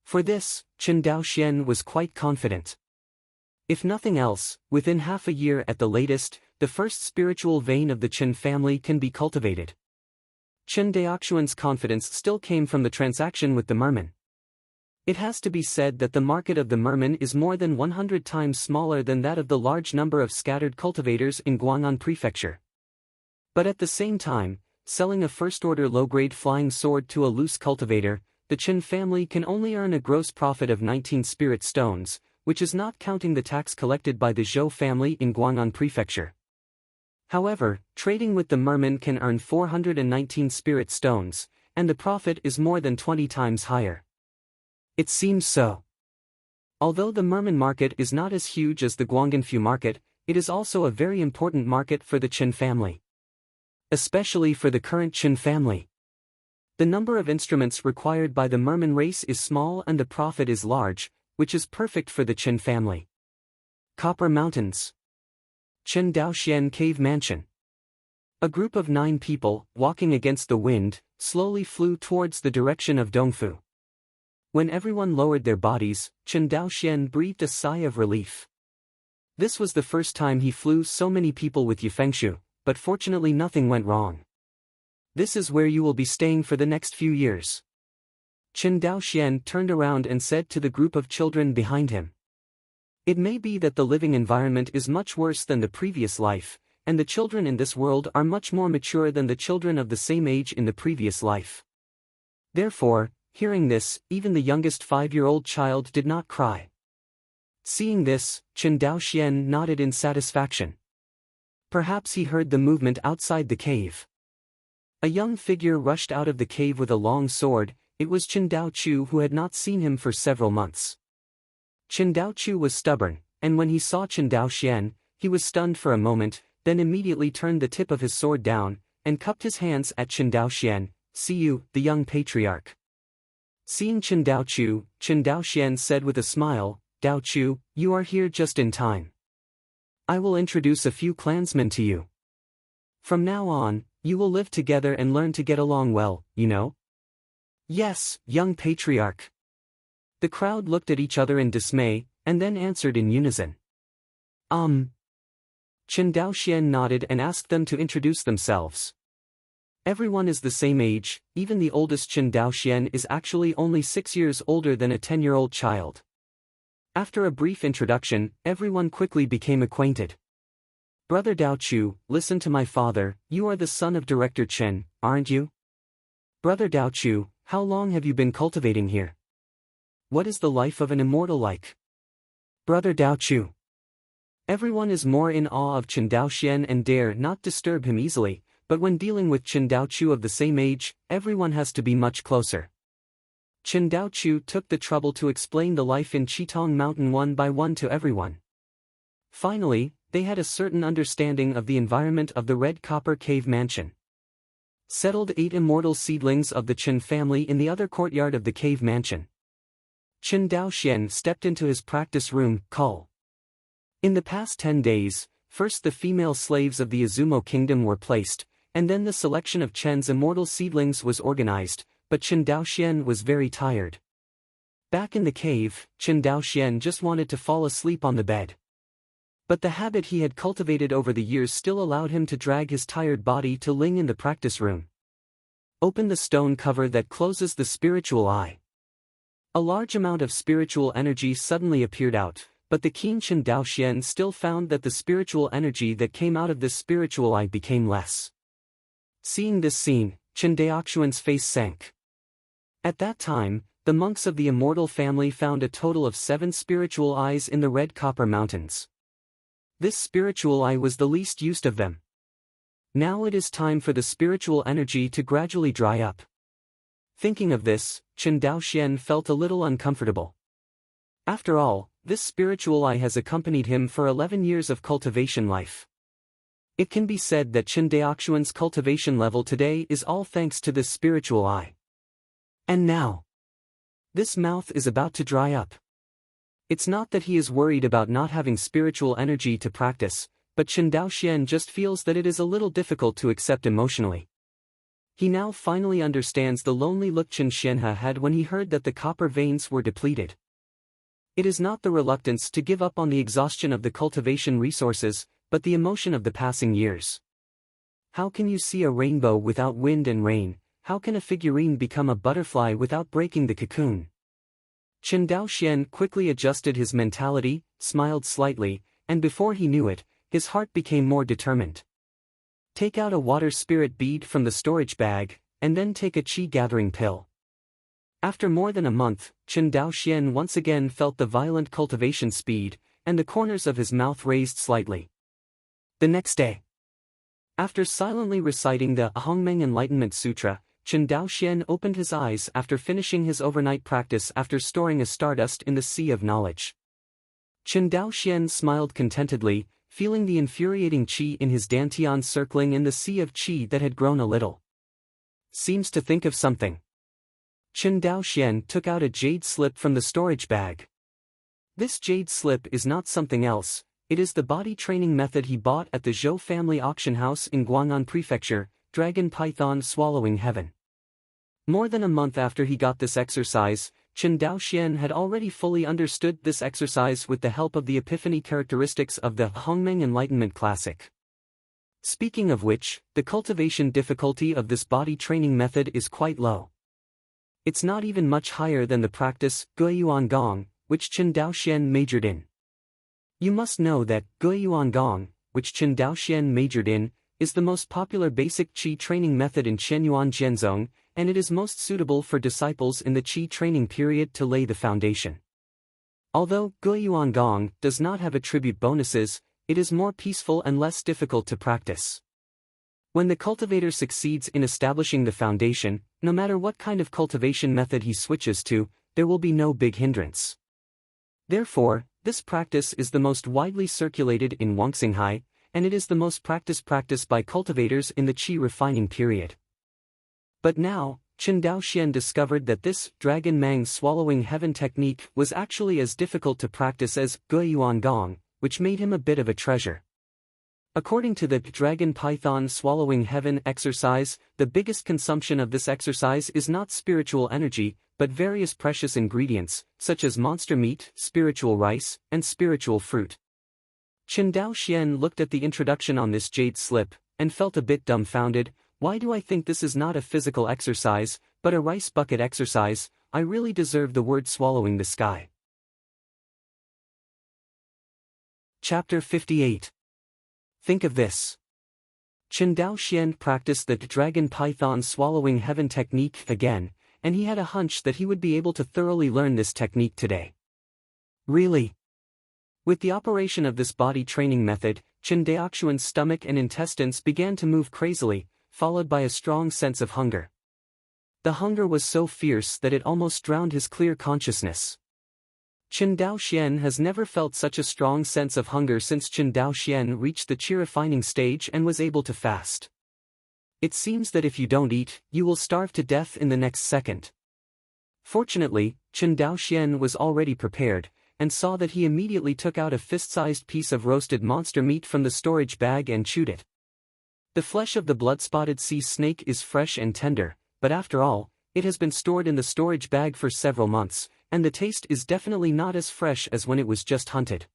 For this, Qin Daoxian was quite confident. If nothing else, within half a year at the latest, the first spiritual vein of the Qin family can be cultivated. Qin Daoxuan's confidence still came from the transaction with the merman. It has to be said that the market of the merman is more than 100 times smaller than that of the large number of scattered cultivators in Guang'an Prefecture. But at the same time, selling a first-order low-grade flying sword to a loose cultivator, the Qin family can only earn a gross profit of 19 spirit stones, which is not counting the tax collected by the Zhou family in Guang'an Prefecture. However, trading with the merman can earn 419 spirit stones, and the profit is more than 20 times higher. It seems so. Although the merman market is not as huge as the Guang'anfu market, it is also a very important market for the Qin family. Especially for the current Qin family. The number of instruments required by the merman race is small and the profit is large, which is perfect for the Qin family. Copper Mountains. Qin Daoxian Cave Mansion. A group of 9 people, walking against the wind, slowly flew towards the direction of Dongfu. When everyone lowered their bodies, Qin Daoxian breathed a sigh of relief. This was the first time he flew so many people with Yufengshu, but fortunately nothing went wrong. This is where you will be staying for the next few years. Qin Daoxian turned around and said to the group of children behind him. It may be that the living environment is much worse than the previous life, and the children in this world are much more mature than the children of the same age in the previous life. Therefore, hearing this, even the youngest 5-year-old child did not cry. Seeing this, Chen Daoxian nodded in satisfaction. Perhaps he heard the movement outside the cave. A young figure rushed out of the cave with a long sword. It was Chen Daochu, who had not seen him for several months. Chen Daochu was stubborn, and when he saw Chen Daoxian, he was stunned for a moment, then immediately turned the tip of his sword down, and cupped his hands at Chen Daoxian. "See you, the young patriarch." Seeing Chen Daoxian said with a smile, "Daochu, you are here just in time. I will introduce a few clansmen to you. From now on, you will live together and learn to get along well, you know?" "Yes, young patriarch." The crowd looked at each other in dismay, and then answered in unison. Chen Daoxian nodded and asked them to introduce themselves. Everyone is the same age, even the oldest Chen Daoxian is actually only 6 years older than a 10-year-old child. After a brief introduction, everyone quickly became acquainted. "Brother Daochu, listen to my father, you are the son of Director Chen, aren't you? Brother Daochu, how long have you been cultivating here? What is the life of an immortal like? Brother Daochu." Everyone is more in awe of Chen Daoxian and dare not disturb him easily, but when dealing with Chen Daochu of the same age, everyone has to be much closer. Chen Daochu took the trouble to explain the life in Qitong Mountain one by one to everyone. Finally, they had a certain understanding of the environment of the Red Copper Cave Mansion. Settled 8 immortal seedlings of the Chen family in the other courtyard of the cave mansion. Chen Daoxian stepped into his practice room, Call. In the past 10 days, first the female slaves of the Izumo kingdom were placed, and then the selection of Chen's immortal seedlings was organized, but Chen Daoxian was very tired. Back in the cave, Chen Daoxian just wanted to fall asleep on the bed. But the habit he had cultivated over the years still allowed him to drag his tired body to Ling in the practice room. Open the stone cover that closes the spiritual eye. A large amount of spiritual energy suddenly appeared out, but the keen Chen Daoxian still found that the spiritual energy that came out of this spiritual eye became less. Seeing this scene, Chen Daoxuan's face sank. At that time, the monks of the immortal family found a total of 7 spiritual eyes in the Red Copper Mountains. This spiritual eye was the least used of them. Now it is time for the spiritual energy to gradually dry up. Thinking of this, Chen Daoxian felt a little uncomfortable. After all, this spiritual eye has accompanied him for 11 years of cultivation life. It can be said that Chen Daoxuan's cultivation level today is all thanks to this spiritual eye. And now, this mouth is about to dry up. It's not that he is worried about not having spiritual energy to practice, but Chen Daoxian just feels that it is a little difficult to accept emotionally. He now finally understands the lonely look Chen Xianhe had when he heard that the copper veins were depleted. It is not the reluctance to give up on the exhaustion of the cultivation resources, but the emotion of the passing years. How can you see a rainbow without wind and rain? How can a figurine become a butterfly without breaking the cocoon? Chen Daoxian quickly adjusted his mentality, smiled slightly, and before he knew it, his heart became more determined. Take out a water spirit bead from the storage bag, and then take a qi gathering pill. After more than a month, Chen Daoxian once again felt the violent cultivation speed, and the corners of his mouth raised slightly. The next day, after silently reciting the Hongmeng Enlightenment Sutra, Chen Daoxian opened his eyes after finishing his overnight practice after storing a stardust in the sea of knowledge. Chen Daoxian smiled contentedly, feeling the infuriating qi in his dantian circling in the sea of qi that had grown a little. Seems to think of something. Chen Daoxian took out a jade slip from the storage bag. This jade slip is not something else, it is the body training method he bought at the Zhou family auction house in Guang'an Prefecture, Dragon Python Swallowing Heaven. More than a month after he got this exercise, Chen Daoxian had already fully understood this exercise with the help of the epiphany characteristics of the Hongmeng Enlightenment Classic. Speaking of which, the cultivation difficulty of this body training method is quite low. It's not even much higher than the practice Guiyuan Gong, which Chen Daoxian majored in. You must know that Guiyuan Gong, which Chen Daoxian majored in, is the most popular basic qi training method in Shenyuan Jianzong, and it is most suitable for disciples in the qi training period to lay the foundation. Although Guiyuan Gong does not have attribute bonuses, it is more peaceful and less difficult to practice. When the cultivator succeeds in establishing the foundation, no matter what kind of cultivation method he switches to, there will be no big hindrance. Therefore, this practice is the most widely circulated in Wangxinghai, and it is the most practiced by cultivators in the qi refining period. But now, Chen Daoxian discovered that this dragon mang swallowing heaven technique was actually as difficult to practice as Guiyuan Gong, which made him a bit of a treasure. According to the dragon python swallowing heaven exercise, the biggest consumption of this exercise is not spiritual energy, but various precious ingredients, such as monster meat, spiritual rice, and spiritual fruit. Chen Daoxian looked at the introduction on this jade slip, and felt a bit dumbfounded. Why do I think this is not a physical exercise, but a rice bucket exercise? I really deserve the word swallowing the sky. Chapter 58. Think of this. Chen Daoxian practiced the dragon python swallowing heaven technique again, and he had a hunch that he would be able to thoroughly learn this technique today. Really? With the operation of this body training method, Chen Daoxian's stomach and intestines began to move crazily, followed by a strong sense of hunger. The hunger was so fierce that it almost drowned his clear consciousness. Chen Daoxian has never felt such a strong sense of hunger since Chen Daoxian reached the qi refining stage and was able to fast. It seems that if you don't eat, you will starve to death in the next second. Fortunately, Chen Daoxian was already prepared, and saw that he immediately took out a fist-sized piece of roasted monster meat from the storage bag and chewed it. The flesh of the blood-spotted sea snake is fresh and tender, but after all, it has been stored in the storage bag for several months, and the taste is definitely not as fresh as when it was just hunted.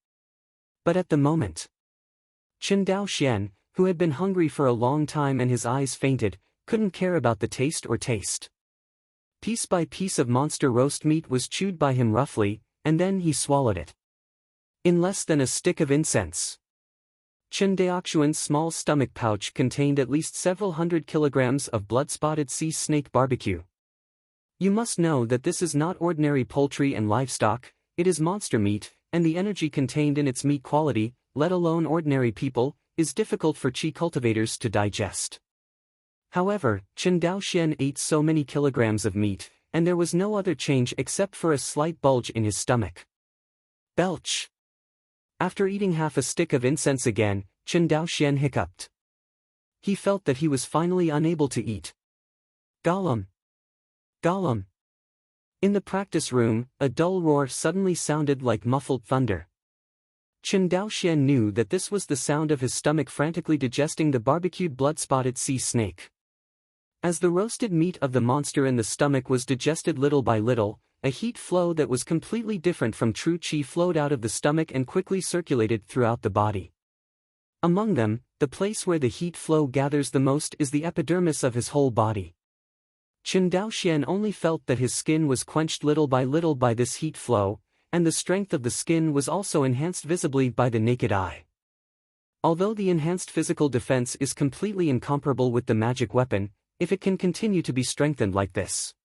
But at the moment, Chen Daoxian, who had been hungry for a long time and his eyes fainted, couldn't care about the taste or taste. Piece by piece of monster roast meat was chewed by him roughly, and then he swallowed it. In less than a stick of incense. Chen Daoxian's small stomach pouch contained at least several hundred kilograms of blood-spotted sea snake barbecue. You must know that this is not ordinary poultry and livestock, it is monster meat, and the energy contained in its meat quality, let alone ordinary people, is difficult for qi cultivators to digest. However, Chen Daoxian ate so many kilograms of meat, and there was no other change except for a slight bulge in his stomach. Belch! After eating half a stick of incense again, Chen Daoxian hiccuped. He felt that he was finally unable to eat. Gollum! Gollum! In the practice room, a dull roar suddenly sounded like muffled thunder. Chen Daoxian knew that this was the sound of his stomach frantically digesting the barbecued blood-spotted sea snake. As the roasted meat of the monster in the stomach was digested little by little, a heat flow that was completely different from true qi flowed out of the stomach and quickly circulated throughout the body. Among them, the place where the heat flow gathers the most is the epidermis of his whole body. Chen Daoxian only felt that his skin was quenched little by this heat flow, and the strength of the skin was also enhanced visibly by the naked eye. Although the enhanced physical defense is completely incomparable with the magic weapon, if it can continue to be strengthened like this.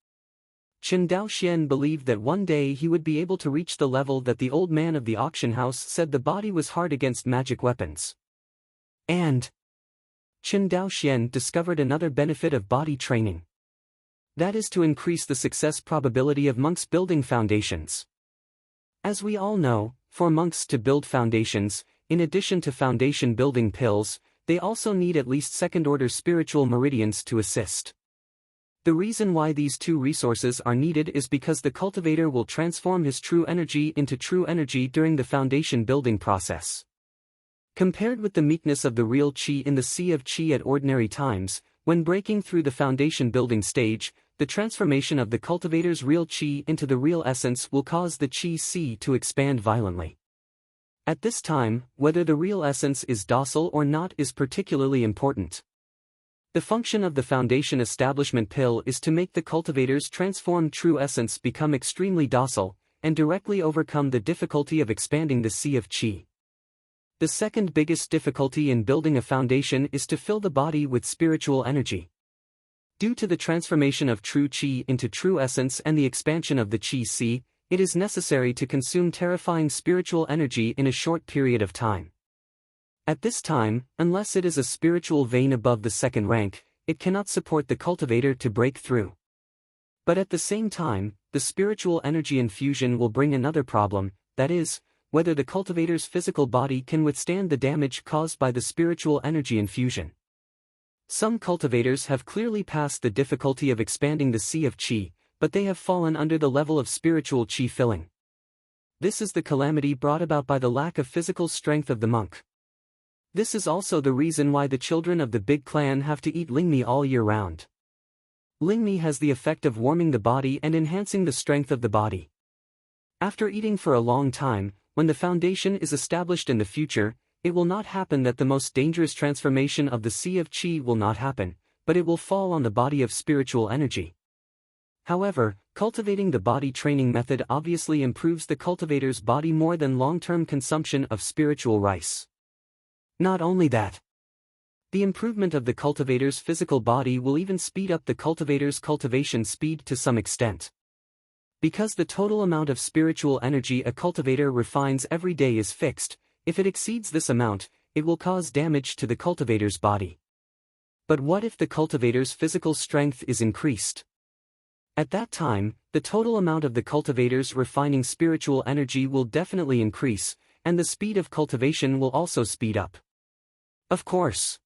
Chen Daoxian believed that one day he would be able to reach the level that the old man of the auction house said the body was hard against magic weapons. And Chen Daoxian discovered another benefit of body training. That is to increase the success probability of monks building foundations. As we all know, for monks to build foundations, in addition to foundation building pills, they also need at least second-order spiritual meridians to assist. The reason why these two resources are needed is because the cultivator will transform his true energy into true energy during the foundation building process. Compared with the meekness of the real qi in the sea of qi at ordinary times, when breaking through the foundation building stage, the transformation of the cultivator's real qi into the real essence will cause the qi sea to expand violently. At this time, whether the real essence is docile or not is particularly important. The function of the foundation establishment pill is to make the cultivator's transformed true essence become extremely docile, and directly overcome the difficulty of expanding the sea of qi. The second biggest difficulty in building a foundation is to fill the body with spiritual energy. Due to the transformation of true qi into true essence and the expansion of the qi si, it is necessary to consume terrifying spiritual energy in a short period of time. At this time, unless it is a spiritual vein above the second rank, it cannot support the cultivator to break through. But at the same time, the spiritual energy infusion will bring another problem, that is, whether the cultivator's physical body can withstand the damage caused by the spiritual energy infusion. Some cultivators have clearly passed the difficulty of expanding the sea of qi, but they have fallen under the level of spiritual qi filling. This is the calamity brought about by the lack of physical strength of the monk. This is also the reason why the children of the big clan have to eat lingmi all year round. Lingmi has the effect of warming the body and enhancing the strength of the body. After eating for a long time, when the foundation is established in the future, it will not happen that the most dangerous transformation of the sea of qi will not happen, but it will fall on the body of spiritual energy. However, cultivating the body training method obviously improves the cultivator's body more than long-term consumption of spiritual rice. Not only that, the improvement of the cultivator's physical body will even speed up the cultivator's cultivation speed to some extent. Because the total amount of spiritual energy a cultivator refines every day is fixed, if it exceeds this amount, it will cause damage to the cultivator's body. But what if the cultivator's physical strength is increased? At that time, the total amount of the cultivator's refining spiritual energy will definitely increase, and the speed of cultivation will also speed up. Of course.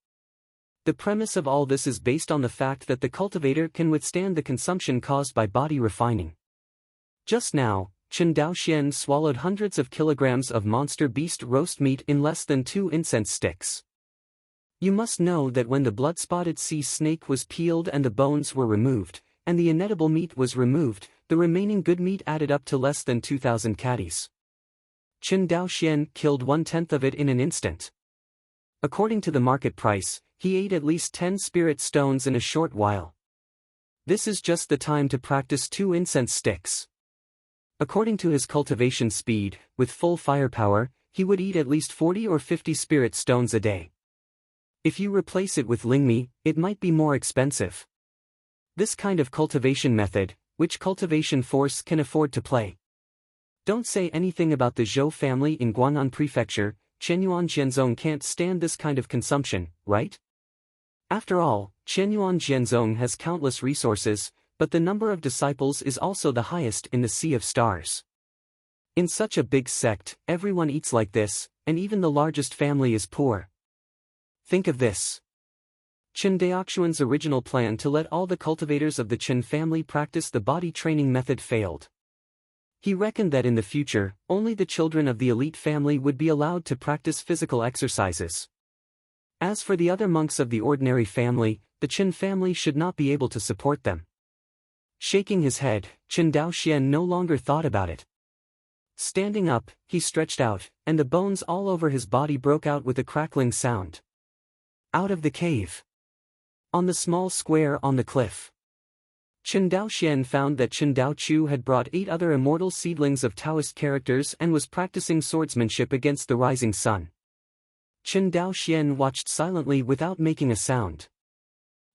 The premise of all this is based on the fact that the cultivator can withstand the consumption caused by body refining. Just now, Chen Daoxian swallowed hundreds of kilograms of monster beast roast meat in less than 2 incense sticks. You must know that when the blood-spotted sea snake was peeled and the bones were removed, and the inedible meat was removed, the remaining good meat added up to less than 2,000 catties. Chen Daoxian killed 1/10 of it in an instant. According to the market price, he ate at least 10 spirit stones in a short while. This is just the time to practice 2 incense sticks. According to his cultivation speed, with full firepower, he would eat at least 40 or 50 spirit stones a day. If you replace it with lingmi, it might be more expensive. This kind of cultivation method, which cultivation force can afford to play? Don't say anything about the Zhou family in Guang'an Prefecture. Chenyuan Jianzong can't stand this kind of consumption, right? After all, Chenyuan Jianzong has countless resources, but the number of disciples is also the highest in the Sea of Stars. In such a big sect, everyone eats like this, and even the largest family is poor. Think of this. Chen Daoxuan's original plan to let all the cultivators of the Chen family practice the body training method failed. He reckoned that in the future, only the children of the elite family would be allowed to practice physical exercises. As for the other monks of the ordinary family, the Chen family should not be able to support them. Shaking his head, Chen Daoxian no longer thought about it. Standing up, he stretched out, and the bones all over his body broke out with a crackling sound. Out of the cave. On the small square on the cliff. Chen Daoxian found that Chen Daochu had brought 8 other immortal seedlings of Taoist characters and was practicing swordsmanship against the rising sun. Chen Daoxian watched silently without making a sound.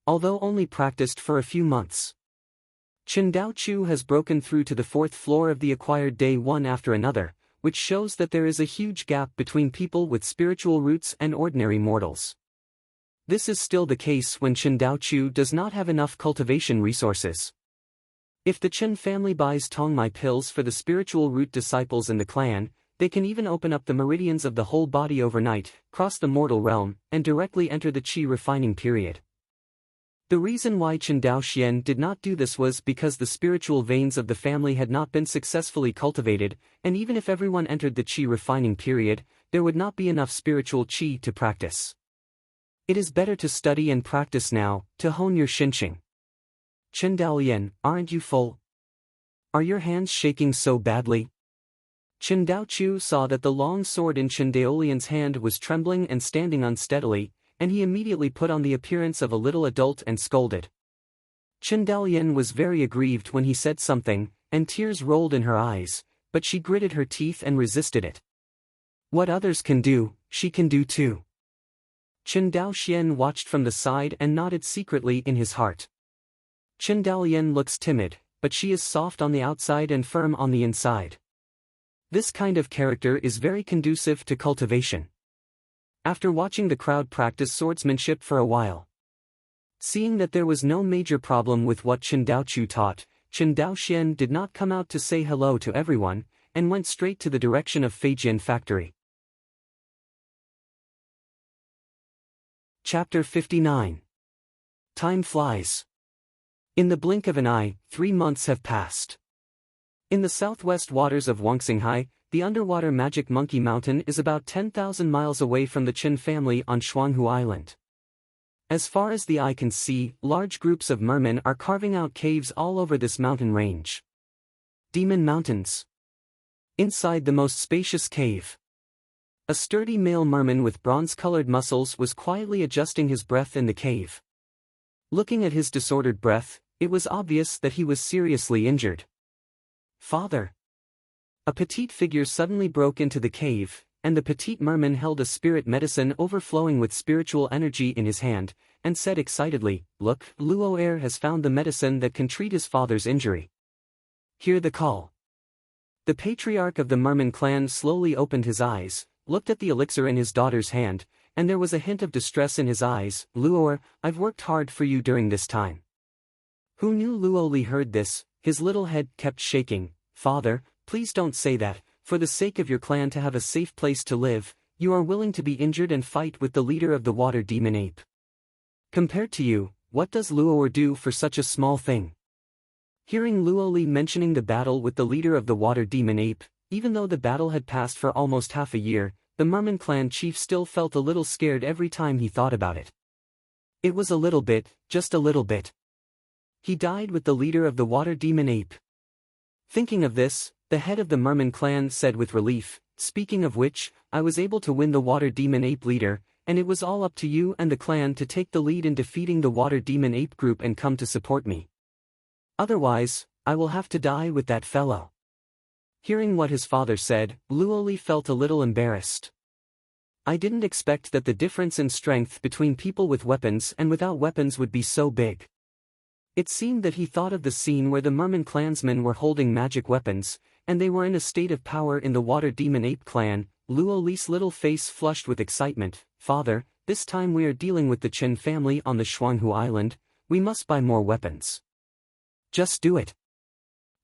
Although only practiced for a few months, Chen Daochu has broken through to the 4th floor of the acquired day one after another, which shows that there is a huge gap between people with spiritual roots and ordinary mortals. This is still the case when Chen Daochu does not have enough cultivation resources. If the Chen family buys Tongmai pills for the spiritual root disciples in the clan, they can even open up the meridians of the whole body overnight, cross the mortal realm, and directly enter the qi refining period. The reason why Chen Daoxian did not do this was because the spiritual veins of the family had not been successfully cultivated, and even if everyone entered the qi refining period, there would not be enough spiritual qi to practice. It is better to study and practice now, to hone your xinqing. Chen Daolian, aren't you full? Are your hands shaking so badly? Chen Daochu saw that the long sword in Chen Daolian's hand was trembling and standing unsteadily, and he immediately put on the appearance of a little adult and scolded. Chen Daolian was very aggrieved when he said something, and tears rolled in her eyes, but she gritted her teeth and resisted it. What others can do, she can do too. Chen Daoxian watched from the side and nodded secretly in his heart. Chen Daoyan looks timid, but she is soft on the outside and firm on the inside. This kind of character is very conducive to cultivation. After watching the crowd practice swordsmanship for a while, seeing that there was no major problem with what Chen Daochu taught, Chen Daoxian did not come out to say hello to everyone, and went straight to the direction of Feijian factory. Chapter 59. Time flies. In the blink of an eye, 3 months have passed. In the southwest waters of Wangxinghai, the underwater magic monkey mountain is about 10,000 miles away from the Qin family on Shuanghu Island. As far as the eye can see, large groups of mermen are carving out caves all over this mountain range. Demon Mountains. Inside the most spacious cave, a sturdy male merman with bronze-colored muscles was quietly adjusting his breath in the cave. Looking at his disordered breath, it was obvious that he was seriously injured. "Father!" A petite figure suddenly broke into the cave, and the petite merman held a spirit medicine overflowing with spiritual energy in his hand, and said excitedly, "Look, Luo'er has found the medicine that can treat his father's injury. Hear the call." The patriarch of the merman clan slowly opened his eyes, looked at the elixir in his daughter's hand, and there was a hint of distress in his eyes. "Luo'er, I've worked hard for you during this time." Who knew Luo Li heard this, his little head kept shaking. "Father, please don't say that. For the sake of your clan to have a safe place to live, you are willing to be injured and fight with the leader of the water demon ape. Compared to you, what does Luo'er do for such a small thing?" Hearing Luo Li mentioning the battle with the leader of the water demon ape, even though the battle had passed for almost half a year, the merman clan chief still felt a little scared every time he thought about it. It was a little bit, just a little bit. He died with the leader of the water demon ape. Thinking of this, the head of the merman clan said with relief, "Speaking of which, I was able to win the water demon ape leader, and it was all up to you and the clan to take the lead in defeating the water demon ape group and come to support me. Otherwise, I will have to die with that fellow." Hearing what his father said, Luo Li felt a little embarrassed. "I didn't expect that the difference in strength between people with weapons and without weapons would be so big." It seemed that he thought of the scene where the merman clansmen were holding magic weapons, and they were in a state of power in the water demon ape clan. Luo Li's little face flushed with excitement. "Father, this time we are dealing with the Qin family on the Shuanghu Island, we must buy more weapons. Just do it."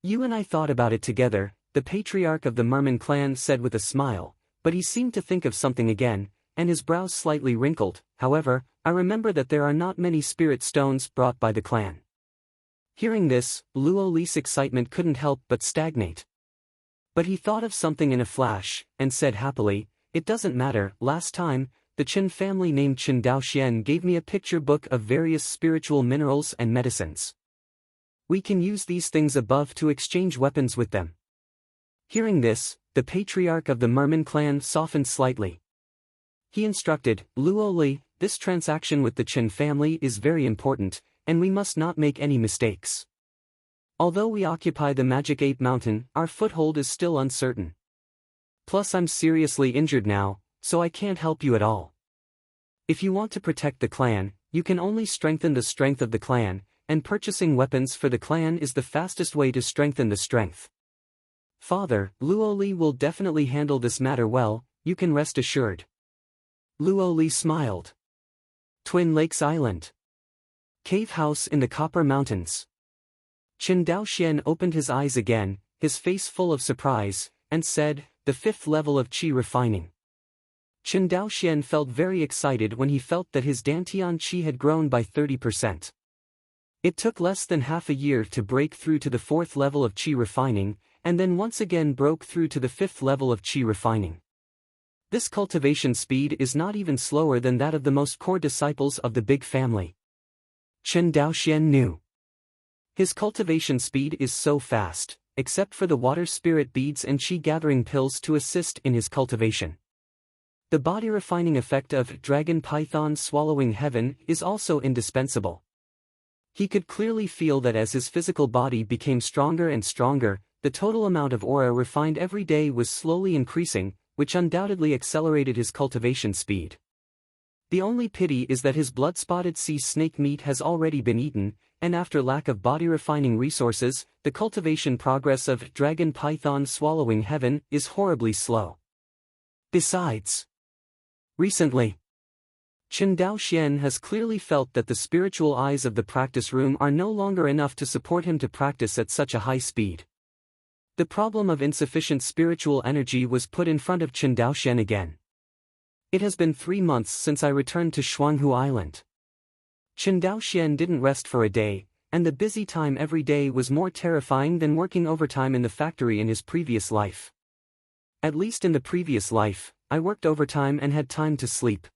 "You and I thought about it together," the patriarch of the merman clan said with a smile, but he seemed to think of something again, and his brows slightly wrinkled. "However, I remember that there are not many spirit stones brought by the clan." Hearing this, Luo Li's excitement couldn't help but stagnate. But he thought of something in a flash, and said happily, "It doesn't matter. Last time, the Qin family named Chen Daoxian gave me a picture book of various spiritual minerals and medicines. We can use these things above to exchange weapons with them." Hearing this, the patriarch of the merman clan softened slightly. He instructed, "Luo Li, this transaction with the Qin family is very important, and we must not make any mistakes. Although we occupy the Magic Ape Mountain, our foothold is still uncertain. Plus I'm seriously injured now, so I can't help you at all. If you want to protect the clan, you can only strengthen the strength of the clan, and purchasing weapons for the clan is the fastest way to strengthen the strength. Father, Luo Li will definitely handle this matter well, you can rest assured." Luo Li smiled. Twin Lakes Island. Cave house in the Copper Mountains. Chen Daoxian opened his eyes again, his face full of surprise, and said, "The 5th level of qi refining." Chen Daoxian felt very excited when he felt that his Dantian qi had grown by 30%. It took less than half a year to break through to the 4th level of qi refining, and then once again broke through to the 5th level of qi refining. This cultivation speed is not even slower than that of the most core disciples of the big family. Chen Daoxian knew. His cultivation speed is so fast, except for the water spirit beads and qi gathering pills to assist in his cultivation. The body refining effect of dragon python swallowing heaven is also indispensable. He could clearly feel that as his physical body became stronger and stronger, the total amount of aura refined every day was slowly increasing, which undoubtedly accelerated his cultivation speed. The only pity is that his blood-spotted sea snake meat has already been eaten, and after lack of body-refining resources, the cultivation progress of dragon python swallowing heaven is horribly slow. Besides, recently, Chen Daoxian has clearly felt that the spiritual eyes of the practice room are no longer enough to support him to practice at such a high speed. The problem of insufficient spiritual energy was put in front of Chen Daoxian again. It has been 3 months since I returned to Shuanghu Island. Chen Daoxian didn't rest for a day, and the busy time every day was more terrifying than working overtime in the factory in his previous life. At least in the previous life, I worked overtime and had time to sleep.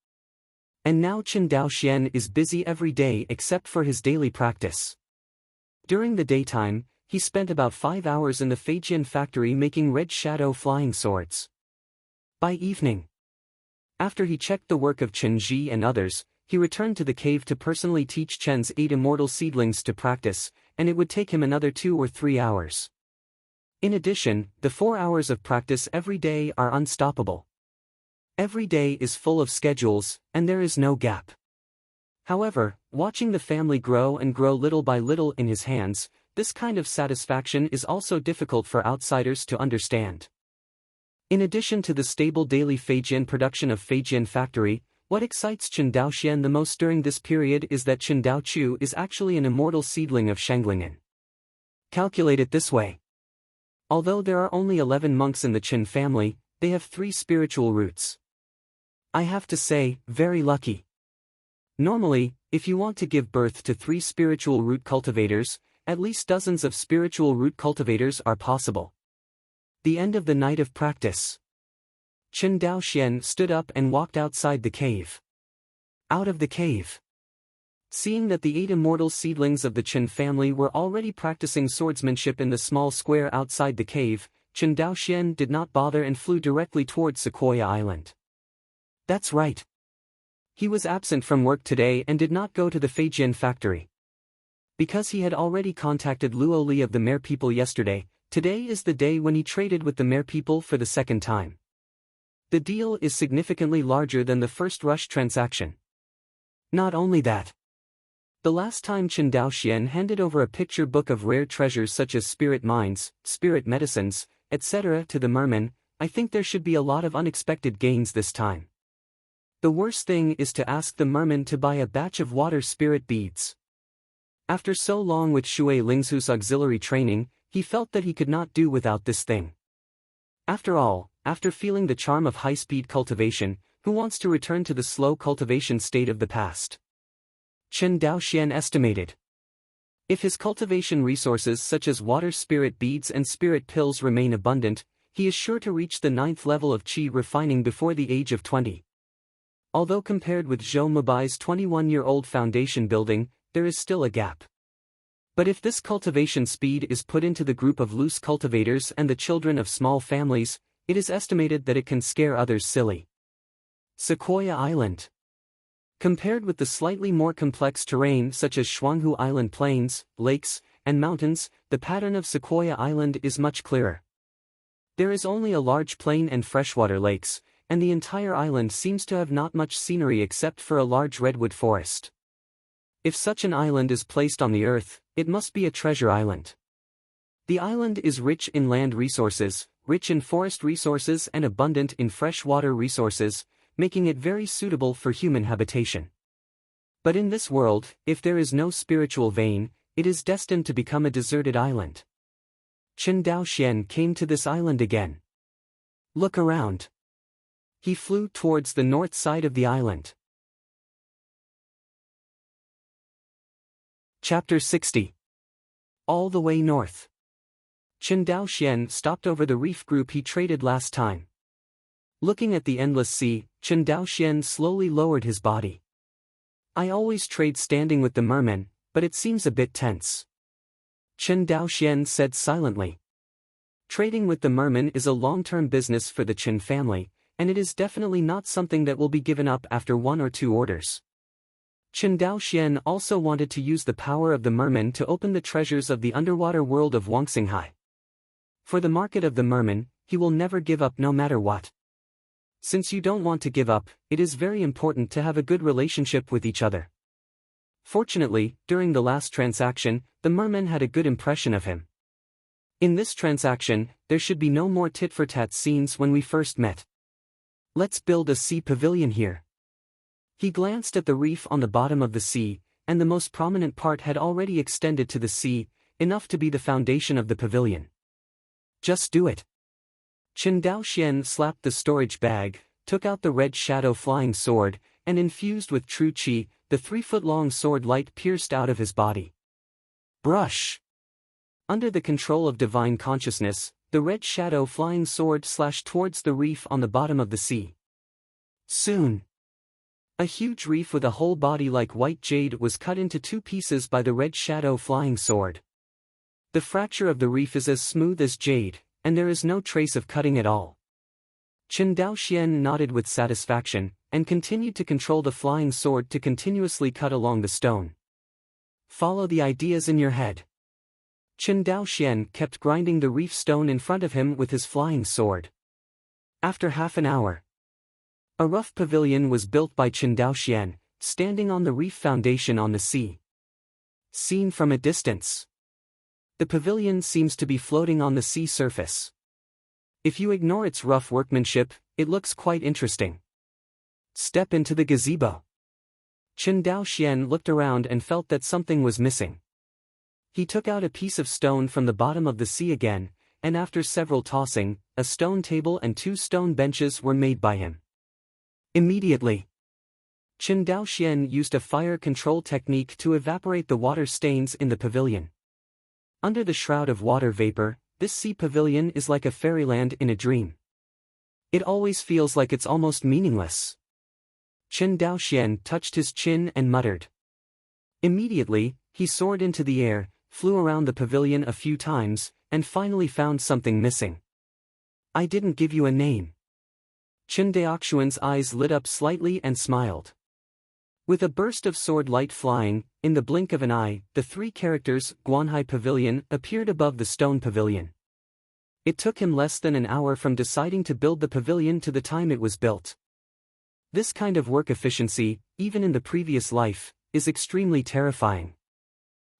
And now Chen Daoxian is busy every day except for his daily practice. During the daytime, he spent about 5 hours in the Feijian factory making red shadow flying swords. By evening, after he checked the work of Chen Ji and others, he returned to the cave to personally teach Chen's 8 immortal seedlings to practice, and it would take him another 2 or 3 hours. In addition, the 4 hours of practice every day are unstoppable. Every day is full of schedules, and there is no gap. However, watching the family grow and grow little by little in his hands, this kind of satisfaction is also difficult for outsiders to understand. In addition to the stable daily Feijian production of Feijian factory, what excites Chen Daoxian the most during this period is that Chen Daoqiu is actually an immortal seedling of Shenglingen. Calculate it this way. Although there are only 11 monks in the Chen family, they have 3 spiritual roots. I have to say, very lucky. Normally, if you want to give birth to 3 spiritual root cultivators, at least dozens of spiritual root cultivators are possible. The end of the night of practice. Chen Daoxian stood up and walked outside the cave. Out of the cave. Seeing that the 8 immortal seedlings of the Chen family were already practicing swordsmanship in the small square outside the cave, Chen Daoxian did not bother and flew directly toward Sequoia Island. That's right. He was absent from work today and did not go to the Feijian factory. Because he had already contacted Luo Li of the Mare people yesterday, today is the day when he traded with the Mare people for the second time. The deal is significantly larger than the first rush transaction. Not only that. The last time Chen Daoxian handed over a picture book of rare treasures such as spirit mines, spirit medicines, etc. to the merman, I think there should be a lot of unexpected gains this time. The worst thing is to ask the merman to buy a batch of water spirit beads. After so long with Shui Lingzu's auxiliary training, he felt that he could not do without this thing. After all, after feeling the charm of high-speed cultivation, who wants to return to the slow cultivation state of the past? Chen Daoxian estimated. If his cultivation resources such as water spirit beads and spirit pills remain abundant, he is sure to reach the 9th level of qi refining before the age of 20. Although compared with Zhou Mubai's 21-year-old foundation building, there is still a gap. But if this cultivation speed is put into the group of loose cultivators and the children of small families, it is estimated that it can scare others silly. Sequoia Island. Compared with the slightly more complex terrain such as Shuanghu Island plains, lakes, and mountains, the pattern of Sequoia Island is much clearer. There is only a large plain and freshwater lakes, and the entire island seems to have not much scenery except for a large redwood forest. If such an island is placed on the earth, it must be a treasure island. The island is rich in land resources, rich in forest resources and abundant in freshwater resources, making it very suitable for human habitation. But in this world, if there is no spiritual vein, it is destined to become a deserted island. Chen Daoxian came to this island again. Look around. He flew towards the north side of the island. Chapter 60. All the way north. Chen Daoxian stopped over the reef group he traded last time. Looking at the endless sea, Chen Daoxian slowly lowered his body. I always trade standing with the mermen, but it seems a bit tense. Chen Daoxian said silently. Trading with the mermen is a long-term business for the Chen family, and it is definitely not something that will be given up after 1 or 2 orders. Chen Daoxian also wanted to use the power of the merman to open the treasures of the underwater world of Wangxinghai. For the market of the merman, he will never give up no matter what. Since you don't want to give up, it is very important to have a good relationship with each other. Fortunately, during the last transaction, the merman had a good impression of him. In this transaction, there should be no more tit-for-tat scenes when we first met. Let's build a sea pavilion here. He glanced at the reef on the bottom of the sea, and the most prominent part had already extended to the sea, enough to be the foundation of the pavilion. Just do it. Chen Daoxian slapped the storage bag, took out the red shadow flying sword, and infused with true qi, the 3-foot-long sword light pierced out of his body. Brush! Under the control of divine consciousness, the red shadow flying sword slashed towards the reef on the bottom of the sea. Soon, a huge reef with a whole body like white jade was cut into 2 pieces by the red shadow flying sword. The fracture of the reef is as smooth as jade, and there is no trace of cutting at all. Chen Daoxian nodded with satisfaction, and continued to control the flying sword to continuously cut along the stone. Follow the ideas in your head. Chen Daoxian kept grinding the reef stone in front of him with his flying sword. After half an hour, a rough pavilion was built by Chen Daoxian, standing on the reef foundation on the sea. Seen from a distance, the pavilion seems to be floating on the sea surface. If you ignore its rough workmanship, it looks quite interesting. Step into the gazebo. Chen Daoxian looked around and felt that something was missing. He took out a piece of stone from the bottom of the sea again, and after several tossing, a stone table and 2 stone benches were made by him. Immediately, Chen Daoxian used a fire control technique to evaporate the water stains in the pavilion. Under the shroud of water vapor, this sea pavilion is like a fairyland in a dream. It always feels like it's almost meaningless. Chen Daoxian touched his chin and muttered. Immediately, he soared into the air, flew around the pavilion a few times, and finally found something missing. I didn't give you a name. Chen Daoxian's eyes lit up slightly and smiled. With a burst of sword light flying, in the blink of an eye, the 3 characters Guanhai Pavilion appeared above the stone pavilion. It took him less than an hour from deciding to build the pavilion to the time it was built. This kind of work efficiency, even in the previous life, is extremely terrifying.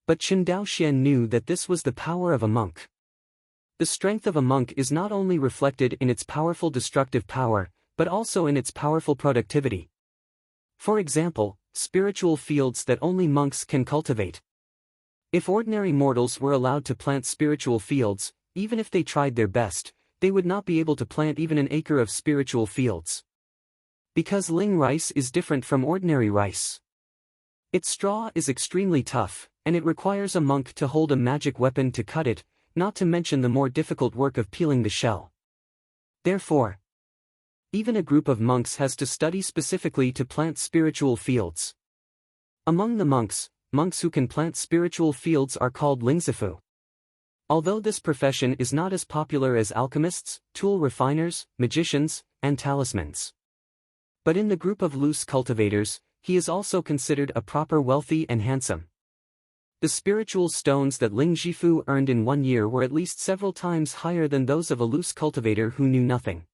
But Chen Daoxian knew that this was the power of a monk. The strength of a monk is not only reflected in its powerful destructive power, but also in its powerful productivity. For example, spiritual fields that only monks can cultivate. If ordinary mortals were allowed to plant spiritual fields, even if they tried their best, they would not be able to plant even an acre of spiritual fields. Because Ling rice is different from ordinary rice. Its straw is extremely tough, and it requires a monk to hold a magic weapon to cut it, not to mention the more difficult work of peeling the shell. Therefore, even a group of monks has to study specifically to plant spiritual fields. Among the monks who can plant spiritual fields are called Lingzifu. Although this profession is not as popular as alchemists, tool refiners, magicians, and talismans. But in the group of loose cultivators, he is also considered a proper wealthy and handsome. The spiritual stones that Ling Zhifu earned in 1 year were at least several times higher than those of a loose cultivator who knew nothing.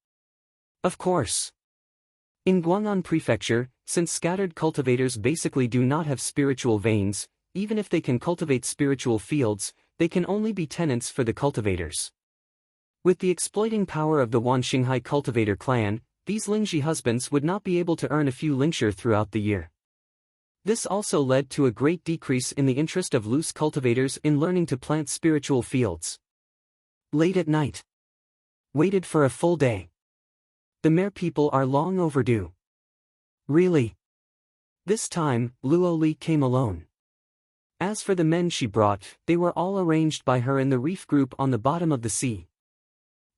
Of course, in Guang'an Prefecture, since scattered cultivators basically do not have spiritual veins, even if they can cultivate spiritual fields, they can only be tenants for the cultivators. With the exploiting power of the Wanxinghai cultivator clan, these Lingzhi husbands would not be able to earn a few lingshire throughout the year. This also led to a great decrease in the interest of loose cultivators in learning to plant spiritual fields. Late at night. Waited for a full day. The mere people are long overdue. Really? This time, Luo Li came alone. As for the men she brought, they were all arranged by her in the reef group on the bottom of the sea.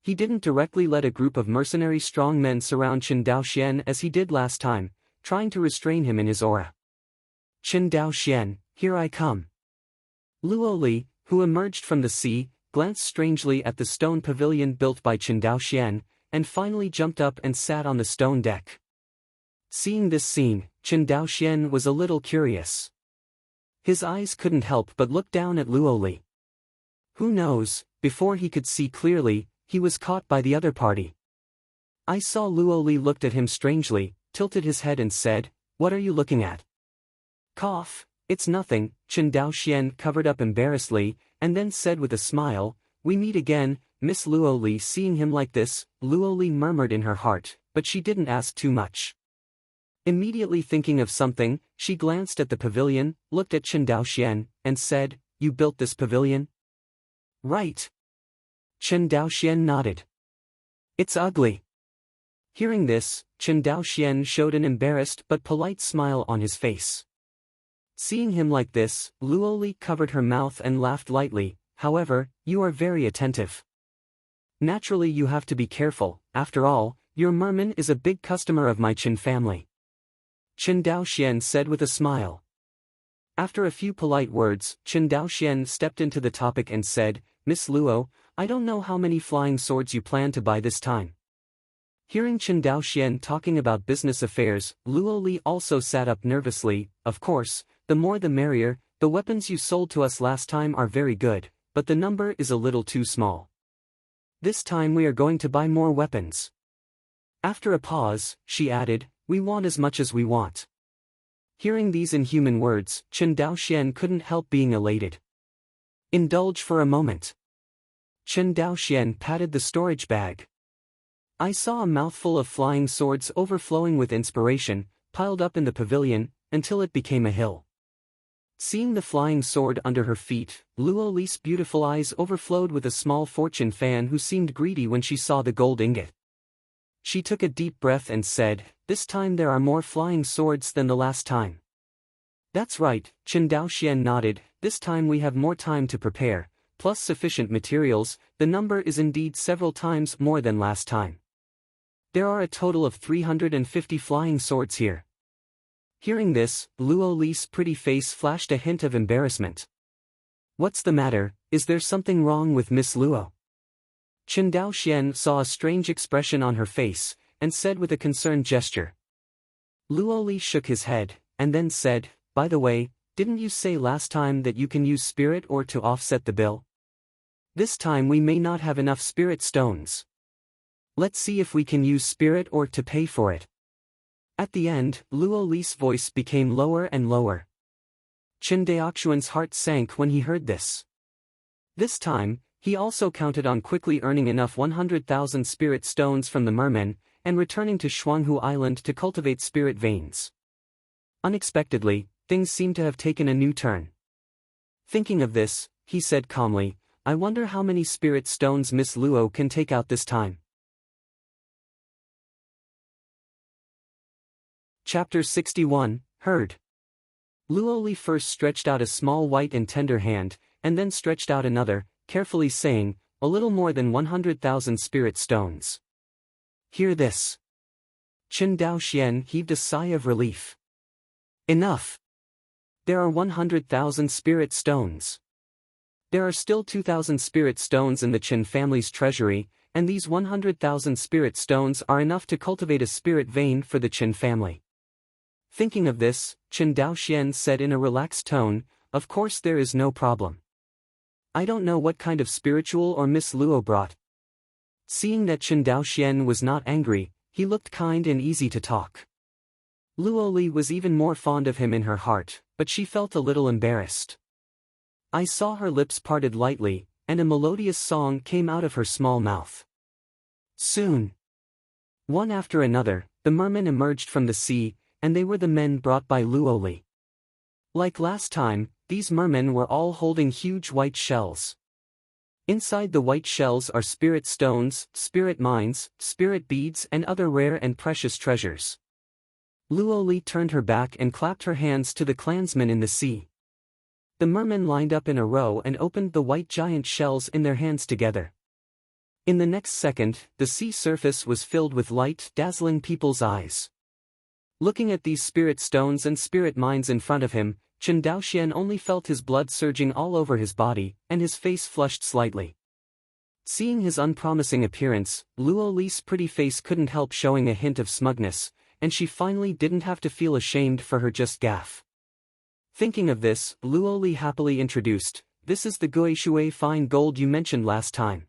He didn't directly let a group of mercenary strong men surround Chen Daoxian as he did last time, trying to restrain him in his aura. Chen Daoxian, here I come. Luo Li, who emerged from the sea, glanced strangely at the stone pavilion built by Chen Daoxian, and finally jumped up and sat on the stone deck. Seeing this scene, Chen Daoxian was a little curious. His eyes couldn't help but look down at Luo Li. Who knows, before he could see clearly, he was caught by the other party. I saw Luo Li looked at him strangely, tilted his head and said, "What are you looking at?" Cough, "It's nothing," Chen Daoxian covered up embarrassedly, and then said with a smile, "We meet again, Miss Luo Li." Seeing him like this, Luo Li murmured in her heart, but she didn't ask too much. Immediately thinking of something, she glanced at the pavilion, looked at Chen Daoxian, and said, "You built this pavilion?" "Right." Chen Daoxian nodded. "It's ugly." Hearing this, Chen Daoxian showed an embarrassed but polite smile on his face. Seeing him like this, Luo Li covered her mouth and laughed lightly. "However, you are very attentive. Naturally you have to be careful, after all, your merman is a big customer of my Chen family," Chen Daoxian said with a smile. After a few polite words, Chen Daoxian stepped into the topic and said, "Miss Luo, I don't know how many flying swords you plan to buy this time." Hearing Chen Daoxian talking about business affairs, Luo Li also sat up nervously. "Of course, the more the merrier. The weapons you sold to us last time are very good, but the number is a little too small. This time we are going to buy more weapons." After a pause, she added, "We want as much as we want." Hearing these inhuman words, Chen Daoxian couldn't help being elated. "Indulge for a moment." Chen Daoxian patted the storage bag. I saw a mouthful of flying swords overflowing with inspiration, piled up in the pavilion, until it became a hill. Seeing the flying sword under her feet, Luo Li's beautiful eyes overflowed with a small fortune fan who seemed greedy when she saw the gold ingot. She took a deep breath and said, "This time there are more flying swords than the last time." "That's right," Chen Daoxian nodded, "this time we have more time to prepare, plus sufficient materials. The number is indeed several times more than last time. There are a total of 350 flying swords here." Hearing this, Luo Li's pretty face flashed a hint of embarrassment. "What's the matter? Is there something wrong with Miss Luo?" Chen Daoxian saw a strange expression on her face, and said with a concerned gesture. Luo Li shook his head, and then said, "By the way, didn't you say last time that you can use spirit ore to offset the bill? This time we may not have enough spirit stones. Let's see if we can use spirit ore to pay for it." At the end, Luo Li's voice became lower and lower. Chen Daoxian's heart sank when he heard this. This time, he also counted on quickly earning enough 100,000 spirit stones from the mermen, and returning to Shuanghu Island to cultivate spirit veins. Unexpectedly, things seemed to have taken a new turn. Thinking of this, he said calmly, "I wonder how many spirit stones Miss Luo can take out this time." Chapter 61, Heard. Luo Li first stretched out a small white and tender hand, and then stretched out another, carefully saying, "A little more than 100,000 spirit stones." "Hear this." Chen Daoxian heaved a sigh of relief. "Enough. There are 100,000 spirit stones. There are still 2,000 spirit stones in the Chen family's treasury, and these 100,000 spirit stones are enough to cultivate a spirit vein for the Chen family." Thinking of this, Chen Daoxian said in a relaxed tone, "Of course there is no problem. I don't know what kind of spiritual or Miss Luo brought." Seeing that Chen Daoxian was not angry, he looked kind and easy to talk. Luo Li was even more fond of him in her heart, but she felt a little embarrassed. I saw her lips parted lightly, and a melodious song came out of her small mouth. Soon, one after another, the mermen emerged from the sea, and they were the men brought by Luo Li. Like last time, these mermen were all holding huge white shells. Inside the white shells are spirit stones, spirit mines, spirit beads and other rare and precious treasures. Luo Li turned her back and clapped her hands to the clansmen in the sea. The mermen lined up in a row and opened the white giant shells in their hands together. In the next second, the sea surface was filled with light, dazzling people's eyes. Looking at these spirit stones and spirit mines in front of him, Chen Daoxian only felt his blood surging all over his body, and his face flushed slightly. Seeing his unpromising appearance, Luo Li's pretty face couldn't help showing a hint of smugness, and she finally didn't have to feel ashamed for her just gaffe. Thinking of this, Luo Li happily introduced, "This is the Guishui fine gold you mentioned last time."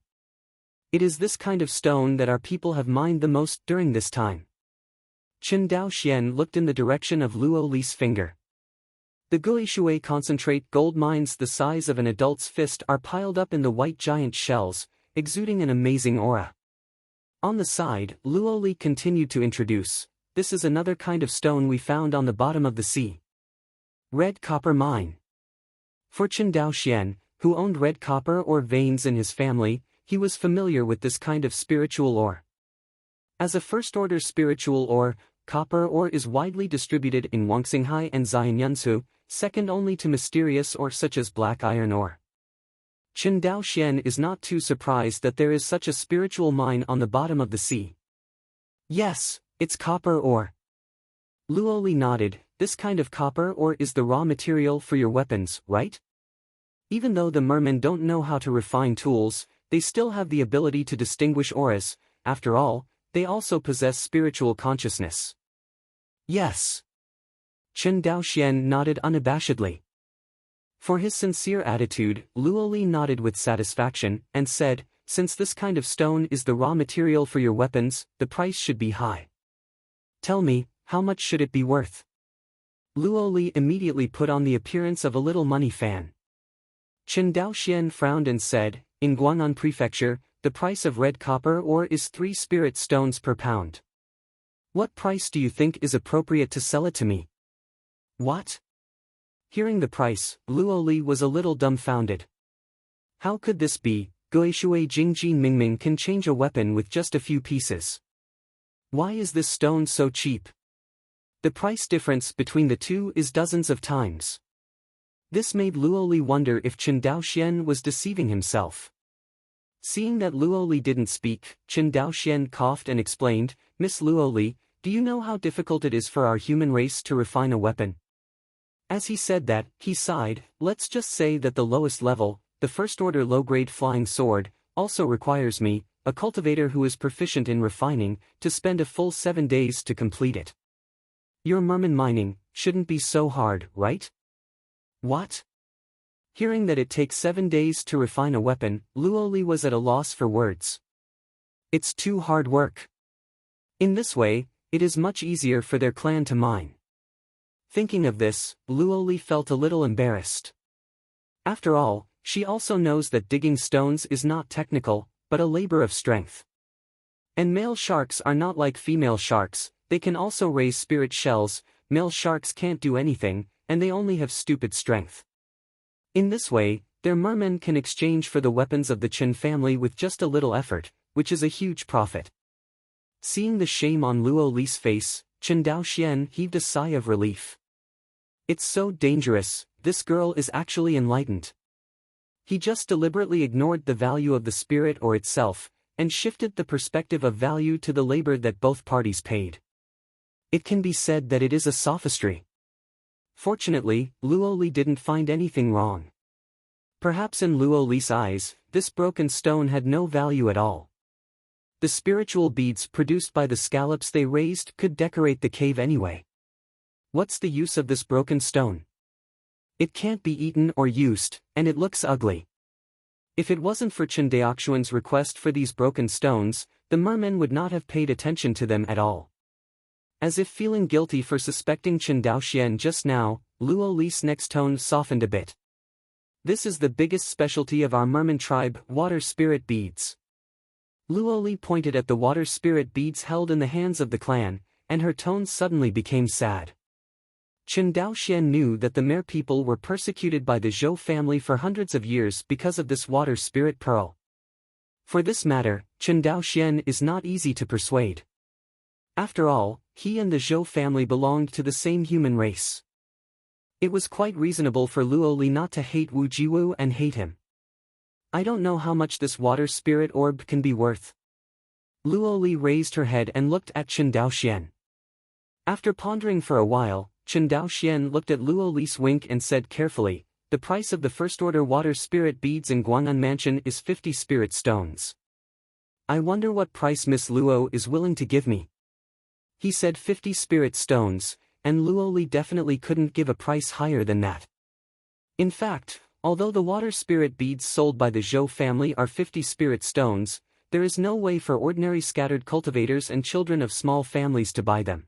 It is this kind of stone that our people have mined the most during this time. Chen Daoxian looked in the direction of Luo Li's finger. The Guishui concentrate gold mines the size of an adult's fist are piled up in the white giant shells, exuding an amazing aura. On the side, Luo Li continued to introduce, this is another kind of stone we found on the bottom of the sea. Red copper mine. For Chen Daoxian, who owned red copper ore veins in his family, he was familiar with this kind of spiritual ore. As a first-order spiritual ore, copper ore is widely distributed in Wangxinghai and Xianyunsu, second only to mysterious ore such as black iron ore. Chen Daoxian is not too surprised that there is such a spiritual mine on the bottom of the sea. Yes, it's copper ore. Luo Li nodded, this kind of copper ore is the raw material for your weapons, right? Even though the mermen don't know how to refine tools, they still have the ability to distinguish auras. After all, they also possess spiritual consciousness. Yes. Chen Daoxian nodded unabashedly. For his sincere attitude, Luo Li nodded with satisfaction, and said, since this kind of stone is the raw material for your weapons, the price should be high. Tell me, how much should it be worth? Luo Li immediately put on the appearance of a little money fan. Chen Daoxian frowned and said, in Guang'an Prefecture, the price of red copper ore is 3 spirit stones per pound. What price do you think is appropriate to sell it to me? What? Hearing the price, Luo Li was a little dumbfounded. How could this be? Guishui Jingji Mingming can change a weapon with just a few pieces. Why is this stone so cheap? The price difference between the two is dozens of times. This made Luo Li wonder if Chen Daoxian was deceiving himself. Seeing that Luo Li didn't speak, Chen Daoxian coughed and explained, Miss Luo Li, do you know how difficult it is for our human race to refine a weapon? As he said that, he sighed, let's just say that the lowest level, the first-order low-grade flying sword, also requires me, a cultivator who is proficient in refining, to spend a full 7 days to complete it. Your merman mining shouldn't be so hard, right? What? Hearing that it takes 7 days to refine a weapon, Luo Li was at a loss for words. It's too hard work. In this way, it is much easier for their clan to mine. Thinking of this, Luo Li felt a little embarrassed. After all, she also knows that digging stones is not technical, but a labor of strength. And male sharks are not like female sharks, they can also raise spirit shells, male sharks can't do anything, and they only have stupid strength. In this way, their mermen can exchange for the weapons of the Chen family with just a little effort, which is a huge profit. Seeing the shame on Luo Li's face, Chen Daoxian heaved a sigh of relief. It's so dangerous, this girl is actually enlightened. He just deliberately ignored the value of the spirit or itself, and shifted the perspective of value to the labor that both parties paid. It can be said that it is a sophistry. Fortunately, Luo Li didn't find anything wrong. Perhaps in Luo Li's eyes, this broken stone had no value at all. The spiritual beads produced by the scallops they raised could decorate the cave anyway. What's the use of this broken stone? It can't be eaten or used, and it looks ugly. If it wasn't for Chen Daoxian's request for these broken stones, the mermen would not have paid attention to them at all. As if feeling guilty for suspecting Chen Daoxian just now, Luo Li's next tone softened a bit. This is the biggest specialty of our merman tribe, water spirit beads. Luo Li pointed at the water spirit beads held in the hands of the clan, and her tone suddenly became sad. Chen Daoxian knew that the Mer people were persecuted by the Zhou family for hundreds of years because of this water spirit pearl. For this matter, Chen Daoxian is not easy to persuade. After all, he and the Zhou family belonged to the same human race. It was quite reasonable for Luo Li not to hate Wu Jiwu and hate him. I don't know how much this water spirit orb can be worth. Luo Li raised her head and looked at Chen Daoxian. After pondering for a while, Chen Daoxian looked at Luo Li's wink and said carefully, the price of the first-order water spirit beads in Guang'an Mansion is 50 spirit stones. I wonder what price Miss Luo is willing to give me. He said 50 spirit stones, and Luo Li definitely couldn't give a price higher than that. In fact, although the water spirit beads sold by the Zhou family are 50 spirit stones, there is no way for ordinary scattered cultivators and children of small families to buy them.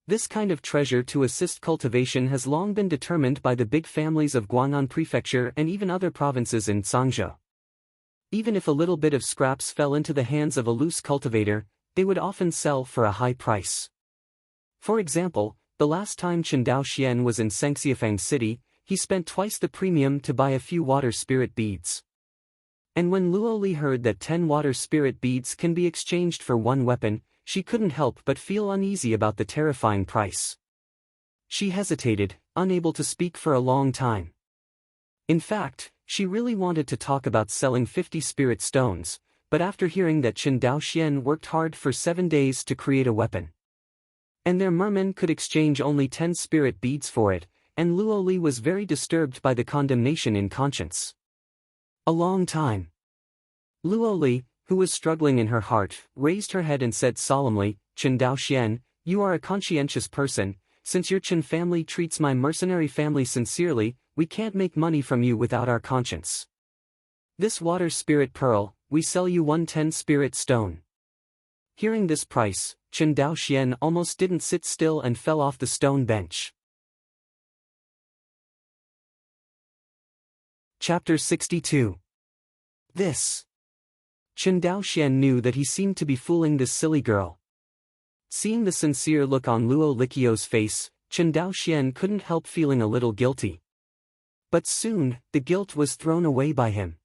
This kind of treasure to assist cultivation has long been determined by the big families of Guang'an Prefecture and even other provinces in Zhangzhou. Even if a little bit of scraps fell into the hands of a loose cultivator, they would often sell for a high price. For example, the last time Chen Daoxian was in Sengxiafang City, he spent twice the premium to buy a few water spirit beads. And when Luo Li heard that 10 water spirit beads can be exchanged for one weapon, she couldn't help but feel uneasy about the terrifying price. She hesitated, unable to speak for a long time. In fact, she really wanted to talk about selling 50 spirit stones, but after hearing that Chen Daoxian worked hard for 7 days to create a weapon, and their merman could exchange only 10 spirit beads for it, and Luo Li was very disturbed by the condemnation in conscience. A long time. Luo Li, who was struggling in her heart, raised her head and said solemnly, Chen Daoxian, you are a conscientious person, since your Chen family treats my mercenary family sincerely, we can't make money from you without our conscience. This water spirit pearl, we sell you 110 spirit stone. Hearing this price, Chen Daoxian almost didn't sit still and fell off the stone bench. Chapter 62. This. Chen Daoxian knew that he seemed to be fooling this silly girl. Seeing the sincere look on Luo Liqiu's face, Chen Daoxian couldn't help feeling a little guilty. But soon, the guilt was thrown away by him.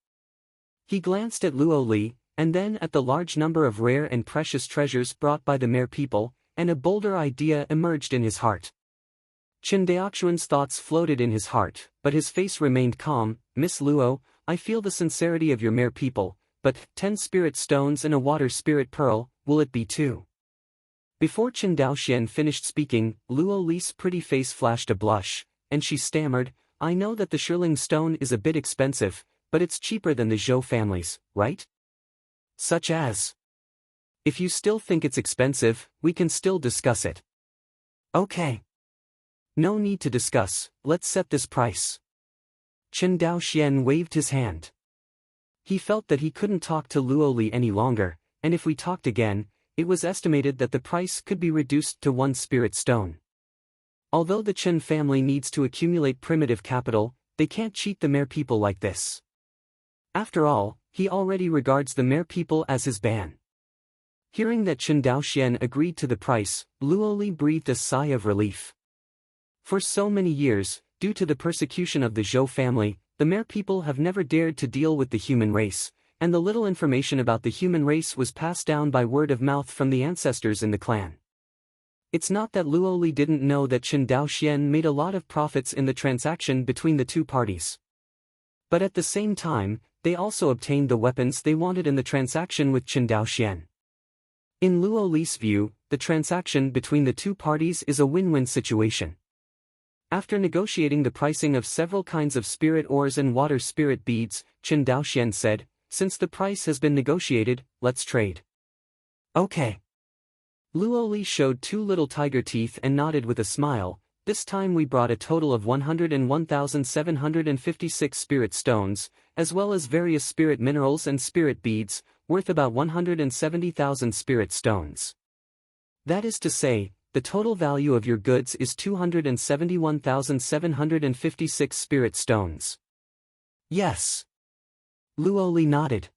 He glanced at Luo Li, and then at the large number of rare and precious treasures brought by the mere people, and a bolder idea emerged in his heart. Chen Daoxian's thoughts floated in his heart, but his face remained calm. Miss Luo, I feel the sincerity of your mere people, but 10 spirit stones and a water spirit pearl, will it be 2? Before Chen Daoxian finished speaking, Luo Li's pretty face flashed a blush, and she stammered, I know that the Shirling stone is a bit expensive, but it's cheaper than the Zhou families, right? Such as. If you still think it's expensive, we can still discuss it. Okay. No need to discuss, let's set this price. Chen Daoxian waved his hand. He felt that he couldn't talk to Luo Li any longer, and if we talked again, it was estimated that the price could be reduced to 1 spirit stone. Although the Chen family needs to accumulate primitive capital, they can't cheat the mere people like this. After all, he already regards the mere people as his ban. Hearing that Chen Daoxian agreed to the price, Luo Li breathed a sigh of relief. For so many years, due to the persecution of the Zhou family, the mere people have never dared to deal with the human race, and the little information about the human race was passed down by word of mouth from the ancestors in the clan. It's not that Luo Li didn't know that Chen Daoxian made a lot of profits in the transaction between the two parties. But at the same time, they also obtained the weapons they wanted in the transaction with Chen Daoxian. In Luo Li's view, the transaction between the two parties is a win-win situation. After negotiating the pricing of several kinds of spirit ores and water spirit beads, Chen Daoxian said, since the price has been negotiated, let's trade. Okay. Luo Li showed 2 little tiger teeth and nodded with a smile. This time we brought a total of 101,756 spirit stones, as well as various spirit minerals and spirit beads, worth about 170,000 spirit stones. That is to say, the total value of your goods is 271,756 spirit stones. Yes. Luo Li nodded.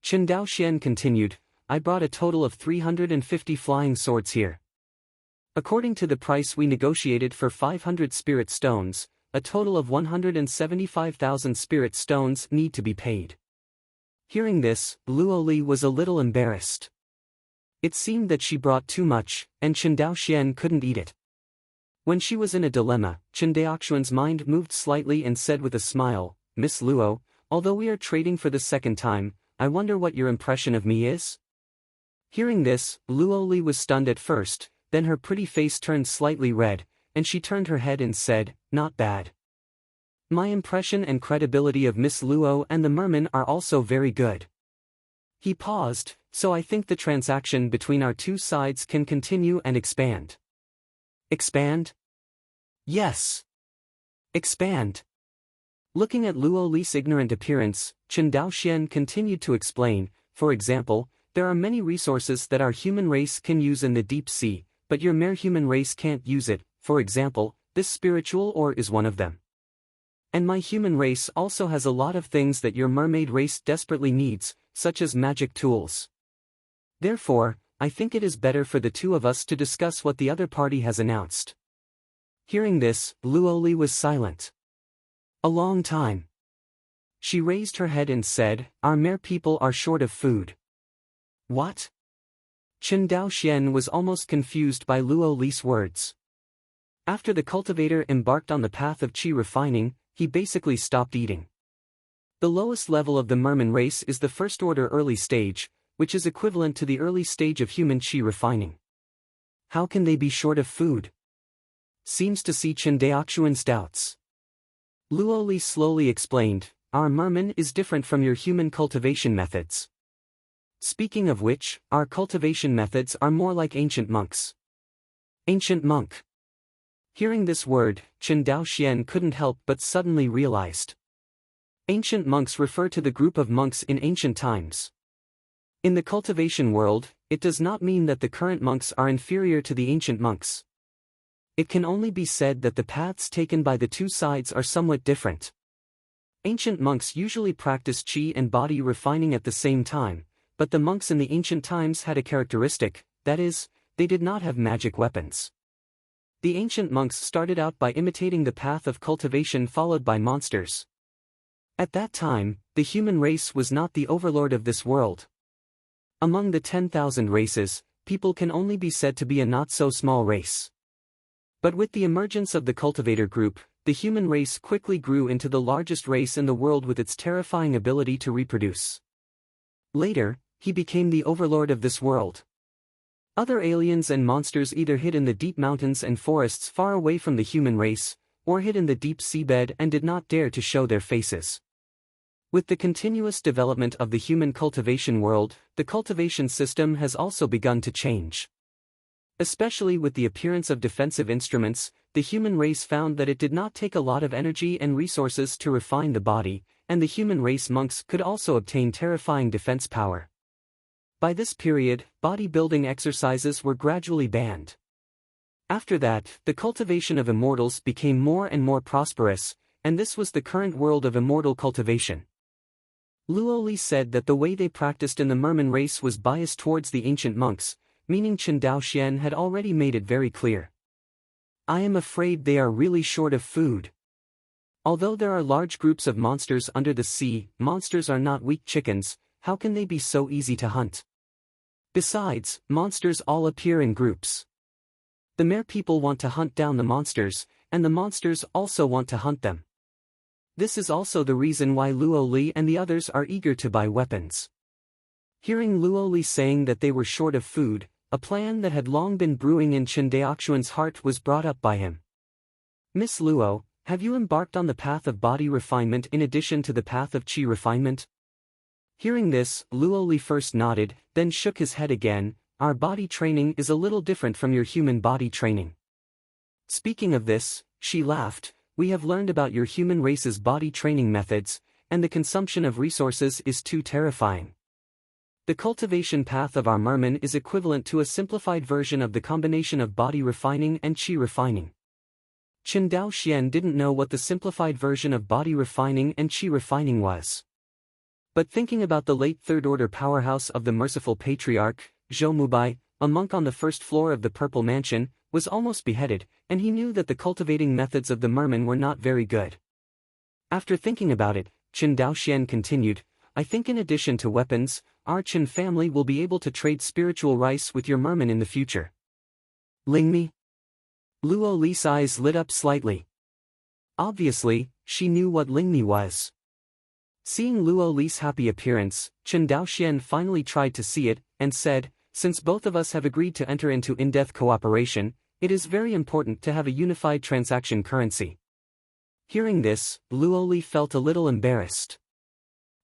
Chen Daoxian continued, I brought a total of 350 flying swords here. According to the price we negotiated for 500 spirit stones, a total of 175,000 spirit stones need to be paid. Hearing this, Luo Li was a little embarrassed. It seemed that she brought too much, and Chen Daoxian couldn't eat it. When she was in a dilemma, Chen Daoxian's mind moved slightly and said with a smile, Miss Luo, although we are trading for the second time, I wonder what your impression of me is? Hearing this, Luo Li was stunned at first, then her pretty face turned slightly red, and she turned her head and said, not bad. My impression and credibility of Miss Luo and the merman are also very good. He paused, so I think the transaction between our two sides can continue and expand. Expand? Yes. Expand. Looking at Luo Li's ignorant appearance, Chen Daoxian continued to explain, for example, there are many resources that our human race can use in the deep sea, but your mere human race can't use it. For example, this spiritual ore is one of them. And my human race also has a lot of things that your mermaid race desperately needs, such as magic tools. Therefore, I think it is better for the two of us to discuss what the other party has announced. Hearing this, Luoli was silent. A long time. She raised her head and said, "Our mere people are short of food." What? Chen Daoxian was almost confused by Luoli's words. After the cultivator embarked on the path of qi refining, he basically stopped eating. The lowest level of the merman race is the first order early stage, which is equivalent to the early stage of human qi refining. How can they be short of food? Seems to see Chen Daoxian's doubts. Luoli slowly explained, "Our merman is different from your human cultivation methods. Speaking of which, our cultivation methods are more like ancient monks." Ancient monk. Hearing this word, Chen Daoxian couldn't help but suddenly realized. Ancient monks refer to the group of monks in ancient times. In the cultivation world, it does not mean that the current monks are inferior to the ancient monks. It can only be said that the paths taken by the two sides are somewhat different. Ancient monks usually practice qi and body refining at the same time, but the monks in the ancient times had a characteristic, that is, they did not have magic weapons. The ancient monks started out by imitating the path of cultivation followed by monsters. At that time, the human race was not the overlord of this world. Among the 10,000 races, people can only be said to be a not-so-small race. But with the emergence of the cultivator group, the human race quickly grew into the largest race in the world with its terrifying ability to reproduce. Later, he became the overlord of this world. Other aliens and monsters either hid in the deep mountains and forests far away from the human race, or hid in the deep seabed and did not dare to show their faces. With the continuous development of the human cultivation world, the cultivation system has also begun to change. Especially with the appearance of defensive instruments, the human race found that it did not take a lot of energy and resources to refine the body, and the human race monks could also obtain terrifying defense power. By this period, bodybuilding exercises were gradually banned. After that, the cultivation of immortals became more and more prosperous, and this was the current world of immortal cultivation. Luoli said that the way they practiced in the merman race was biased towards the ancient monks, meaning Chen Daoxian had already made it very clear. "I am afraid they are really short of food. Although there are large groups of monsters under the sea, monsters are not weak chickens, how can they be so easy to hunt? Besides, monsters all appear in groups. The mere people want to hunt down the monsters, and the monsters also want to hunt them. This is also the reason why Luoli and the others are eager to buy weapons." Hearing Luoli saying that they were short of food, a plan that had long been brewing in Chen Daoxian's heart was brought up by him. "Miss Luo, have you embarked on the path of body refinement in addition to the path of qi refinement?" Hearing this, Luoli first nodded, then shook his head again. "Our body training is a little different from your human body training." Speaking of this, she laughed, "We have learned about your human race's body training methods, and the consumption of resources is too terrifying. The cultivation path of our merman is equivalent to a simplified version of the combination of body refining and qi refining." Chen Daoxian didn't know what the simplified version of body refining and qi refining was. But thinking about the late third-order powerhouse of the merciful patriarch, Zhou Mubai, a monk on the first floor of the Purple Mansion, was almost beheaded, and he knew that the cultivating methods of the merman were not very good. After thinking about it, Chen Daoxian continued, "I think in addition to weapons, our Chen family will be able to trade spiritual rice with your merman in the future." "Lingmi?" Luoli's eyes lit up slightly. Obviously, she knew what Lingmi was. Seeing Luoli's happy appearance, Chen Daoxian finally tried to see it, and said, "Since both of us have agreed to enter into in-depth cooperation, it is very important to have a unified transaction currency." Hearing this, Luoli felt a little embarrassed.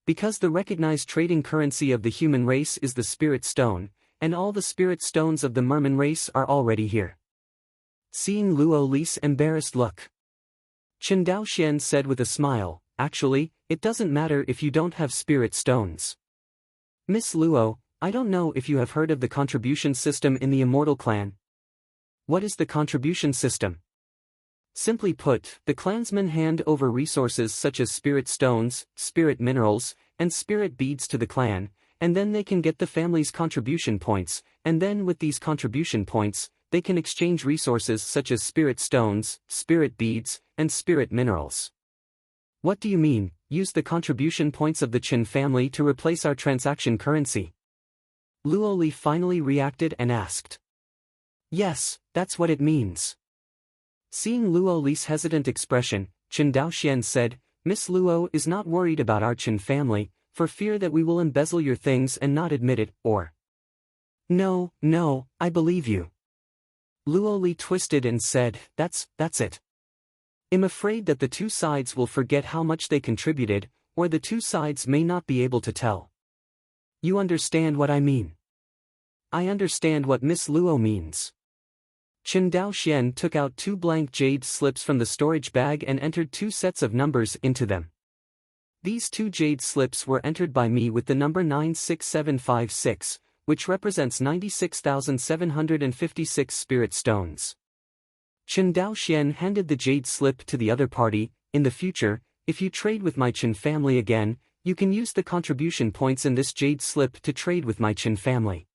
Because the recognized trading currency of the human race is the spirit stone, and all the spirit stones of the merman race are already here. Seeing Luoli's embarrassed look, Chen Daoxian said with a smile, "Actually, it doesn't matter if you don't have spirit stones. Miss Luo, I don't know if you have heard of the contribution system in the Immortal Clan. What is the contribution system? Simply put, the clansmen hand over resources such as spirit stones, spirit minerals, and spirit beads to the clan, and then they can get the family's contribution points, and then with these contribution points, they can exchange resources such as spirit stones, spirit beads, and spirit minerals. What do you mean, use the contribution points of the Qin family to replace our transaction currency? Luo Li finally reacted and asked. Yes, that's what it means. Seeing Luo Li's hesitant expression, Qin Daoxian said, Miss Luo is not worried about our Qin family, for fear that we will embezzle your things and not admit it, or... No, I believe you. Luo Li twisted and said, that's it. I'm afraid that the two sides will forget how much they contributed, or the two sides may not be able to tell. You understand what I mean? I understand what Miss Luo means. Qin Daoxian took out 2 blank jade slips from the storage bag and entered 2 sets of numbers into them. These 2 jade slips were entered by me with the number 96756, which represents 96,756 spirit stones. Qin Daoxian handed the jade slip to the other party. In the future, if you trade with my Qin family again, you can use the contribution points in this jade slip to trade with my Qin family.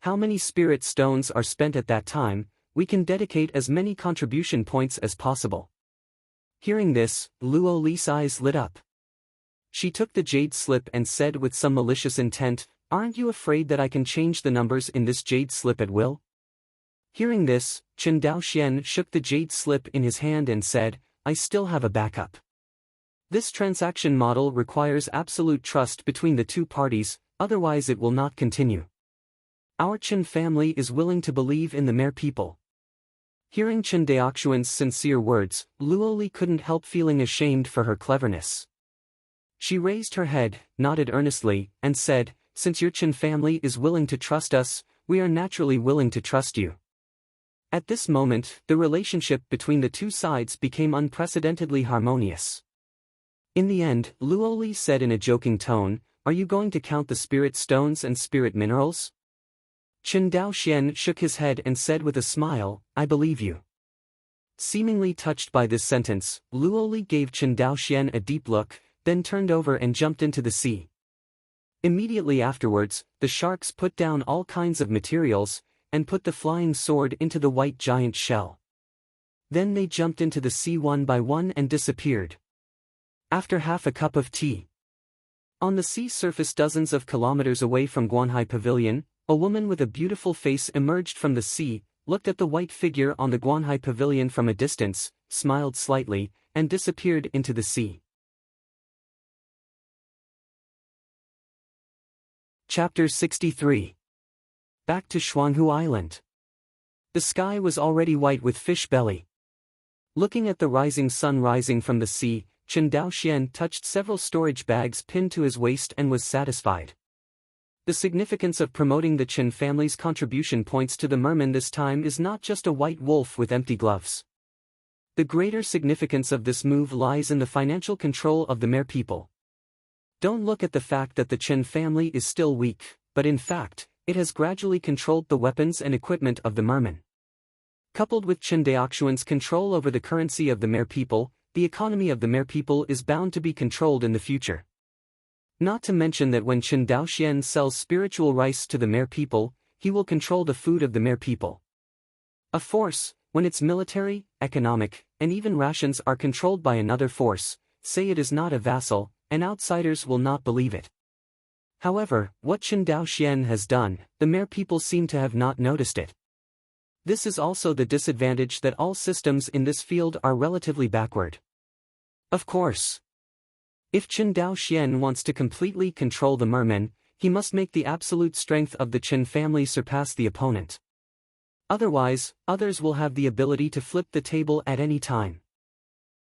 How many spirit stones are spent at that time, we can dedicate as many contribution points as possible. Hearing this, Luo Li's eyes lit up. She took the jade slip and said with some malicious intent, Aren't you afraid that I can change the numbers in this jade slip at will? Hearing this, Qin Daoxian shook the jade slip in his hand and said, I still have a backup. This transaction model requires absolute trust between the two parties, otherwise it will not continue. Our Qin family is willing to believe in the mere people. Hearing Qin Daoxian's sincere words, Luo Li couldn't help feeling ashamed for her cleverness. She raised her head, nodded earnestly, and said, Since your Qin family is willing to trust us, we are naturally willing to trust you. At this moment, the relationship between the two sides became unprecedentedly harmonious. In the end, Luo Li said in a joking tone, Are you going to count the spirit stones and spirit minerals? Qin Daoxian shook his head and said with a smile, I believe you. Seemingly touched by this sentence, Luo Li gave Qin Daoxian a deep look, then turned over and jumped into the sea. Immediately afterwards, the sharks put down all kinds of materials, and put the flying sword into the white giant shell. Then they jumped into the sea one by one and disappeared. After half a cup of tea. On the sea surface dozens of kilometers away from Guanhai Pavilion, a woman with a beautiful face emerged from the sea, looked at the white figure on the Guanhai Pavilion from a distance, smiled slightly, and disappeared into the sea. Chapter 63. Back to Shuanghu Island. The sky was already white with fish belly. Looking at the rising sun rising from the sea, Qin Daoxian touched several storage bags pinned to his waist and was satisfied. The significance of promoting the Qin family's contribution points to the merman this time is not just a white wolf with empty gloves. The greater significance of this move lies in the financial control of the mere people. Don't look at the fact that the Qin family is still weak, but in fact, it has gradually controlled the weapons and equipment of the merman. Coupled with Qin Daoxian's control over the currency of the mere people, the economy of the mere people is bound to be controlled in the future. Not to mention that when Qin Daoxian sells spiritual rice to the mere people, he will control the food of the mere people. A force, when its military, economic, and even rations are controlled by another force, say it is not a vassal, and outsiders will not believe it. However, what Qin Daoxian has done, the mere people seem to have not noticed it. This is also the disadvantage that all systems in this field are relatively backward. Of course, if Qin Daoxian wants to completely control the mermen, he must make the absolute strength of the Qin family surpass the opponent. Otherwise, others will have the ability to flip the table at any time.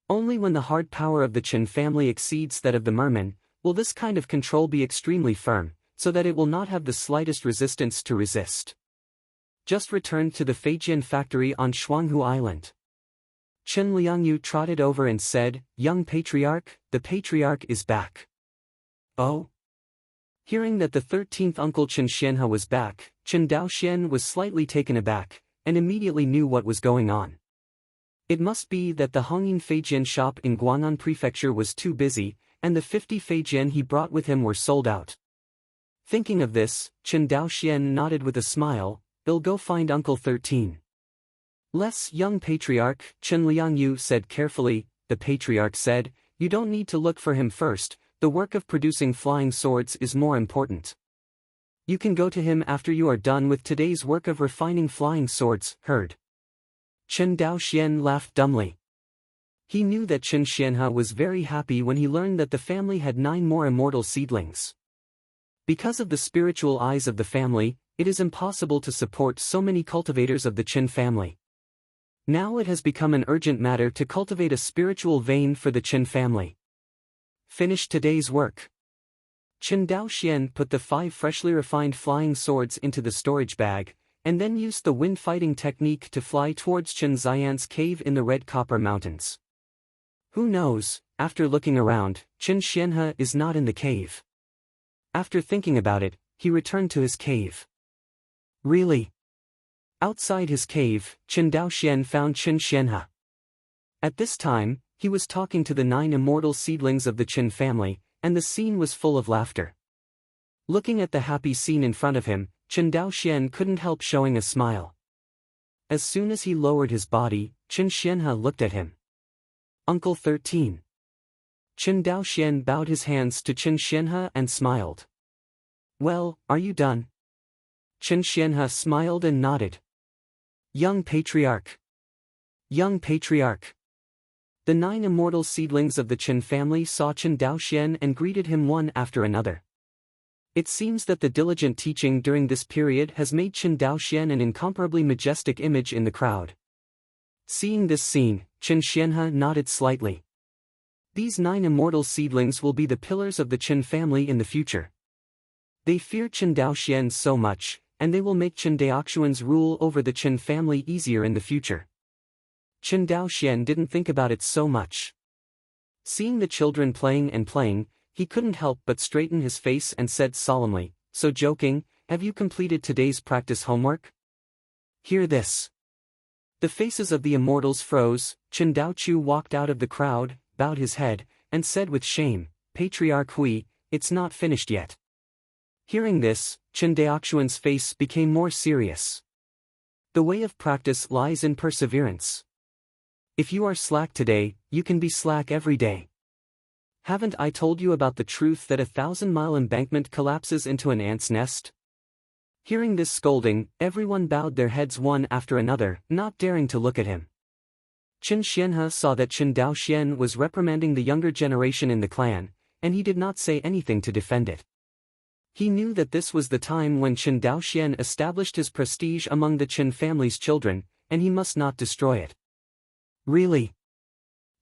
Only when the hard power of the Qin family exceeds that of the mermen, will this kind of control be extremely firm, so that it will not have the slightest resistance to resist. Just returned to the Feijian factory on Shuanghu Island. Chen Liangyu trotted over and said, Young patriarch, the patriarch is back. Oh? Hearing that the 13th uncle Chen Xianhe was back, Chen Daoxian was slightly taken aback, and immediately knew what was going on. It must be that the Hongyin Feijian shop in Guang'an Prefecture was too busy, and the 50 Feijian he brought with him were sold out. Thinking of this, Chen Daoxian nodded with a smile. "They'll go find Uncle 13. Less young patriarch, Chen Liangyu said carefully. The patriarch said, "You don't need to look for him first, the work of producing flying swords is more important. You can go to him after you are done with today's work of refining flying swords." Heard. Chen Daoxian laughed dumbly. He knew that Chen Xianhe was very happy when he learned that the family had 9 more immortal seedlings. Because of the spiritual eyes of the family, it is impossible to support so many cultivators of the Chen family. Now it has become an urgent matter to cultivate a spiritual vein for the Chen family. Finish today's work. Chen Daoxian put the 5 freshly refined flying swords into the storage bag, and then used the wind fighting technique to fly towards Chen Xian's cave in the Red Copper Mountains. Who knows, after looking around, Chen Xianhe is not in the cave. After thinking about it, he returned to his cave. Really? Outside his cave, Chen Daoxian found Chen Xianhe. At this time, he was talking to the 9 immortal seedlings of the Chen family, and the scene was full of laughter. Looking at the happy scene in front of him, Chen Daoxian couldn't help showing a smile. As soon as he lowered his body, Chen Xianhe looked at him. "Uncle 13. Chen Daoxian bowed his hands to Chen Xianhe and smiled. "Well, are you done?" Chen Xianhe smiled and nodded. Young Patriarch. Young Patriarch. The 9 immortal seedlings of the Chen family saw Chen Daoxian and greeted him one after another. It seems that the diligent teaching during this period has made Chen Daoxian an incomparably majestic image in the crowd. Seeing this scene, Chen Xianhe nodded slightly. These 9 immortal seedlings will be the pillars of the Chen family in the future. They fear Chen Daoxian so much, and they will make Chen Daoxian's rule over the Chen family easier in the future. Chen Daoxian didn't think about it so much. Seeing the children playing and playing, he couldn't help but straighten his face and said solemnly, "So joking, have you completed today's practice homework?" Hear this. The faces of the immortals froze. Chen Daochu walked out of the crowd, bowed his head, and said with shame, "Patriarch Hui, it's not finished yet." Hearing this, Chen Daoxuan's face became more serious. The way of practice lies in perseverance. If you are slack today, you can be slack every day. Haven't I told you about the truth that a 1,000-mile embankment collapses into an ant's nest? Hearing this scolding, everyone bowed their heads one after another, not daring to look at him. Chen Xianhe saw that Chen Daoxian was reprimanding the younger generation in the clan, and he did not say anything to defend it. He knew that this was the time when Chen Daoxian established his prestige among the Chen family's children, and he must not destroy it. Really?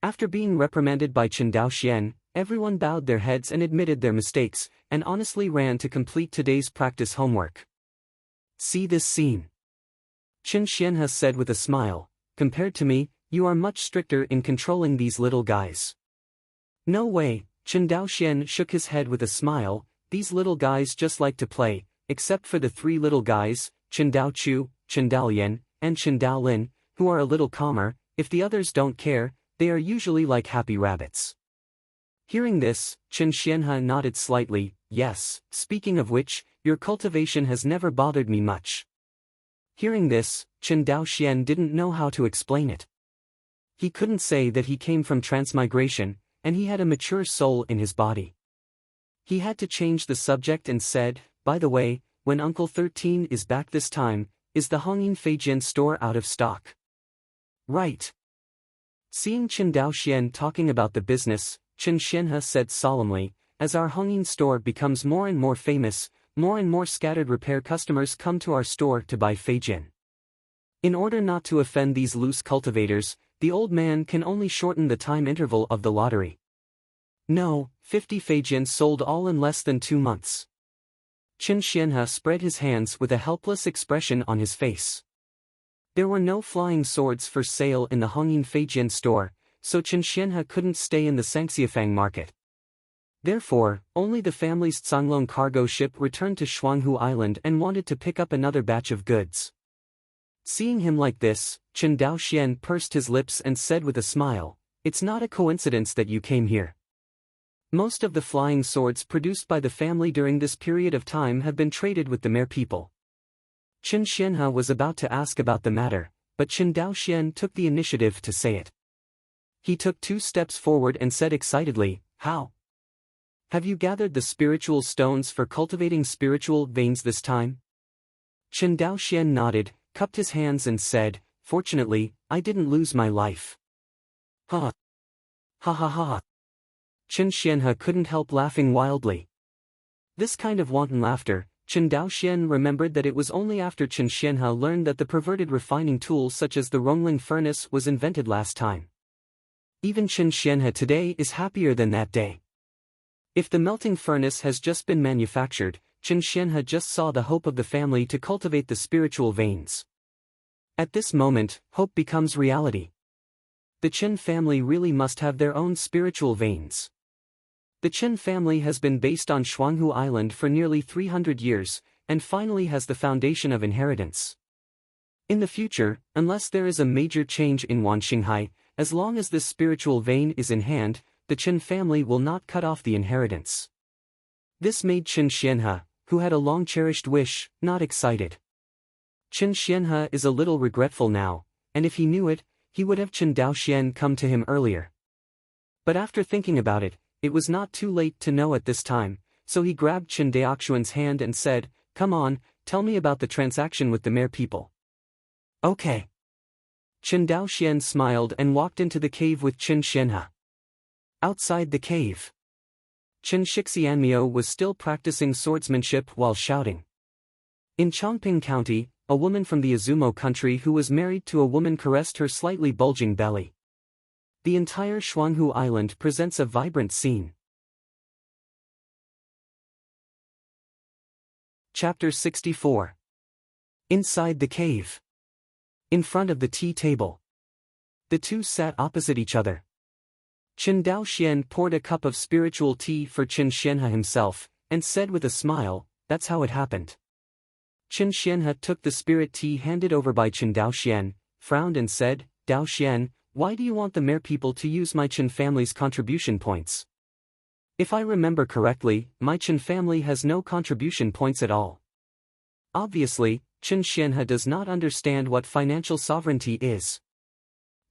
After being reprimanded by Chen Daoxian, everyone bowed their heads and admitted their mistakes, and honestly ran to complete today's practice homework. See this scene. Chen Xianhe said with a smile, "Compared to me, you are much stricter in controlling these little guys." "No way," Chen Daoxian shook his head with a smile, "these little guys just like to play, except for the 3 little guys, Chen Daochu, Chen Daolian, and Chen Daolin, who are a little calmer. If the others don't care, they are usually like happy rabbits." Hearing this, Chen Xianhe nodded slightly. "Yes, speaking of which, your cultivation has never bothered me much." Hearing this, Chen Daoxian didn't know how to explain it. He couldn't say that he came from transmigration, and he had a mature soul in his body. He had to change the subject and said, "By the way, when Uncle 13 is back this time, is the Hongyin Feijian store out of stock?" "Right." Seeing Chen Daoxian talking about the business, Chen Xianhe said solemnly, "As our Hongyin store becomes more and more famous, more and more scattered repair customers come to our store to buy Feijian. In order not to offend these loose cultivators, the old man can only shorten the time interval of the lottery. No, 50 Feijian sold all in less than 2 months." Chen Xianhe spread his hands with a helpless expression on his face. There were no flying swords for sale in the Hongyin Feijian store, so Chen Xianhe couldn't stay in the Sangxiafang market. Therefore, only the family's Tsanglong cargo ship returned to Shuanghu Island and wanted to pick up another batch of goods. Seeing him like this, Chen Daoxian pursed his lips and said with a smile, "It's not a coincidence that you came here. Most of the flying swords produced by the family during this period of time have been traded with the Mer people." Chen Xianhe was about to ask about the matter, but Chen Daoxian took the initiative to say it. He took 2 steps forward and said excitedly, "How? Have you gathered the spiritual stones for cultivating spiritual veins this time?" Chen Daoxian nodded, cupped his hands and said, "Fortunately, I didn't lose my life." Ha! Ha ha ha! Chen Xianhe couldn't help laughing wildly. This kind of wanton laughter, Chen Daoxian remembered that it was only after Chen Xianhe learned that the perverted refining tool such as the Rongling furnace was invented last time. Even Chen Xianhe today is happier than that day. If the melting furnace has just been manufactured, Chen Xianhe just saw the hope of the family to cultivate the spiritual veins. At this moment, hope becomes reality. The Chen family really must have their own spiritual veins. The Chen family has been based on Shuanghu Island for nearly 300 years, and finally has the foundation of inheritance. In the future, unless there is a major change in Wanxinghai, as long as this spiritual vein is in hand, the Chen family will not cut off the inheritance. This made Chen Xianhe, who had a long-cherished wish, not excited. Chen Xianhe is a little regretful now, and if he knew it, he would have Chen Daoxian come to him earlier. But after thinking about it, it was not too late to know at this time, so he grabbed Chen Daoxian's hand and said, "Come on, tell me about the transaction with the Mer people." "Okay." Chen Daoxian smiled and walked into the cave with Chen Xianhe. Outside the cave, Chen Shixianmiao was still practicing swordsmanship while shouting. In Chongping County, a woman from the Izumo country who was married to a woman caressed her slightly bulging belly. The entire Shuanghu Island presents a vibrant scene. Chapter 64. Inside the cave. In front of the tea table. The two sat opposite each other. Chen Daoxian poured a cup of spiritual tea for Chen Xianhe himself, and said with a smile, "That's how it happened." Chen Xianhe took the spirit tea handed over by Chen Daoxian, frowned and said, "Daoxian, why do you want the Mer people to use my Chen family's contribution points? If I remember correctly, my Chen family has no contribution points at all." Obviously, Chen Xianhe does not understand what financial sovereignty is.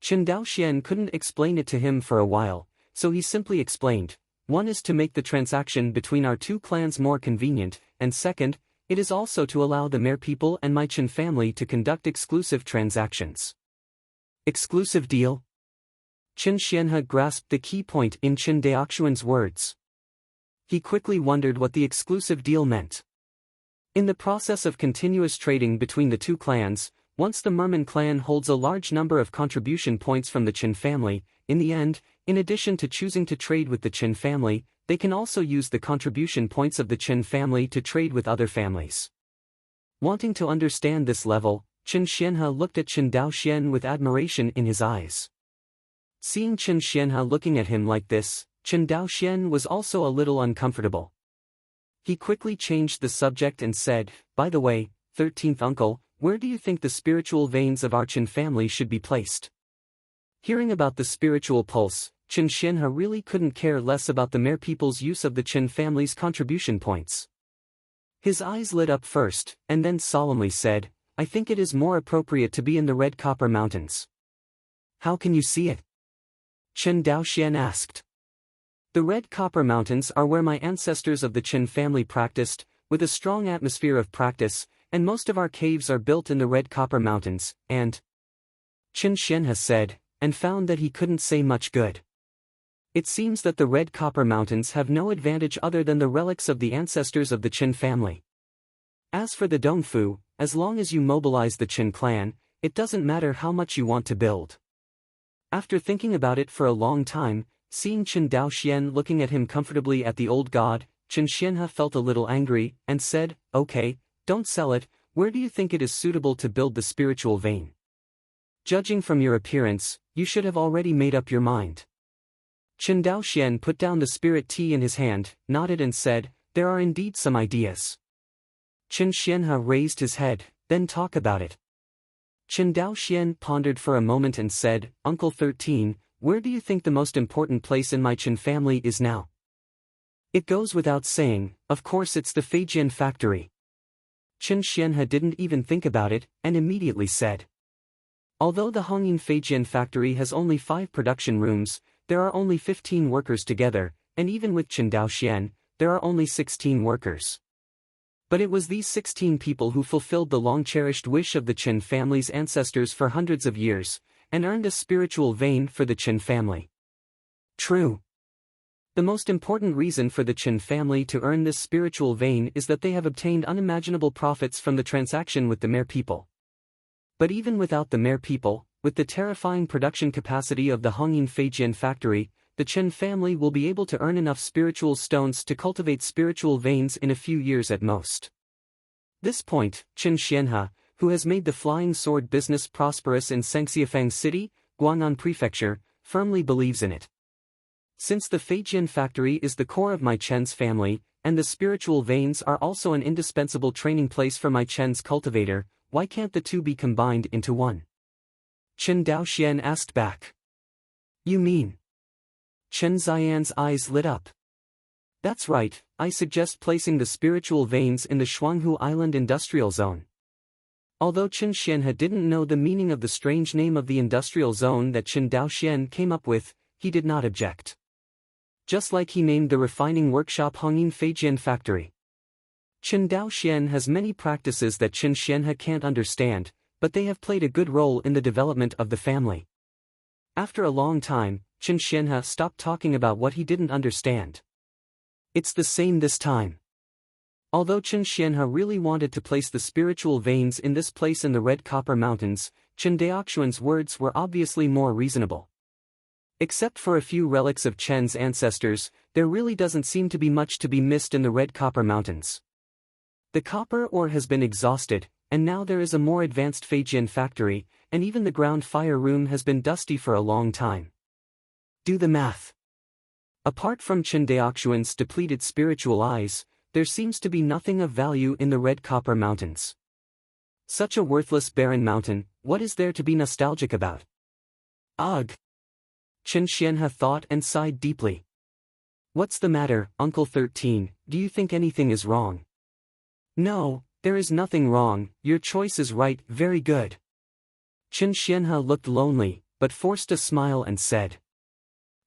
Chen Daoxian couldn't explain it to him for a while, so he simply explained, "One is to make the transaction between our two clans more convenient, and second, it is also to allow the Mer people and my Chen family to conduct exclusive transactions." Exclusive deal? Chen Xianhe grasped the key point in Chen Daoxian's words. He quickly wondered what the exclusive deal meant. In the process of continuous trading between the two clans, once the Merman clan holds a large number of contribution points from the Chen family, in the end, in addition to choosing to trade with the Chen family, they can also use the contribution points of the Chen family to trade with other families. Wanting to understand this level, Chen Xianhe looked at Chen Daoxian with admiration in his eyes. Seeing Chen Xianhe looking at him like this, Chen Daoxian was also a little uncomfortable. He quickly changed the subject and said, "By the way, 13th uncle, where do you think the spiritual veins of our Chen family should be placed?" Hearing about the spiritual pulse, Chen Xianhe really couldn't care less about the Mer people's use of the Chen family's contribution points. His eyes lit up first, and then solemnly said, "I think it is more appropriate to be in the Red Copper Mountains." "How can you see it?" Chen Daoxian asked. "The Red Copper Mountains are where my ancestors of the Chen family practiced, with a strong atmosphere of practice, and most of our caves are built in the Red Copper Mountains, and—" Chen Xianhe said, and found that he couldn't say much good. It seems that the Red Copper Mountains have no advantage other than the relics of the ancestors of the Chen family. As for the Dongfu, as long as you mobilize the Chen clan, it doesn't matter how much you want to build. After thinking about it for a long time, seeing Chen Daoxian looking at him comfortably at the old god, Chen Xianhe felt a little angry, and said, "Okay, don't sell it, where do you think it is suitable to build the spiritual vein? Judging from your appearance, you should have already made up your mind." Chen Daoxian put down the spirit tea in his hand, nodded and said, "There are indeed some ideas." Chen Xianhe raised his head, "Then talk about it." Chen Daoxian pondered for a moment and said, "Uncle 13, where do you think the most important place in my Chen family is now?" "It goes without saying, of course it's the Feijian factory." Chen Xianhe didn't even think about it, and immediately said, "Although the Hongyin Feijian factory has only 5 production rooms, there are only 15 workers together, and even with Chen Daoxian, there are only 16 workers. But it was these 16 people who fulfilled the long-cherished wish of the Chen family's ancestors for hundreds of years, and earned a spiritual vein for the Chen family." True. The most important reason for the Chen family to earn this spiritual vein is that they have obtained unimaginable profits from the transaction with the Mer people. But even without the Mer people, with the terrifying production capacity of the Hongyin Feijian factory, the Chen family will be able to earn enough spiritual stones to cultivate spiritual veins in a few years at most. This point, Chen Xianhe, who has made the flying sword business prosperous in Sengxiafang City, Guang'an Prefecture, firmly believes in it. Since the Feijian factory is the core of my Chen's family, and the spiritual veins are also an indispensable training place for my Chen's cultivator, why can't the two be combined into one? Chen Daoxian asked back. "You mean?" Chen Xian's eyes lit up. "That's right, I suggest placing the spiritual veins in the Shuanghu Island industrial zone." Although Chen Xianhe didn't know the meaning of the strange name of the industrial zone that Chen Daoxian came up with, he did not object. Just like he named the refining workshop Hongyin Feijian factory. Chen Daoxian has many practices that Chen Xianhe can't understand, but they have played a good role in the development of the family. After a long time, Chen Xianhe stopped talking about what he didn't understand. It's the same this time. Although Chen Xianhe really wanted to place the spiritual veins in this place in the Red Copper Mountains, Chen Daoxian's words were obviously more reasonable. Except for a few relics of Chen's ancestors, there really doesn't seem to be much to be missed in the Red Copper Mountains. The copper ore has been exhausted, and now there is a more advanced Feijian factory, and even the ground fire room has been dusty for a long time. Do the math. Apart from Chen Daoxian's depleted spiritual eyes, there seems to be nothing of value in the Red Copper Mountains. Such a worthless barren mountain, what is there to be nostalgic about? Ugh! Chen Xianhe thought and sighed deeply. "What's the matter, Uncle 13, do you think anything is wrong?" "No, there is nothing wrong, your choice is right, very good." Chen Xianhe looked lonely, but forced a smile and said.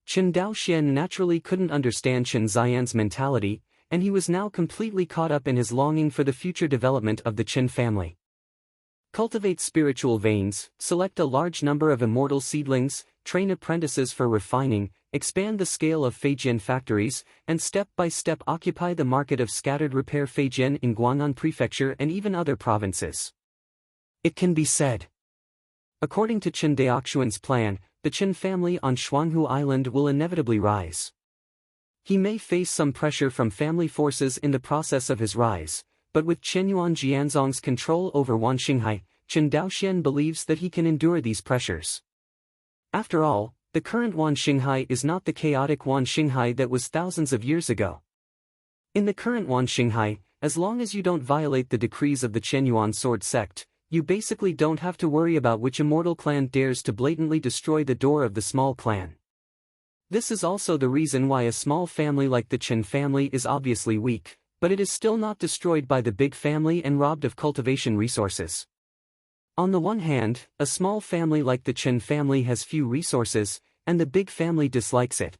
Chen Daoxian naturally couldn't understand Chen Xian's mentality, and he was now completely caught up in his longing for the future development of the Chen family. Cultivate spiritual veins, select a large number of immortal seedlings, train apprentices for refining, expand the scale of Feijian factories, and step by step occupy the market of scattered repair Feijian in Guang'an Prefecture and even other provinces. It can be said. According to Chen Daoxian's plan, the Chen family on Shuanghu Island will inevitably rise. He may face some pressure from family forces in the process of his rise, but with Chen Yuan Jianzong's control over Wanxinghai, Chen Daoxian believes that he can endure these pressures. After all, the current Wanxinghai is not the chaotic Wanxinghai that was thousands of years ago. In the current Wanxinghai, as long as you don't violate the decrees of the Chen Yuan sword sect, you basically don't have to worry about which immortal clan dares to blatantly destroy the door of the small clan. This is also the reason why a small family like the Chen family is obviously weak, but it is still not destroyed by the big family and robbed of cultivation resources. On the one hand, a small family like the Chen family has few resources, and the big family dislikes it.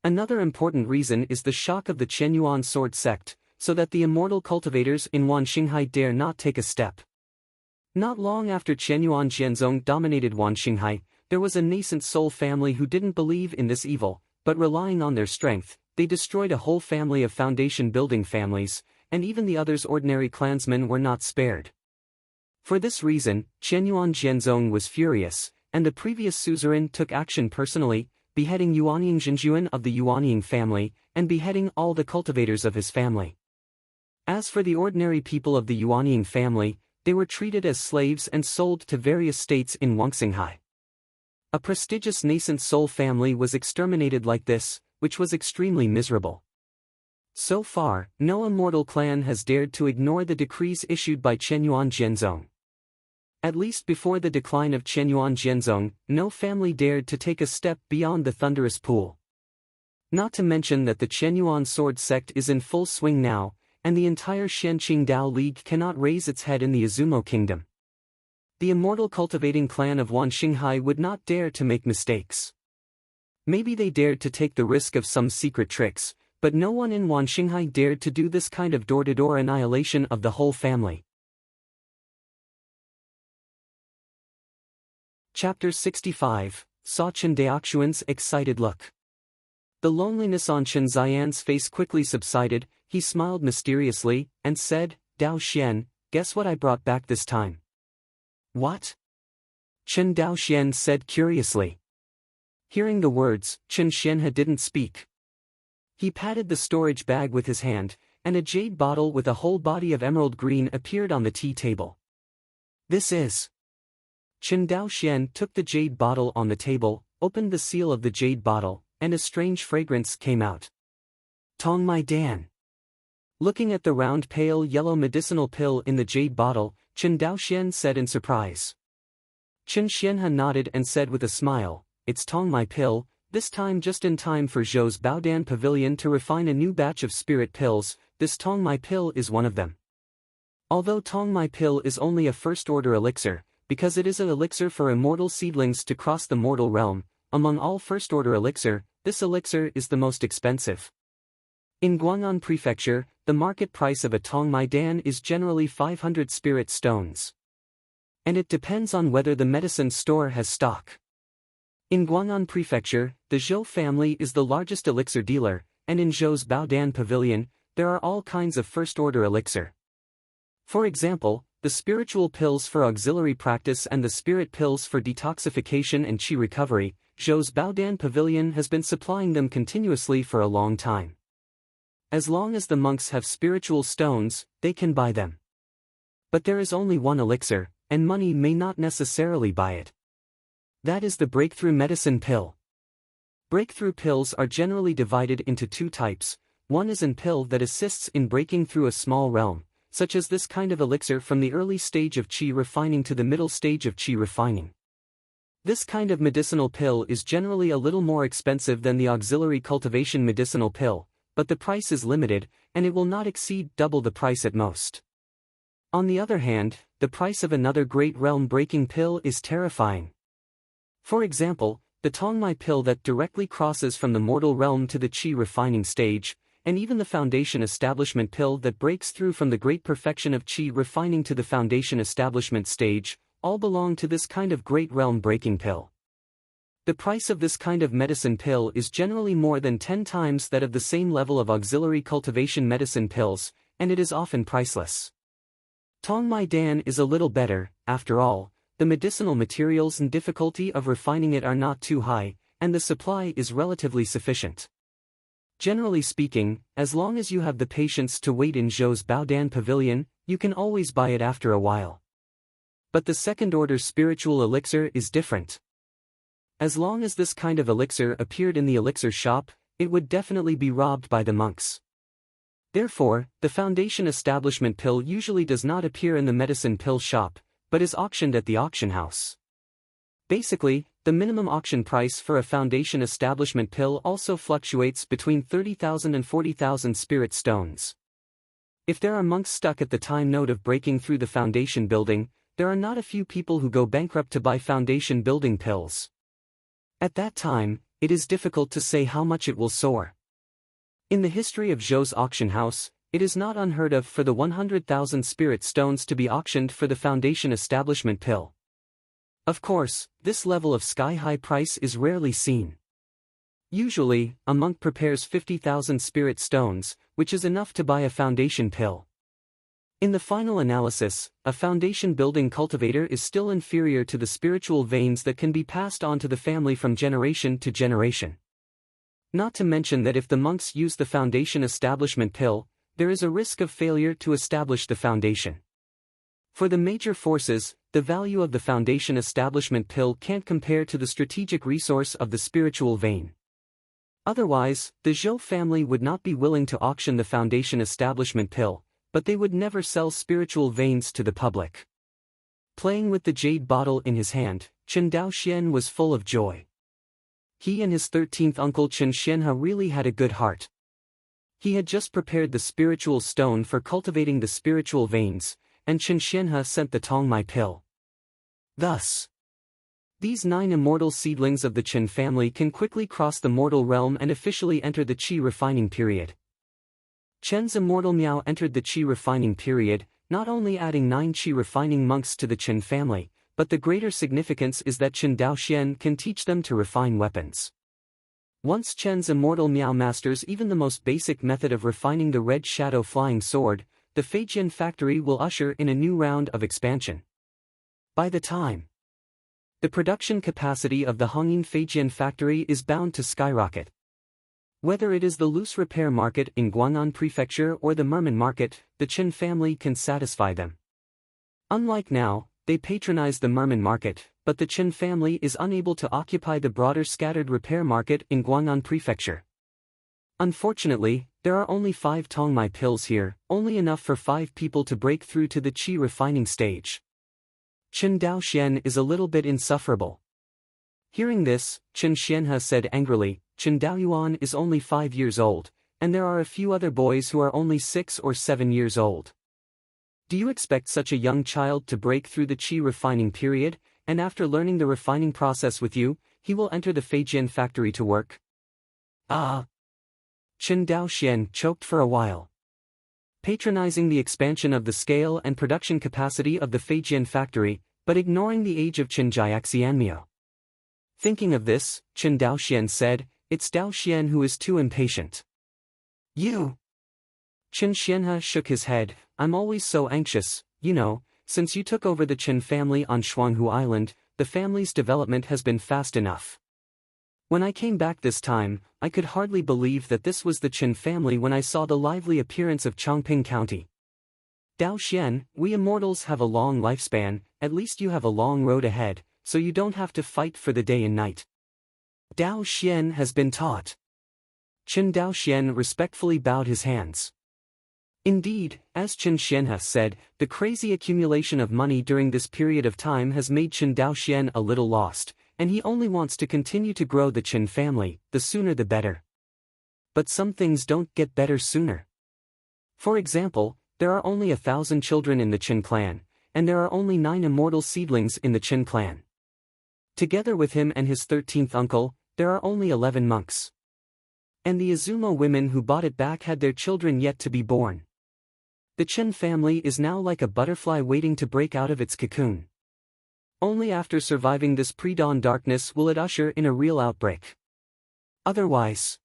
Another important reason is the shock of the Chen Yuan sword sect, so that the immortal cultivators in Wanxinghai dare not take a step. Not long after Chen Yuan Jianzong dominated Wanxinghai, there was a nascent soul family who didn't believe in this evil, but relying on their strength, they destroyed a whole family of foundation-building families, and even the others' ordinary clansmen were not spared. For this reason, Chen Yuan Jianzong was furious, and the previous suzerain took action personally, beheading Yuanying Zhenjuan of the Yuanying family, and beheading all the cultivators of his family. As for the ordinary people of the Yuanying family, they were treated as slaves and sold to various states in Wanxinghai. A prestigious nascent soul family was exterminated like this, which was extremely miserable. So far, no immortal clan has dared to ignore the decrees issued by Chenyuan Jianzong. At least before the decline of Chenyuan Jianzong, no family dared to take a step beyond the thunderous pool. Not to mention that the Chenyuan sword sect is in full swing now, and the entire Shenqing Dao League cannot raise its head in the Izumo kingdom. The immortal cultivating clan of Wanxinghai would not dare to make mistakes. Maybe they dared to take the risk of some secret tricks, but no one in Wanxinghai dared to do this kind of door-to-door annihilation of the whole family. Chapter 65, Saw Chen Daoxuan's excited look. The loneliness on Chen Ziyan's face quickly subsided. He smiled mysteriously, and said, "Dao Xian, guess what I brought back this time?" "What?" Chen Daoxian said curiously. Hearing the words, Chen Xianhe didn't speak. He patted the storage bag with his hand, and a jade bottle with a whole body of emerald green appeared on the tea table. "This is..." Chen Daoxian took the jade bottle on the table, opened the seal of the jade bottle, and a strange fragrance came out. "Tong Mai Dan." Looking at the round pale yellow medicinal pill in the jade bottle, Chen Daoxian said in surprise. Chen Xianhe nodded and said with a smile, "It's Tong Mai pill, this time just in time for Zhou's Baodan Pavilion to refine a new batch of spirit pills. This Tong Mai pill is one of them." Although Tong Mai pill is only a first-order elixir, because it is an elixir for immortal seedlings to cross the mortal realm, among all first-order elixir, this elixir is the most expensive. In Guang'an Prefecture, the market price of a Tong Mai Dan is generally 500 spirit stones. And it depends on whether the medicine store has stock. In Guang'an Prefecture, the Zhou family is the largest elixir dealer, and in Zhou's Baodan Pavilion, there are all kinds of first-order elixir. For example, the spiritual pills for auxiliary practice and the spirit pills for detoxification and qi recovery, Zhou's Baodan Pavilion has been supplying them continuously for a long time. As long as the monks have spiritual stones, they can buy them. But there is only one elixir, and money may not necessarily buy it. That is the breakthrough medicine pill. Breakthrough pills are generally divided into two types. One is an pill that assists in breaking through a small realm, such as this kind of elixir from the early stage of qi refining to the middle stage of qi refining. This kind of medicinal pill is generally a little more expensive than the auxiliary cultivation medicinal pill, but the price is limited, and it will not exceed double the price at most. On the other hand, the price of another great realm-breaking pill is terrifying. For example, the Tong Mai pill that directly crosses from the mortal realm to the qi refining stage, and even the foundation establishment pill that breaks through from the great perfection of qi refining to the foundation establishment stage, all belong to this kind of great realm-breaking pill. The price of this kind of medicine pill is generally more than 10 times that of the same level of auxiliary cultivation medicine pills, and it is often priceless. Tong Mai Dan is a little better. After all, the medicinal materials and difficulty of refining it are not too high, and the supply is relatively sufficient. Generally speaking, as long as you have the patience to wait in Zhou's Baodan Pavilion, you can always buy it after a while. But the second-order spiritual elixir is different. As long as this kind of elixir appeared in the elixir shop, it would definitely be robbed by the monks. Therefore, the foundation establishment pill usually does not appear in the medicine pill shop, but is auctioned at the auction house. Basically, the minimum auction price for a foundation establishment pill also fluctuates between 30,000 and 40,000 spirit stones. If there are monks stuck at the time node of breaking through the foundation building, there are not a few people who go bankrupt to buy foundation building pills. At that time, it is difficult to say how much it will soar. In the history of Zhou's auction house, it is not unheard of for the 100,000 spirit stones to be auctioned for the foundation establishment pill. Of course, this level of sky-high price is rarely seen. Usually, a monk prepares 50,000 spirit stones, which is enough to buy a foundation pill. In the final analysis, a foundation-building cultivator is still inferior to the spiritual veins that can be passed on to the family from generation to generation. Not to mention that if the monks use the foundation establishment pill, there is a risk of failure to establish the foundation. For the major forces, the the value of the foundation establishment pill can't compare to the strategic resource of the spiritual vein. Otherwise, the Zhou family would not be willing to auction the foundation establishment pill, but they would never sell spiritual veins to the public. Playing with the jade bottle in his hand, Chen Daoxian was full of joy. He and his 13th uncle Chen Xianhe really had a good heart. He had just prepared the spiritual stone for cultivating the spiritual veins, and Chen Xianhe sent the Tongmai pill. Thus, these 9 immortal seedlings of the Chen family can quickly cross the mortal realm and officially enter the qi refining period. Chen's immortal Miao entered the qi refining period, not only adding 9 qi refining monks to the Chen family, but the greater significance is that Chen Daoxian can teach them to refine weapons. Once Chen's immortal Miao masters even the most basic method of refining the red shadow flying sword, the Feijian factory will usher in a new round of expansion. By the time, the production capacity of the Hongyin Feijian factory is bound to skyrocket. Whether it is the loose repair market in Guang'an Prefecture or the Merman market, the Chen family can satisfy them. Unlike now, they patronize the Merman market, but the Chen family is unable to occupy the broader scattered repair market in Guang'an Prefecture. Unfortunately, there are only 5 Tongmai pills here, only enough for 5 people to break through to the qi refining stage. Chen Daoxian is a little bit insufferable. Hearing this, Chen Xianhe said angrily, Chen Daoyuan is only 5 years old, and there are a few other boys who are only 6 or 7 years old. Do you expect such a young child to break through the qi refining period, and after learning the refining process with you, he will enter the Feijian factory to work? Chen Daoxian choked for a while. Patronizing the expansion of the scale and production capacity of the Feijian factory, but ignoring the age of Chen Jiaxianmiao. Thinking of this, Chen Daoxian said, it's Daoxian who is too impatient. You? Chen Xianhe shook his head, I'm always so anxious, you know, since you took over the Chen family on Shuanghu Island, the family's development has been fast enough. When I came back this time, I could hardly believe that this was the Chen family when I saw the lively appearance of Chongping County. Daoxian, we immortals have a long lifespan, at least you have a long road ahead, so you don't have to fight for the day and night. Daoxian has been taught. Chen Daoxian respectfully bowed his hands. Indeed, as Chen Xianhe said, the crazy accumulation of money during this period of time has made Chen Daoxian a little lost, and he only wants to continue to grow the Chen family, the sooner the better. But some things don't get better sooner. For example, there are only 1,000 children in the Chen clan, and there are only 9 immortal seedlings in the Chen clan. Together with him and his 13th uncle, there are only 11 monks. And the Izumo women who bought it back had their children yet to be born. The Chen family is now like a butterfly waiting to break out of its cocoon. Only after surviving this pre-dawn darkness will it usher in a real outbreak. Otherwise,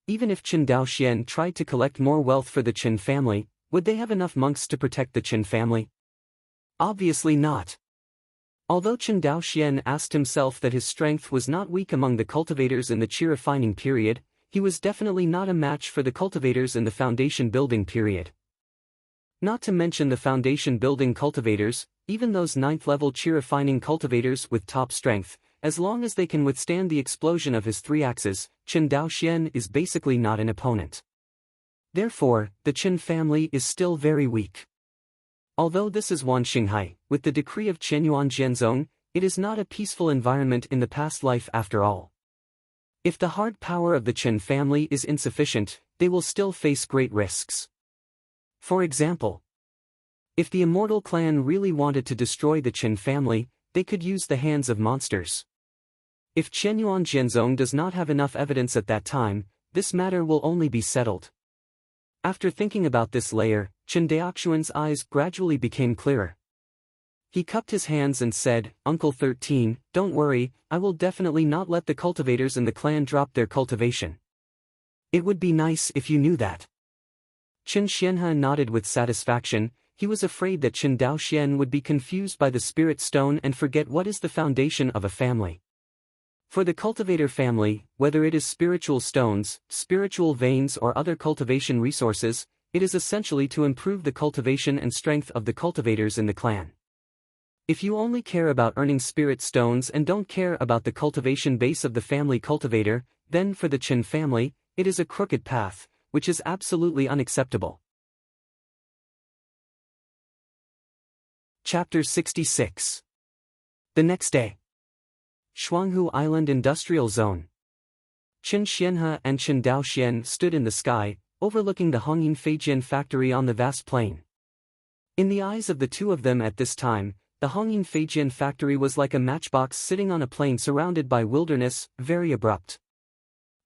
even if Chen Daoxian tried to collect more wealth for the Chen family, would they have enough monks to protect the Chen family? Obviously not. Although Chen Daoxian asked himself that his strength was not weak among the cultivators in the qi refining period, he was definitely not a match for the cultivators in the foundation building period. Not to mention the foundation building cultivators, even those 9th level qi refining cultivators with top strength, as long as they can withstand the explosion of his 3 axes, Chen Daoxian is basically not an opponent. Therefore, the Chen family is still very weak. Although this is Wan Xinghai, with the decree of Qianyuan Jianzong, it is not a peaceful environment in the past life after all. If the hard power of the Chen family is insufficient, they will still face great risks. For example, if the immortal clan really wanted to destroy the Chen family, they could use the hands of monsters. If Qianyuan Jianzong does not have enough evidence at that time, this matter will only be settled. After thinking about this layer, Chen Daoxian's eyes gradually became clearer. He cupped his hands and said, Uncle 13, don't worry, I will definitely not let the cultivators in the clan drop their cultivation. It would be nice if you knew that. Chen Xianhe nodded with satisfaction. He was afraid that Chen Daoxian would be confused by the spirit stone and forget what is the foundation of a family. For the cultivator family, whether it is spiritual stones, spiritual veins or other cultivation resources, it is essentially to improve the cultivation and strength of the cultivators in the clan. If you only care about earning spirit stones and don't care about the cultivation base of the family cultivator, then for the Chen family, it is a crooked path, which is absolutely unacceptable. Chapter 66. The next day. Shuanghu Island Industrial Zone. Qin Xianhe and Qin Daoxian stood in the sky, overlooking the Hongyin Feijian factory on the vast plain. In the eyes of the two of them at this time, the Hongyin Feijian factory was like a matchbox sitting on a plain surrounded by wilderness, very abrupt.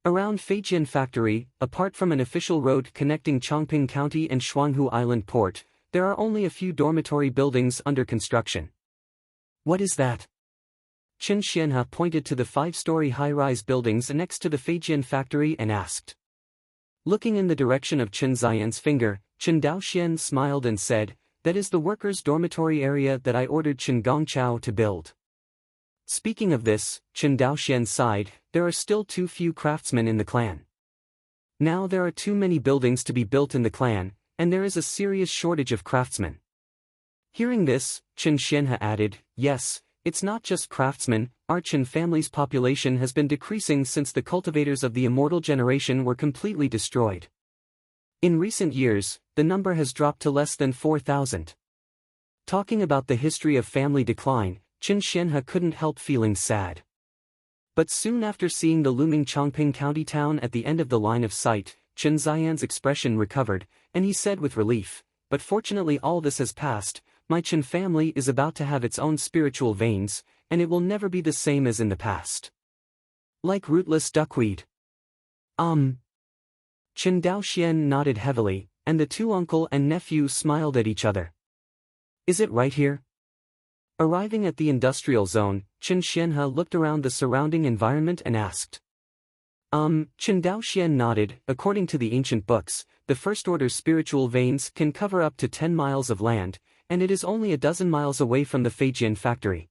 Around Feijian factory, apart from an official road connecting Chongping County and Shuanghu Island Port, there are only a few dormitory buildings under construction. What is that? Qin Xianhe pointed to the 5-story high-rise buildings next to the Feijian factory and asked. Looking in the direction of Qin Ziyan's finger, Qin Daoxian smiled and said, "That is the workers' dormitory area that I ordered Qin Gongchao to build." Speaking of this, Qin Daoxian sighed, "There are still too few craftsmen in the clan. Now there are too many buildings to be built in the clan, and there is a serious shortage of craftsmen." Hearing this, Qin Xianhe added, "Yes, it's not just craftsmen, our Qin family's population has been decreasing since the cultivators of the immortal generation were completely destroyed. In recent years, the number has dropped to less than 4,000. Talking about the history of family decline, Qin Xianhe couldn't help feeling sad. But soon after seeing the looming Chongping County town at the end of the line of sight, Qin Ziyan's expression recovered, and he said with relief, "But fortunately all this has passed. My Qin family is about to have its own spiritual veins, and it will never be the same as in the past. Like rootless duckweed." Qin Daoxian nodded heavily, and the two uncle and nephew smiled at each other. "Is it right here?" Arriving at the industrial zone, Qin Xianhe looked around the surrounding environment and asked. Qin Daoxian nodded. "According to the ancient books, the first-order spiritual veins can cover up to 10 miles of land, and it is only a dozen miles away from the Feijian factory.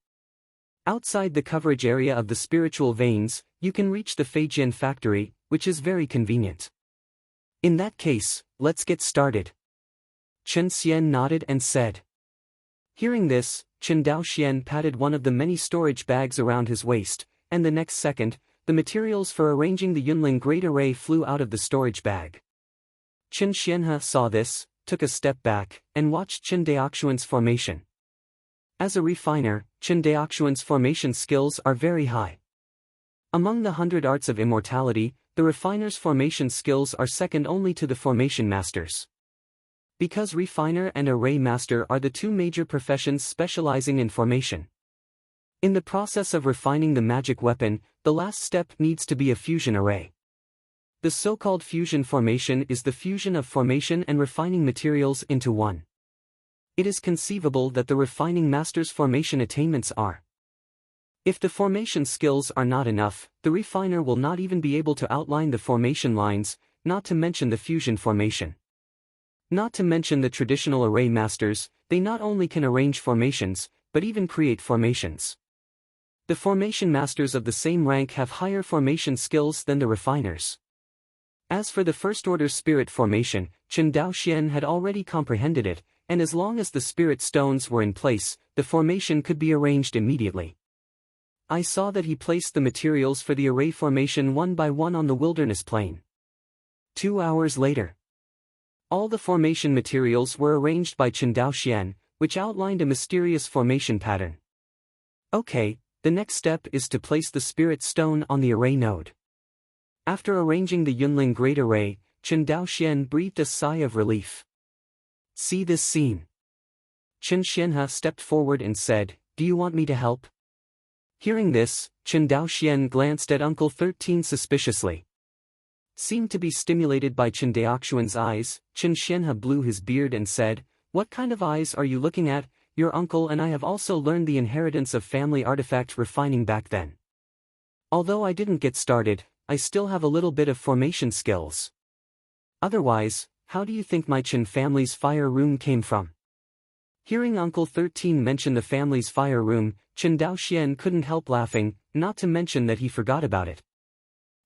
Outside the coverage area of the spiritual veins, you can reach the Feijian factory, which is very convenient. In that case, let's get started." Qin Xian nodded and said. Hearing this, Qin Daoxian patted one of the many storage bags around his waist, and the next second, the materials for arranging the Yunling Great Array flew out of the storage bag. Qin Xianhe saw this, took a step back, and watched Qin Daoxian's formation. As a refiner, Qin Daoxian's formation skills are very high. Among the 100 arts of immortality, the refiner's formation skills are second only to the formation master's. Because refiner and array master are the two major professions specializing in formation. In the process of refining the magic weapon, the last step needs to be a fusion array. The so-called fusion formation is the fusion of formation and refining materials into one. It is conceivable that the refining master's formation attainments are. If the formation skills are not enough, the refiner will not even be able to outline the formation lines, not to mention the fusion formation. Not to mention the traditional array masters, they not only can arrange formations, but even create formations. The formation masters of the same rank have higher formation skills than the refiners. As for the first-order spirit formation, Qin Daoxian had already comprehended it, and as long as the spirit stones were in place, the formation could be arranged immediately. I saw that he placed the materials for the array formation one by one on the wilderness plain. 2 hours later, all the formation materials were arranged by Qin Daoxian, which outlined a mysterious formation pattern. Okay, the next step is to place the spirit stone on the array node. After arranging the Yunling Great Array, Qin Daoxian breathed a sigh of relief. See this scene. Qin Xianhe stepped forward and said, "Do you want me to help?" Hearing this, Qin Daoxian glanced at Uncle 13 suspiciously. Seemed to be stimulated by Qin Daoxian's eyes, Qin Xianhe blew his beard and said, "What kind of eyes are you looking at? Your uncle and I have also learned the inheritance of family artifact refining back then. Although I didn't get started, I still have a little bit of formation skills. Otherwise, how do you think my Qin family's fire room came from?" Hearing Uncle 13 mention the family's fire room, Qin Daoxian couldn't help laughing, not to mention that he forgot about it.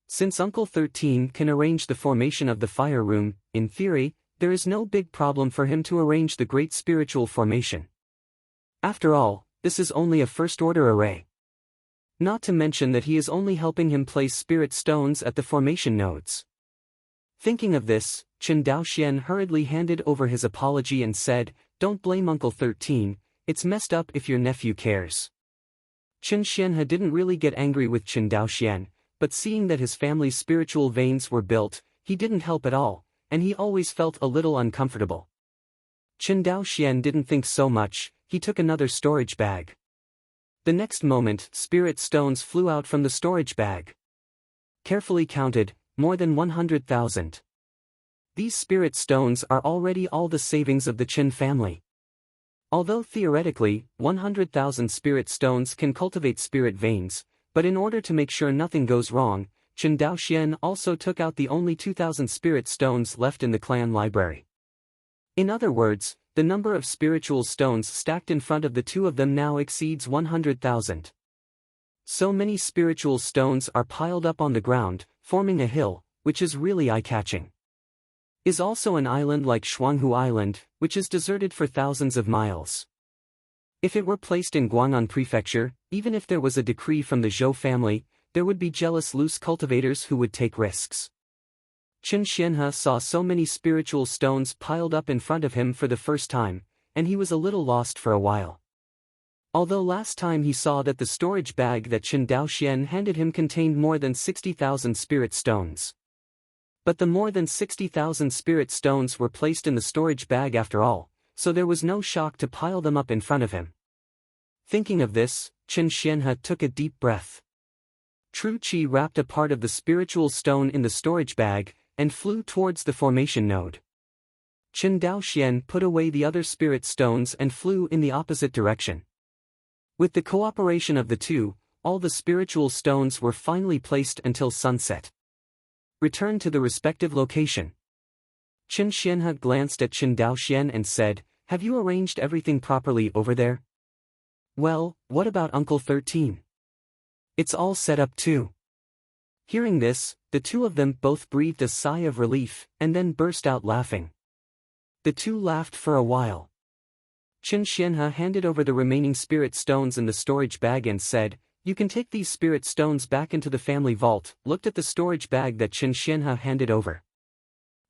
Since Uncle 13 can arrange the formation of the fire room, in theory, there is no big problem for him to arrange the great spiritual formation. After all, this is only a first-order array. Not to mention that he is only helping him place spirit stones at the formation nodes. Thinking of this, Chen Daoxian hurriedly handed over his apology and said, "Don't blame Uncle 13, it's messed up if your nephew cares." Chen Xianhe didn't really get angry with Chen Daoxian, but seeing that his family's spiritual veins were built, he didn't help at all, and he always felt a little uncomfortable. Chen Daoxian didn't think so much, he took another storage bag. The next moment, spirit stones flew out from the storage bag. Carefully counted, more than 100,000. These spirit stones are already all the savings of the Chen family. Although theoretically, 100,000 spirit stones can cultivate spirit veins, but in order to make sure nothing goes wrong, Chen Daoxian also took out the only 2,000 spirit stones left in the clan library. In other words, the number of spiritual stones stacked in front of the two of them now exceeds 100,000. So many spiritual stones are piled up on the ground, forming a hill, which is really eye-catching. Is also an island like Shuanghu Island, which is deserted for thousands of miles. If it were placed in Guang'an Prefecture, even if there was a decree from the Zhou family, there would be jealous loose cultivators who would take risks. Chen Xianhe saw so many spiritual stones piled up in front of him for the first time, and he was a little lost for a while. Although last time he saw that the storage bag that Chen Daoxian handed him contained more than 60,000 spirit stones. But the more than 60,000 spirit stones were placed in the storage bag after all, so there was no shock to pile them up in front of him. Thinking of this, Chen Xianhe took a deep breath. Tru Qi wrapped a part of the spiritual stone in the storage bag, and flew towards the formation node. Chen Daoxian put away the other spirit stones and flew in the opposite direction. With the cooperation of the two, all the spiritual stones were finally placed until sunset. Returned to the respective location. Chen Xianhe glanced at Chen Daoxian and said, "Have you arranged everything properly over there?" "Well, what about Uncle 13? It's all set up too." Hearing this, the two of them both breathed a sigh of relief, and then burst out laughing. The two laughed for a while. Chen Xianhe handed over the remaining spirit stones in the storage bag and said, "You can take these spirit stones back into the family vault," looked at the storage bag that Chen Xianhe handed over.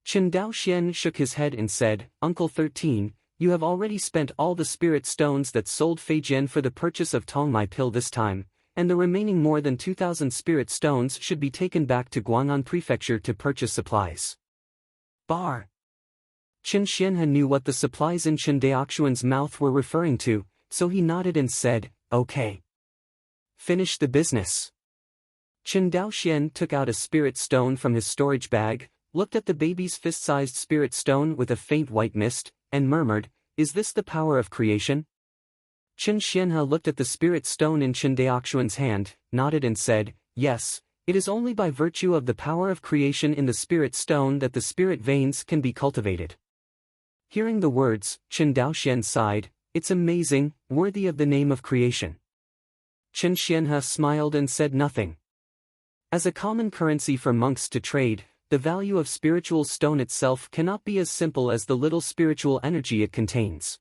Chen Daoxian shook his head and said, "Uncle 13, you have already spent all the spirit stones that sold Feijian for the purchase of Tongmai pill this time, and the remaining more than 2,000 spirit stones should be taken back to Guang'an Prefecture to purchase supplies." Bar. Chen Xianhe knew what the supplies in Chen Daoxian's mouth were referring to, so he nodded and said, "Okay. Finish the business." Chen Daoxian took out a spirit stone from his storage bag, looked at the baby's fist-sized spirit stone with a faint white mist, and murmured, "Is this the power of creation?" Chen Xianhe looked at the spirit stone in Chen Daoxian's hand, nodded and said, "Yes, it is only by virtue of the power of creation in the spirit stone that the spirit veins can be cultivated." Hearing the words, Chen Daoxian sighed, "It's amazing, worthy of the name of creation." Chen Xianhe smiled and said nothing. As a common currency for monks to trade, the value of spiritual stone itself cannot be as simple as the little spiritual energy it contains.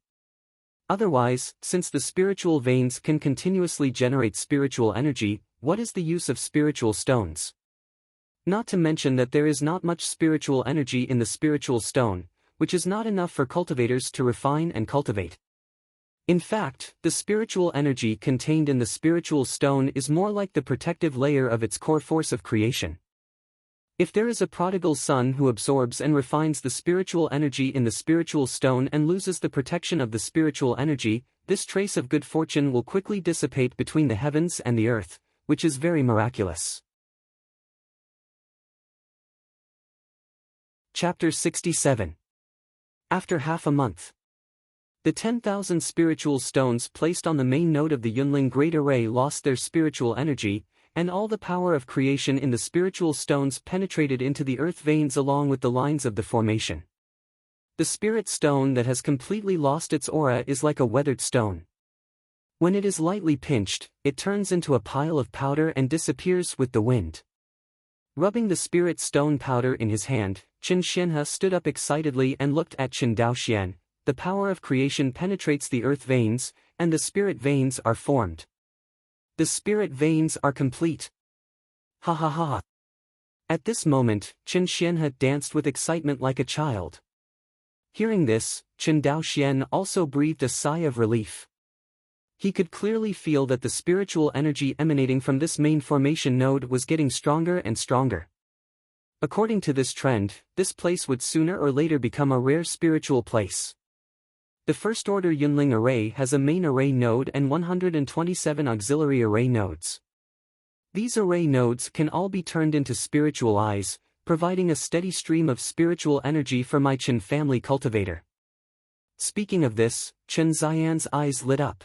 Otherwise, since the spiritual veins can continuously generate spiritual energy, what is the use of spiritual stones? Not to mention that there is not much spiritual energy in the spiritual stone, which is not enough for cultivators to refine and cultivate. In fact, the spiritual energy contained in the spiritual stone is more like the protective layer of its core force of creation. If there is a prodigal son who absorbs and refines the spiritual energy in the spiritual stone and loses the protection of the spiritual energy, this trace of good fortune will quickly dissipate between the heavens and the earth, which is very miraculous. Chapter 67. After half a month. The 10,000 spiritual stones placed on the main node of the Yunling Great Array lost their spiritual energy, and all the power of creation in the spiritual stones penetrated into the earth veins along with the lines of the formation. The spirit stone that has completely lost its aura is like a weathered stone. When it is lightly pinched, it turns into a pile of powder and disappears with the wind. Rubbing the spirit stone powder in his hand, Chen Xianhe stood up excitedly and looked at Chen Daoxian. The power of creation penetrates the earth veins, and the spirit veins are formed. The spirit veins are complete. Ha ha ha. At this moment, Chen Xianhe danced with excitement like a child. Hearing this, Chen Daoxian also breathed a sigh of relief. He could clearly feel that the spiritual energy emanating from this main formation node was getting stronger and stronger. According to this trend, this place would sooner or later become a rare spiritual place. The first order Yunling array has a main array node and 127 auxiliary array nodes. These array nodes can all be turned into spiritual eyes, providing a steady stream of spiritual energy for my Chen family cultivator. Speaking of this, Chen Xian's eyes lit up.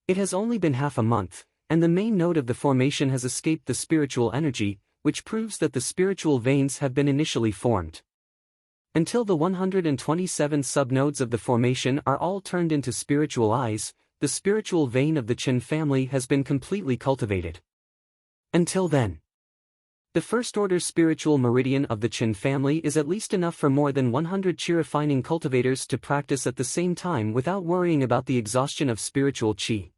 It has only been half a month, and the main node of the formation has escaped the spiritual energy, which proves that the spiritual veins have been initially formed. Until the 127 subnodes of the formation are all turned into spiritual eyes, the spiritual vein of the Chen family has been completely cultivated. Until then, the first-order spiritual meridian of the Chen family is at least enough for more than 100 chi-refining cultivators to practice at the same time without worrying about the exhaustion of spiritual qi.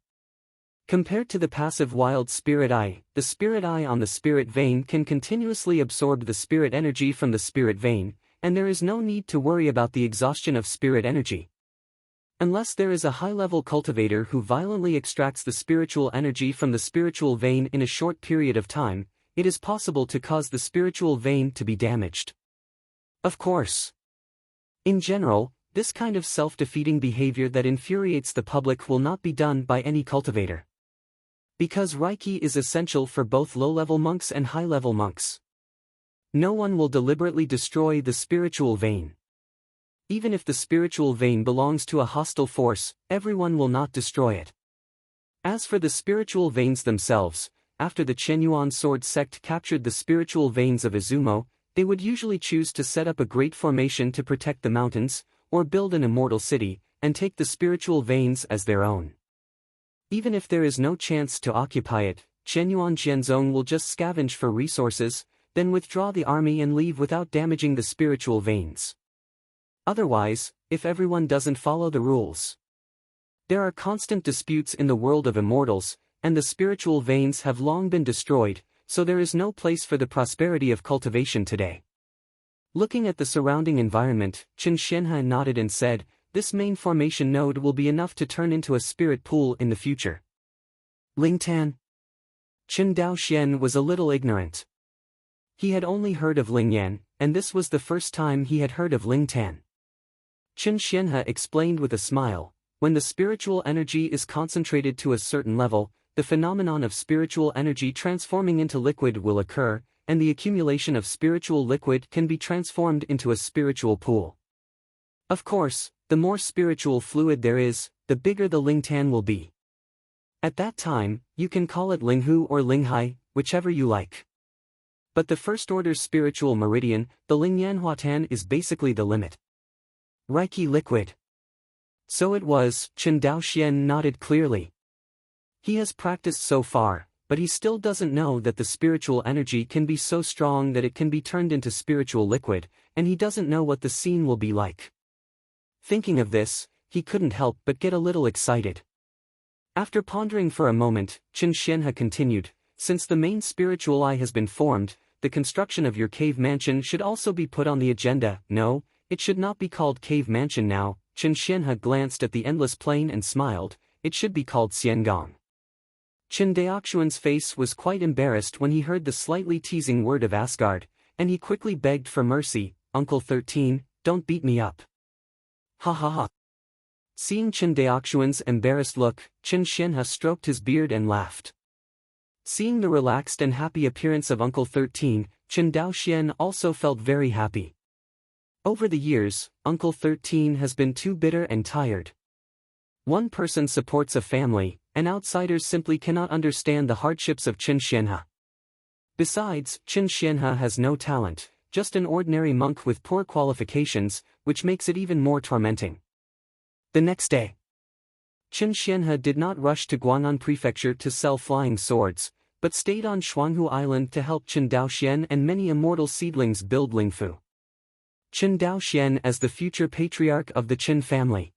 Compared to the passive wild spirit eye, the spirit eye on the spirit vein can continuously absorb the spirit energy from the spirit vein, and there is no need to worry about the exhaustion of spirit energy. Unless there is a high-level cultivator who violently extracts the spiritual energy from the spiritual vein in a short period of time, it is possible to cause the spiritual vein to be damaged. Of course. In general, this kind of self-defeating behavior that infuriates the public will not be done by any cultivator. Because Reiki is essential for both low-level monks and high-level monks. No one will deliberately destroy the spiritual vein. Even if the spiritual vein belongs to a hostile force, everyone will not destroy it. As for the spiritual veins themselves, after the Chenyuan sword sect captured the spiritual veins of Izumo, they would usually choose to set up a great formation to protect the mountains, or build an immortal city, and take the spiritual veins as their own. Even if there is no chance to occupy it, Chenyuan Jianzong will just scavenge for resources, then withdraw the army and leave without damaging the spiritual veins. Otherwise, if everyone doesn't follow the rules. There are constant disputes in the world of immortals, and the spiritual veins have long been destroyed, so there is no place for the prosperity of cultivation today. Looking at the surrounding environment, Chen Xianhe nodded and said, "This main formation node will be enough to turn into a spirit pool in the future." Lingtan. Chen Daoxian was a little ignorant. He had only heard of Lingyan, and this was the first time he had heard of Lingtan. Chen Xianhe explained with a smile, when the spiritual energy is concentrated to a certain level, the phenomenon of spiritual energy transforming into liquid will occur, and the accumulation of spiritual liquid can be transformed into a spiritual pool. Of course, the more spiritual fluid there is, the bigger the Lingtan will be. At that time, you can call it Linghu or Linghai, whichever you like. But the first-order spiritual meridian, the Lingyanhuatan, is basically the limit. Reiki liquid. So it was, Chen Daoxian nodded clearly. He has practiced so far, but he still doesn't know that the spiritual energy can be so strong that it can be turned into spiritual liquid, and he doesn't know what the scene will be like. Thinking of this, he couldn't help but get a little excited. After pondering for a moment, Chen Xianhe continued, "Since the main spiritual eye has been formed, the construction of your cave mansion should also be put on the agenda." "No, it should not be called cave mansion now." Chen Xianhe glanced at the endless plain and smiled, "It should be called Xiangong." Chen Daoxuan's face was quite embarrassed when he heard the slightly teasing word of Asgard, and he quickly begged for mercy, "Uncle 13, don't beat me up." Ha ha ha. Seeing Chen Daoxuan's embarrassed look, Chen Xianhe stroked his beard and laughed. Seeing the relaxed and happy appearance of Uncle 13, Chen Daoxian also felt very happy. Over the years, Uncle 13 has been too bitter and tired. One person supports a family, and outsiders simply cannot understand the hardships of Chen Xianhe. Besides, Chen Xianhe has no talent, just an ordinary monk with poor qualifications, which makes it even more tormenting. The next day, Chen Xianhe did not rush to Guang'an Prefecture to sell flying swords, but stayed on Shuanghu Island to help Chen Daoxian and many immortal seedlings build Lingfu. Chen Daoxian as the future patriarch of the Chen family.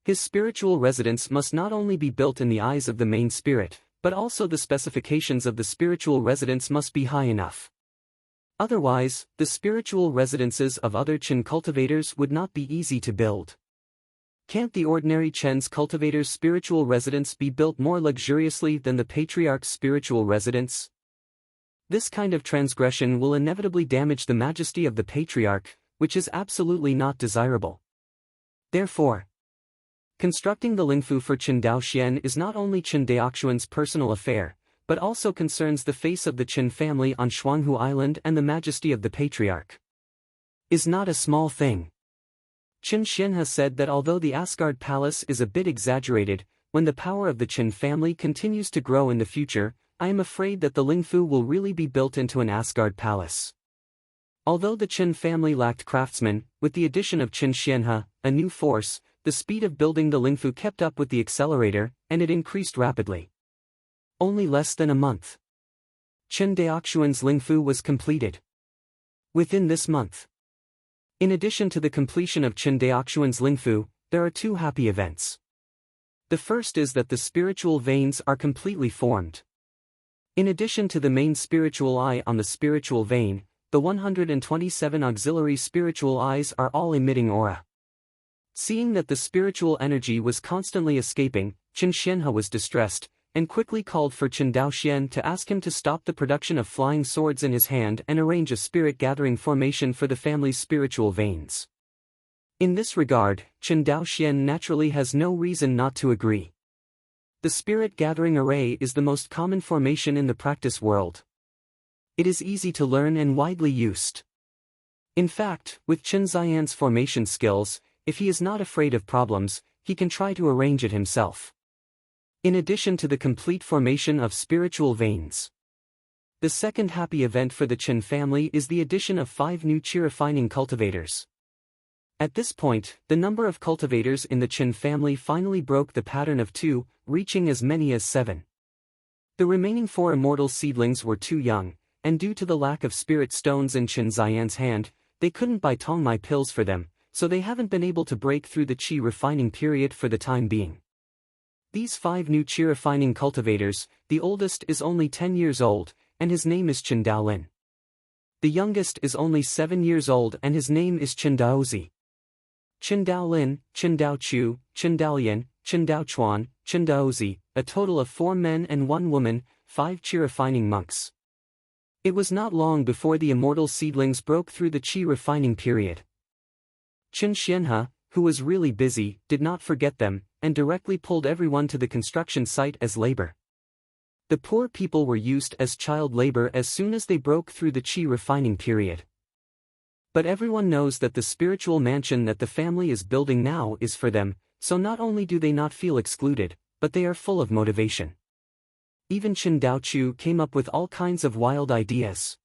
His spiritual residence must not only be built in the eyes of the main spirit, but also the specifications of the spiritual residence must be high enough. Otherwise, the spiritual residences of other Chen cultivators would not be easy to build. Can't the ordinary Chen's cultivator's spiritual residence be built more luxuriously than the patriarch's spiritual residence? This kind of transgression will inevitably damage the majesty of the patriarch, which is absolutely not desirable. Therefore, constructing the Lingfu for Chen Daoxian is not only Chen Daoxuan's personal affair, but also concerns the face of the Chen family on Shuanghu Island and the majesty of the patriarch. Is not a small thing. Qin Xian has said that although the Asgard Palace is a bit exaggerated, when the power of the Qin family continues to grow in the future, I am afraid that the Lingfu will really be built into an Asgard Palace. Although the Qin family lacked craftsmen, with the addition of Qin Xianhe, a new force, the speed of building the Lingfu kept up with the accelerator, and it increased rapidly. Only less than a month, Qin Daoxuan's Lingfu was completed. Within this month, in addition to the completion of Qin Daoxuan's Lingfu, there are two happy events. The first is that the spiritual veins are completely formed. In addition to the main spiritual eye on the spiritual vein, the 127 auxiliary spiritual eyes are all emitting aura. Seeing that the spiritual energy was constantly escaping, Qin Xianhe was distressed, and quickly called for Chen Daoxian to ask him to stop the production of flying swords in his hand and arrange a spirit-gathering formation for the family's spiritual veins. In this regard, Chen Daoxian naturally has no reason not to agree. The spirit-gathering array is the most common formation in the practice world. It is easy to learn and widely used. In fact, with Chen Xian's formation skills, if he is not afraid of problems, he can try to arrange it himself. In addition to the complete formation of spiritual veins. The second happy event for the Chen family is the addition of 5 new qi refining cultivators. At this point, the number of cultivators in the Chen family finally broke the pattern of 2, reaching as many as 7. The remaining 4 immortal seedlings were too young, and due to the lack of spirit stones in Chen Xian's hand, they couldn't buy Tongmai pills for them, so they haven't been able to break through the qi refining period for the time being. These 5 new qi refining cultivators, the oldest is only 10 years old, and his name is Chen Daolin. The youngest is only 7 years old and his name is Chen Daozi. Chen Daolin, Chen Daochu, Chen Daolian, Chen Daochuan, Chen Daozi, a total of 4 men and 1 woman, 5 qi refining monks. It was not long before the immortal seedlings broke through the qi refining period. Qin Xianhe, who was really busy, did not forget them, and directly pulled everyone to the construction site as labor. The poor people were used as child labor as soon as they broke through the qi refining period. But everyone knows that the spiritual mansion that the family is building now is for them, so not only do they not feel excluded, but they are full of motivation. Even Chen Daochu came up with all kinds of wild ideas.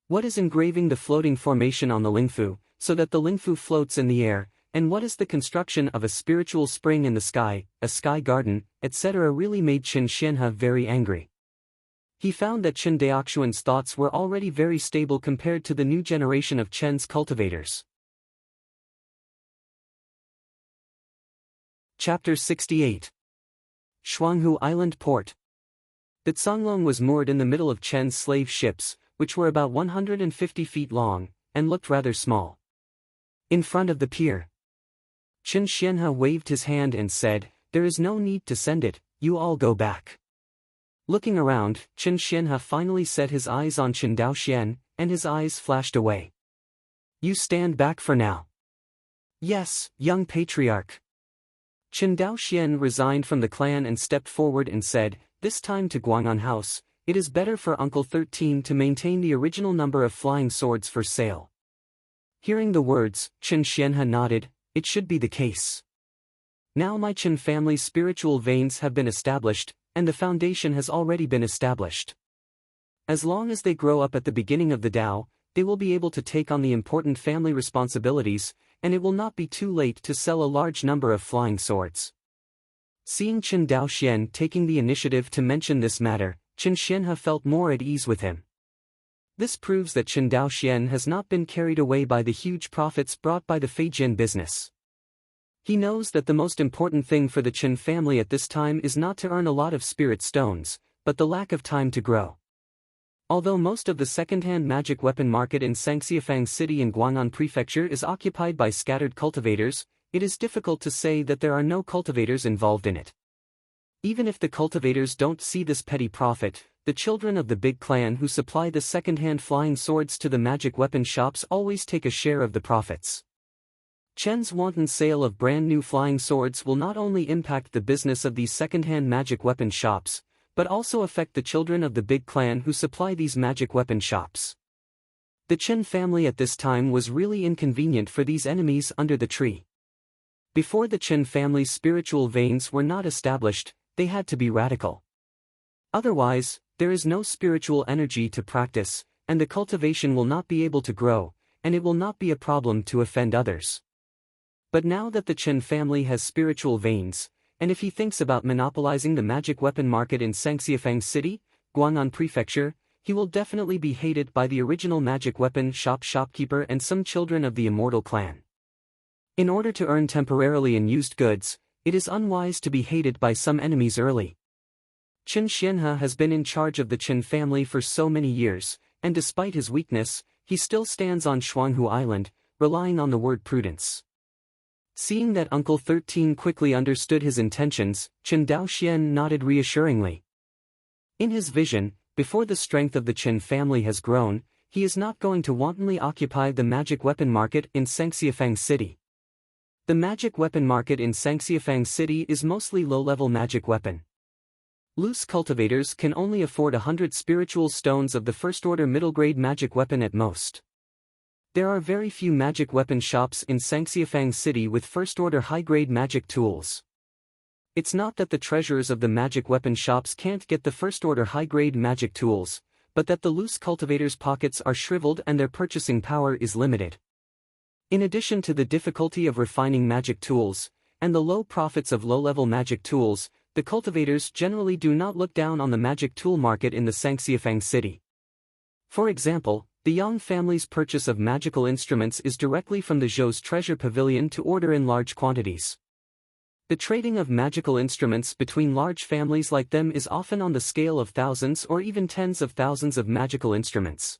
What is engraving the floating formation on the Lingfu, so that the Lingfu floats in the air, and what is the construction of a spiritual spring in the sky, a sky garden, etc. really made Qin Xianhe very angry. He found that Chen Daoxuan's thoughts were already very stable compared to the new generation of Chen's cultivators. Chapter 68. Shuanghu Island Port. The Tsanglong was moored in the middle of Chen's slave ships, which were about 150 feet long, and looked rather small. In front of the pier, Qin Xianhe waved his hand and said, "There is no need to send it, you all go back." Looking around, Qin Xianhe finally set his eyes on Qin Daoxian, and his eyes flashed away. "You stand back for now." "Yes, young patriarch." Qin Daoxian resigned from the clan and stepped forward and said, "This time to Guang'an House, it is better for Uncle 13 to maintain the original number of flying swords for sale." Hearing the words, Qin Xianhe nodded. It should be the case. Now my Qin family's spiritual veins have been established, and the foundation has already been established. As long as they grow up at the beginning of the Tao, they will be able to take on the important family responsibilities, and it will not be too late to sell a large number of flying swords. Seeing Qin Daoxian taking the initiative to mention this matter, Qin Xianhe felt more at ease with him. This proves that Qin Daoxian has not been carried away by the huge profits brought by the Feijian business. He knows that the most important thing for the Chen family at this time is not to earn a lot of spirit stones, but the lack of time to grow. Although most of the second-hand magic weapon market in Sangxiafang City in Guang'an Prefecture is occupied by scattered cultivators, it is difficult to say that there are no cultivators involved in it. Even if the cultivators don't see this petty profit, the children of the big clan who supply the second-hand flying swords to the magic weapon shops always take a share of the profits. Chen's wanton sale of brand-new flying swords will not only impact the business of these second-hand magic weapon shops, but also affect the children of the big clan who supply these magic weapon shops. The Chen family at this time was really inconvenient for these enemies under the tree. Before the Chen family's spiritual veins were not established, they had to be radical. Otherwise, there is no spiritual energy to practice, and the cultivation will not be able to grow, and it will not be a problem to offend others. But now that the Chen family has spiritual veins, and if he thinks about monopolizing the magic weapon market in Sangxiafang City, Guang'an Prefecture, he will definitely be hated by the original magic weapon shopkeeper and some children of the immortal clan. In order to earn temporarily in used goods, it is unwise to be hated by some enemies early. Chen Xianhe has been in charge of the Chen family for so many years, and despite his weakness, he still stands on Shuanghu Island, relying on the word prudence. Seeing that Uncle 13 quickly understood his intentions, Chen Daoxian nodded reassuringly. In his vision, before the strength of the Chen family has grown, he is not going to wantonly occupy the magic weapon market in Sangxiafang City. The magic weapon market in Sangxiafang City is mostly low-level magic weapon. Loose cultivators can only afford 100 spiritual stones of the first-order middle-grade magic weapon at most. There are very few magic weapon shops in Sangxiafang City with first-order high-grade magic tools. It's not that the treasurers of the magic weapon shops can't get the first-order high-grade magic tools, but that the loose cultivators' pockets are shriveled and their purchasing power is limited. In addition to the difficulty of refining magic tools, and the low profits of low-level magic tools, the cultivators generally do not look down on the magic tool market in the Sangxiafang City. For example, the Yang family's purchase of magical instruments is directly from the Zhou's treasure pavilion to order in large quantities. The trading of magical instruments between large families like them is often on the scale of thousands or even tens of thousands of magical instruments.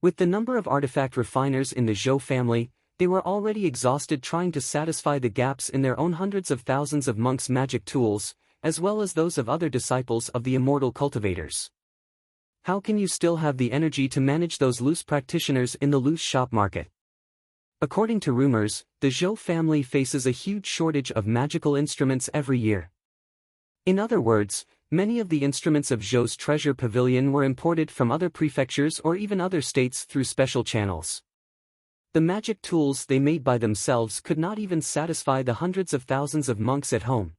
With the number of artifact refiners in the Zhou family, they were already exhausted trying to satisfy the gaps in their own hundreds of thousands of monks' magic tools, as well as those of other disciples of the immortal cultivators. How can you still have the energy to manage those loose practitioners in the loose shop market? According to rumors, the Zhou family faces a huge shortage of magical instruments every year. In other words, many of the instruments of Zhou's treasure pavilion were imported from other prefectures or even other states through special channels. The magic tools they made by themselves could not even satisfy the hundreds of thousands of monks at home.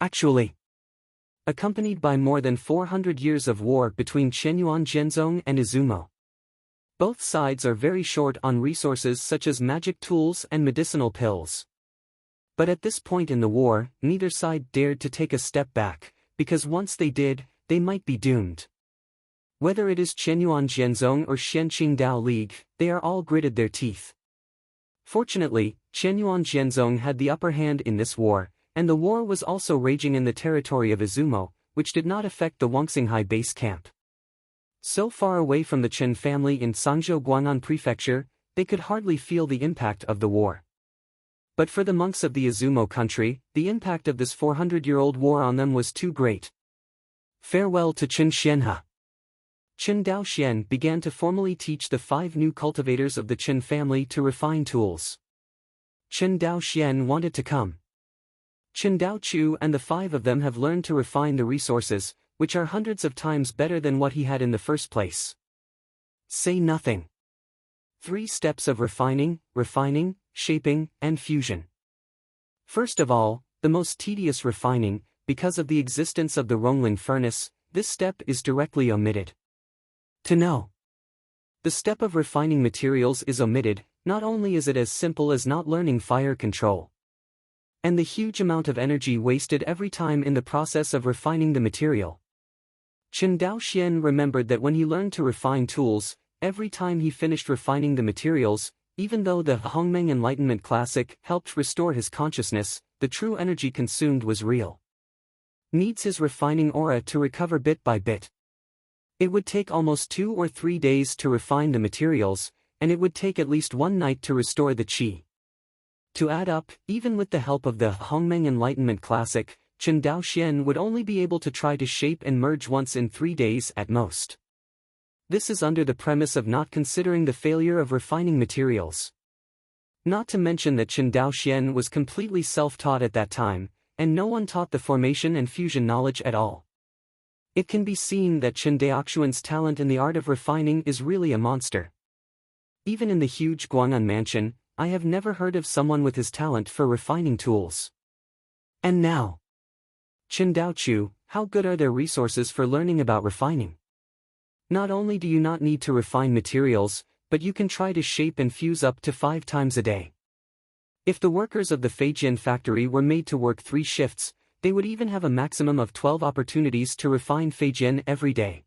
Actually, accompanied by more than 400 years of war between Qianyuan Zhenzong and Izumo. Both sides are very short on resources such as magic tools and medicinal pills. But at this point in the war, neither side dared to take a step back, because once they did, they might be doomed. Whether it is Qianyuan Zhenzong or Xianqingdao League, they are all gritted their teeth. Fortunately, Qianyuan Zhenzong had the upper hand in this war, and the war was also raging in the territory of Izumo, which did not affect the Wangxinghai base camp. So far away from the Chen family in Sangzhou Guang'an Prefecture, they could hardly feel the impact of the war. But for the monks of the Izumo country, the impact of this 400-year-old war on them was too great. Farewell to Chen Xianhe. Chen Daoxian began to formally teach the 5 new cultivators of the Chen family to refine tools. Chen Daoxian wanted to come. Chen Daochu and the 5 of them have learned to refine the resources, which are hundreds of times better than what he had in the first place. Say nothing. 3 steps of refining, shaping, and fusion. First of all, the most tedious refining, because of the existence of the Rongling furnace, this step is directly omitted. To know. The step of refining materials is omitted, not only is it as simple as not learning fire control, and the huge amount of energy wasted every time in the process of refining the material. Chen Daoxian remembered that when he learned to refine tools, every time he finished refining the materials, even though the Hongmeng Enlightenment Classic helped restore his consciousness, the true energy consumed was real. Needs his refining aura to recover bit by bit. It would take almost 2 or 3 days to refine the materials, and it would take at least 1 night to restore the qi. To add up, even with the help of the Hongmeng Enlightenment Classic, Chen Daoxian would only be able to try to shape and merge once in 3 days at most. This is under the premise of not considering the failure of refining materials. Not to mention that Chen Daoxian was completely self-taught at that time, and no one taught the formation and fusion knowledge at all. It can be seen that Chen Daoxian's talent in the art of refining is really a monster. Even in the huge Guang'an mansion, I have never heard of someone with his talent for refining tools. And now, Chen Daochu, how good are their resources for learning about refining? Not only do you not need to refine materials, but you can try to shape and fuse up to 5 times a day. If the workers of the Feijian factory were made to work 3 shifts, they would even have a maximum of 12 opportunities to refine Feijian every day.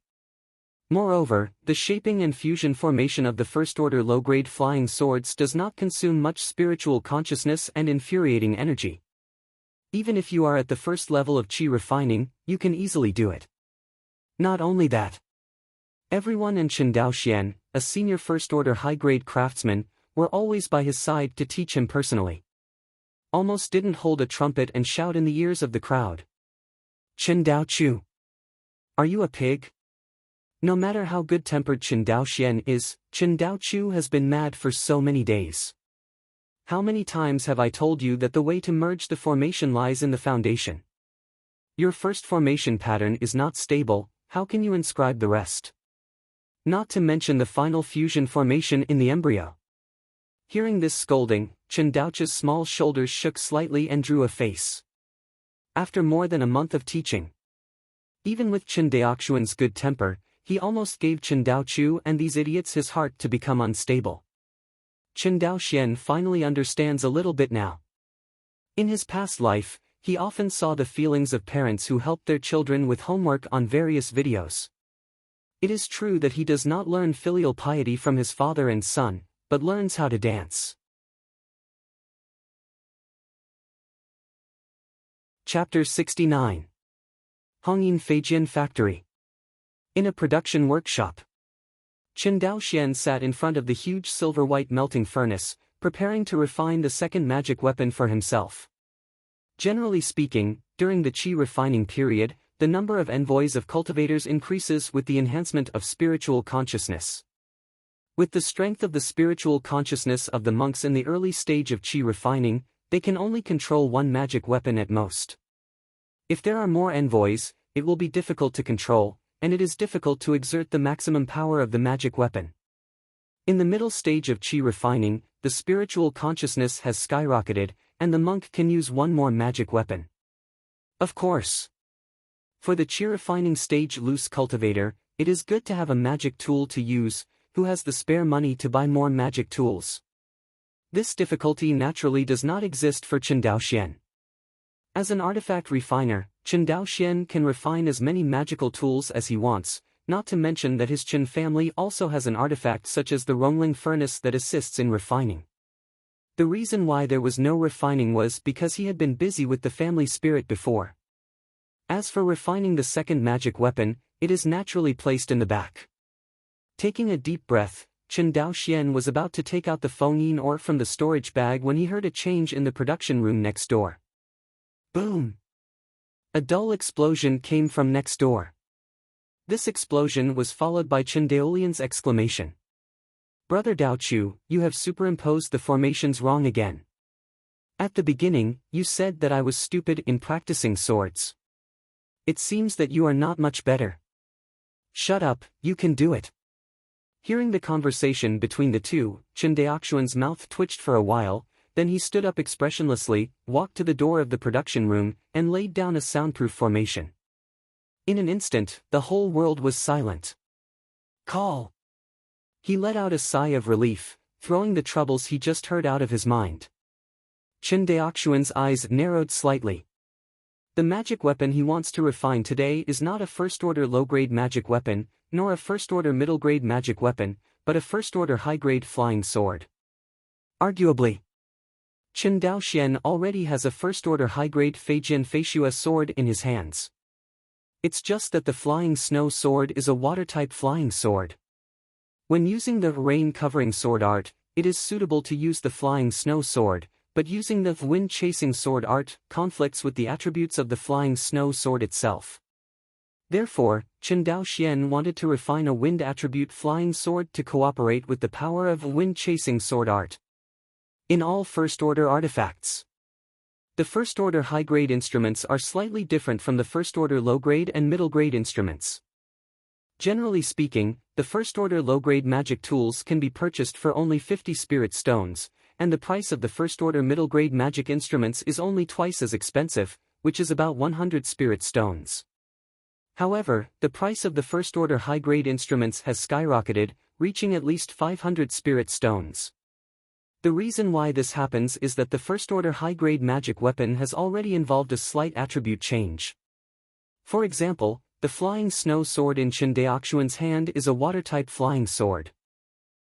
Moreover, the shaping and fusion formation of the first-order low-grade flying swords does not consume much spiritual consciousness and infuriating energy. Even if you are at the first level of qi refining, you can easily do it. Not only that, everyone in Chen Daoxian, a senior first-order high-grade craftsman, were always by his side to teach him personally. Almost didn't hold a trumpet and shout in the ears of the crowd. Chen Daochu, are you a pig? No matter how good-tempered Chen Daoxian is, Chen Daochu has been mad for so many days. How many times have I told you that the way to merge the formation lies in the foundation? Your first formation pattern is not stable, how can you inscribe the rest? Not to mention the final fusion formation in the embryo. Hearing this scolding, Chen Daochu's small shoulders shook slightly and drew a face. After more than a month of teaching, even with Chen Daoxuan's good temper, he almost gave Chen Daochu and these idiots his heart to become unstable. Chen Daoxian finally understands a little bit now. In his past life, he often saw the feelings of parents who helped their children with homework on various videos. It is true that he does not learn filial piety from his father and son, but learns how to dance. Chapter 69. Hongyin Feijian Factory. In a production workshop, Chen Daoxian sat in front of the huge silver-white melting furnace, preparing to refine the second magic weapon for himself. Generally speaking, during the qi refining period, the number of envoys of cultivators increases with the enhancement of spiritual consciousness. With the strength of the spiritual consciousness of the monks in the early stage of qi refining, they can only control 1 magic weapon at most. If there are more envoys, it will be difficult to control, and it is difficult to exert the maximum power of the magic weapon. In the middle stage of qi refining, the spiritual consciousness has skyrocketed, and the monk can use 1 more magic weapon. Of course, for the qi refining stage loose cultivator, it is good to have a magic tool to use, who has the spare money to buy more magic tools. This difficulty naturally does not exist for Chen Daoxian. As an artifact refiner, Chen Daoxian can refine as many magical tools as he wants, not to mention that his Chen family also has an artifact such as the Rongling furnace that assists in refining. The reason why there was no refining was because he had been busy with the family spirit before. As for refining the second magic weapon, it is naturally placed in the back. Taking a deep breath, Chen Daoxian was about to take out the Fengyin ore from the storage bag when he heard a change in the production room next door. Boom! A dull explosion came from next door. This explosion was followed by Chen Daolian's exclamation. Brother Daochu, you have superimposed the formations wrong again. At the beginning, you said that I was stupid in practicing swords. It seems that you are not much better. Shut up, you can do it. Hearing the conversation between the two, Chen Daoxuan's mouth twitched for a while, then he stood up expressionlessly, walked to the door of the production room, and laid down a soundproof formation. In an instant, the whole world was silent. Call! He let out a sigh of relief, throwing the troubles he just heard out of his mind. Chen Daoxuan's eyes narrowed slightly. The magic weapon he wants to refine today is not a first-order low-grade magic weapon, nor a first-order middle-grade magic weapon, but a first-order high-grade flying sword. Arguably, Chen Daoxian already has a first-order high-grade Feijian Feishua sword in his hands. It's just that the Flying Snow Sword is a water-type flying sword. When using the rain-covering sword art, it is suitable to use the Flying Snow Sword, but using the wind-chasing sword art conflicts with the attributes of the Flying Snow Sword itself. Therefore, Chen Daoxian wanted to refine a wind attribute flying sword to cooperate with the power of wind-chasing sword art. In all first-order artifacts, the first-order high-grade instruments are slightly different from the first-order low-grade and middle-grade instruments. Generally speaking, the first-order low-grade magic tools can be purchased for only 50 spirit stones, and the price of the first-order middle-grade magic instruments is only twice as expensive, which is about 100 spirit stones. However, the price of the first-order high-grade instruments has skyrocketed, reaching at least 500 spirit stones. The reason why this happens is that the first-order high-grade magic weapon has already involved a slight attribute change. For example, the Flying Snow Sword in Chen Daoxian's hand is a water-type flying sword.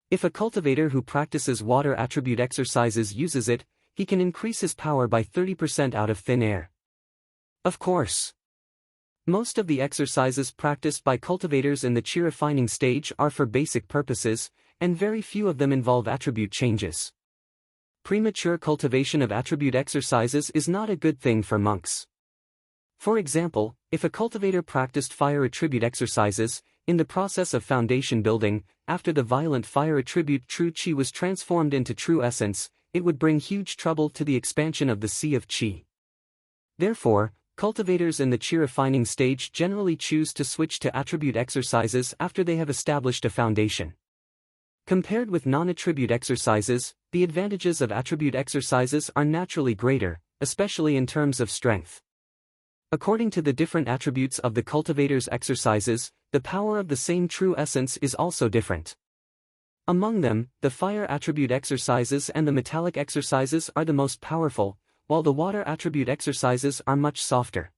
If a cultivator who practices water attribute exercises uses it, he can increase his power by 30% out of thin air. Of course, most of the exercises practiced by cultivators in the chi refining stage are for basic purposes, and very few of them involve attribute changes. Premature cultivation of attribute exercises is not a good thing for monks. For example, if a cultivator practiced fire attribute exercises, in the process of foundation building, after the violent fire attribute true chi was transformed into true essence, it would bring huge trouble to the expansion of the sea of chi. Therefore, cultivators in the chi refining stage generally choose to switch to attribute exercises after they have established a foundation. Compared with non-attribute exercises, the advantages of attribute exercises are naturally greater, especially in terms of strength. According to the different attributes of the cultivator's exercises, the power of the same true essence is also different. Among them, the fire attribute exercises and the metallic exercises are the most powerful, while the water attribute exercises are much softer.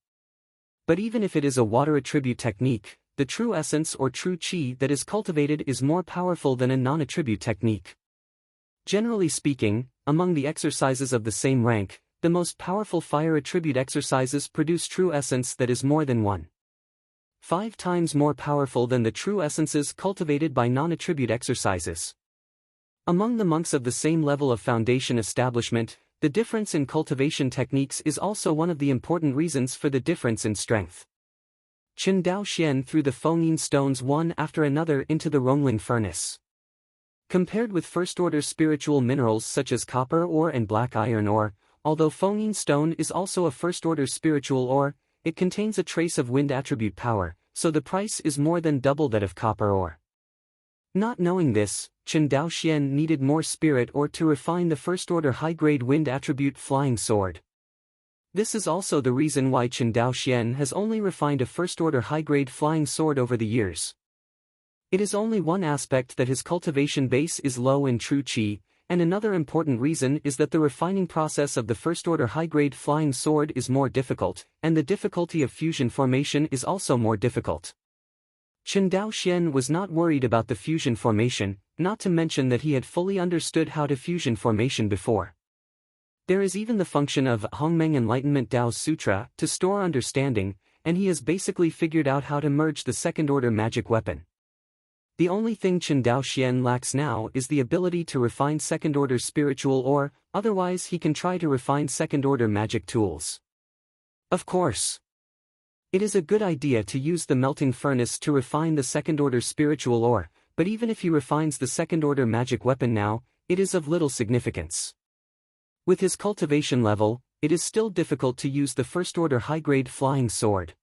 But even if it is a water attribute technique, the true essence or true chi that is cultivated is more powerful than a non-attribute technique. Generally speaking, among the exercises of the same rank, the most powerful fire attribute exercises produce true essence that is more than 1.5 times more powerful than the true essences cultivated by non-attribute exercises. Among the monks of the same level of foundation establishment, the difference in cultivation techniques is also one of the important reasons for the difference in strength. Chen Daoxian threw the Fengyin stones one after another into the Rongling furnace. Compared with first-order spiritual minerals such as copper ore and black iron ore, although Fengyin stone is also a first-order spiritual ore, it contains a trace of wind attribute power, so the price is more than double that of copper ore. Not knowing this, Chen Daoxian needed more spirit ore to refine the first-order high-grade wind attribute flying sword. This is also the reason why Chen Daoxian has only refined a first-order high-grade flying sword over the years. It is only one aspect that his cultivation base is low in true chi, and another important reason is that the refining process of the first-order high-grade flying sword is more difficult, and the difficulty of fusion formation is also more difficult. Chen Daoxian was not worried about the fusion formation, not to mention that he had fully understood how to fusion formation before. There is even the function of Hongmeng Enlightenment Dao Sutra to store understanding, and he has basically figured out how to merge the second-order magic weapon. The only thing Chen Daoxian lacks now is the ability to refine second-order spiritual ore, otherwise he can try to refine second-order magic tools. Of course, it is a good idea to use the melting furnace to refine the second-order spiritual ore, but even if he refines the second-order magic weapon now, it is of little significance. With his cultivation level, it is still difficult to use the first-order high-grade flying sword.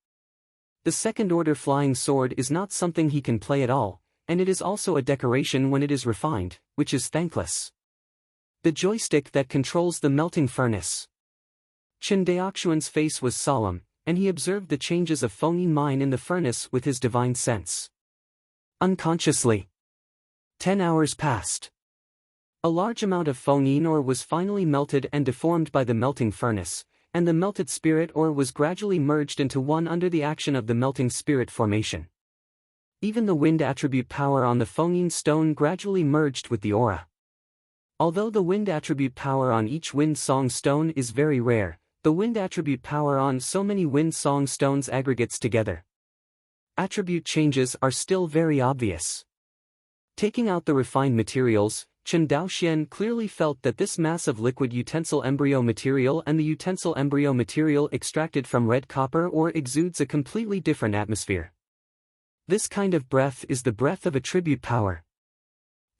The second-order flying sword is not something he can play at all, and it is also a decoration when it is refined, which is thankless. The joystick that controls the melting furnace. Chen Daoxian's face was solemn, and he observed the changes of Fengyin mine in the furnace with his divine sense. Unconsciously, 10 hours passed. A large amount of Fengyin ore was finally melted and deformed by the melting furnace, and the melted spirit ore was gradually merged into one under the action of the melting spirit formation. Even the wind attribute power on the Fengyin stone gradually merged with the aura. Although the wind attribute power on each wind song stone is very rare, the wind attribute power on so many wind song stones aggregates together. Attribute changes are still very obvious. Taking out the refined materials, Chen Daoxian clearly felt that this mass of liquid utensil embryo material and the utensil embryo material extracted from red copper ore exudes a completely different atmosphere. This kind of breath is the breath of attribute power.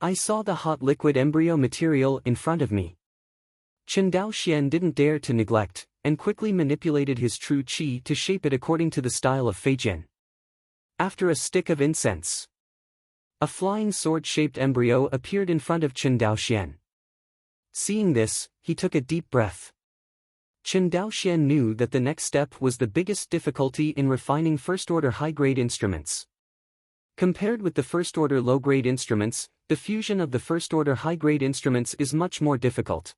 I saw the hot liquid embryo material in front of me. Chen Daoxian didn't dare to neglect, and quickly manipulated his true qi to shape it according to the style of Feijin. After a stick of incense, a flying sword-shaped embryo appeared in front of Chen Daoxian. Seeing this, he took a deep breath. Chen Daoxian knew that the next step was the biggest difficulty in refining first-order high-grade instruments. Compared with the first-order low-grade instruments, the fusion of the first-order high-grade instruments is much more difficult.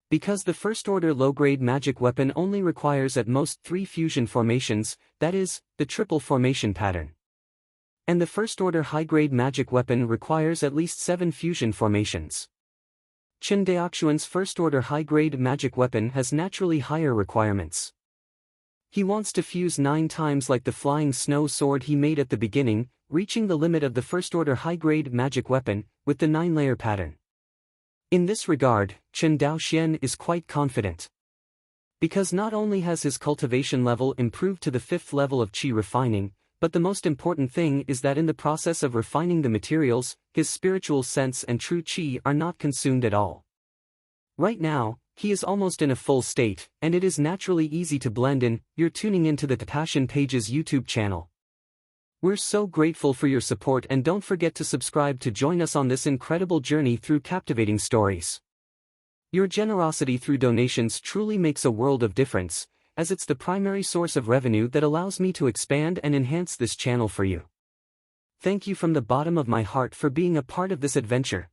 Because the first-order low-grade magic weapon only requires at most 3 fusion formations, that is, the triple formation pattern. And the first-order high-grade magic weapon requires at least 7 fusion formations. Chen Daoxian's first-order high-grade magic weapon has naturally higher requirements. He wants to fuse 9 times like the flying snow sword he made at the beginning, reaching the limit of the first-order high-grade magic weapon, with the 9-layer pattern. In this regard, Chen Daoxian is quite confident. Because not only has his cultivation level improved to the 5th level of qi refining, but the most important thing is that in the process of refining the materials, his spiritual sense and true qi are not consumed at all. Right now, he is almost in a full state, and it is naturally easy to blend in. You're tuning into the Passion Pages YouTube channel. We're so grateful for your support, and don't forget to subscribe to join us on this incredible journey through captivating stories. Your generosity through donations truly makes a world of difference, as it's the primary source of revenue that allows me to expand and enhance this channel for you. Thank you from the bottom of my heart for being a part of this adventure.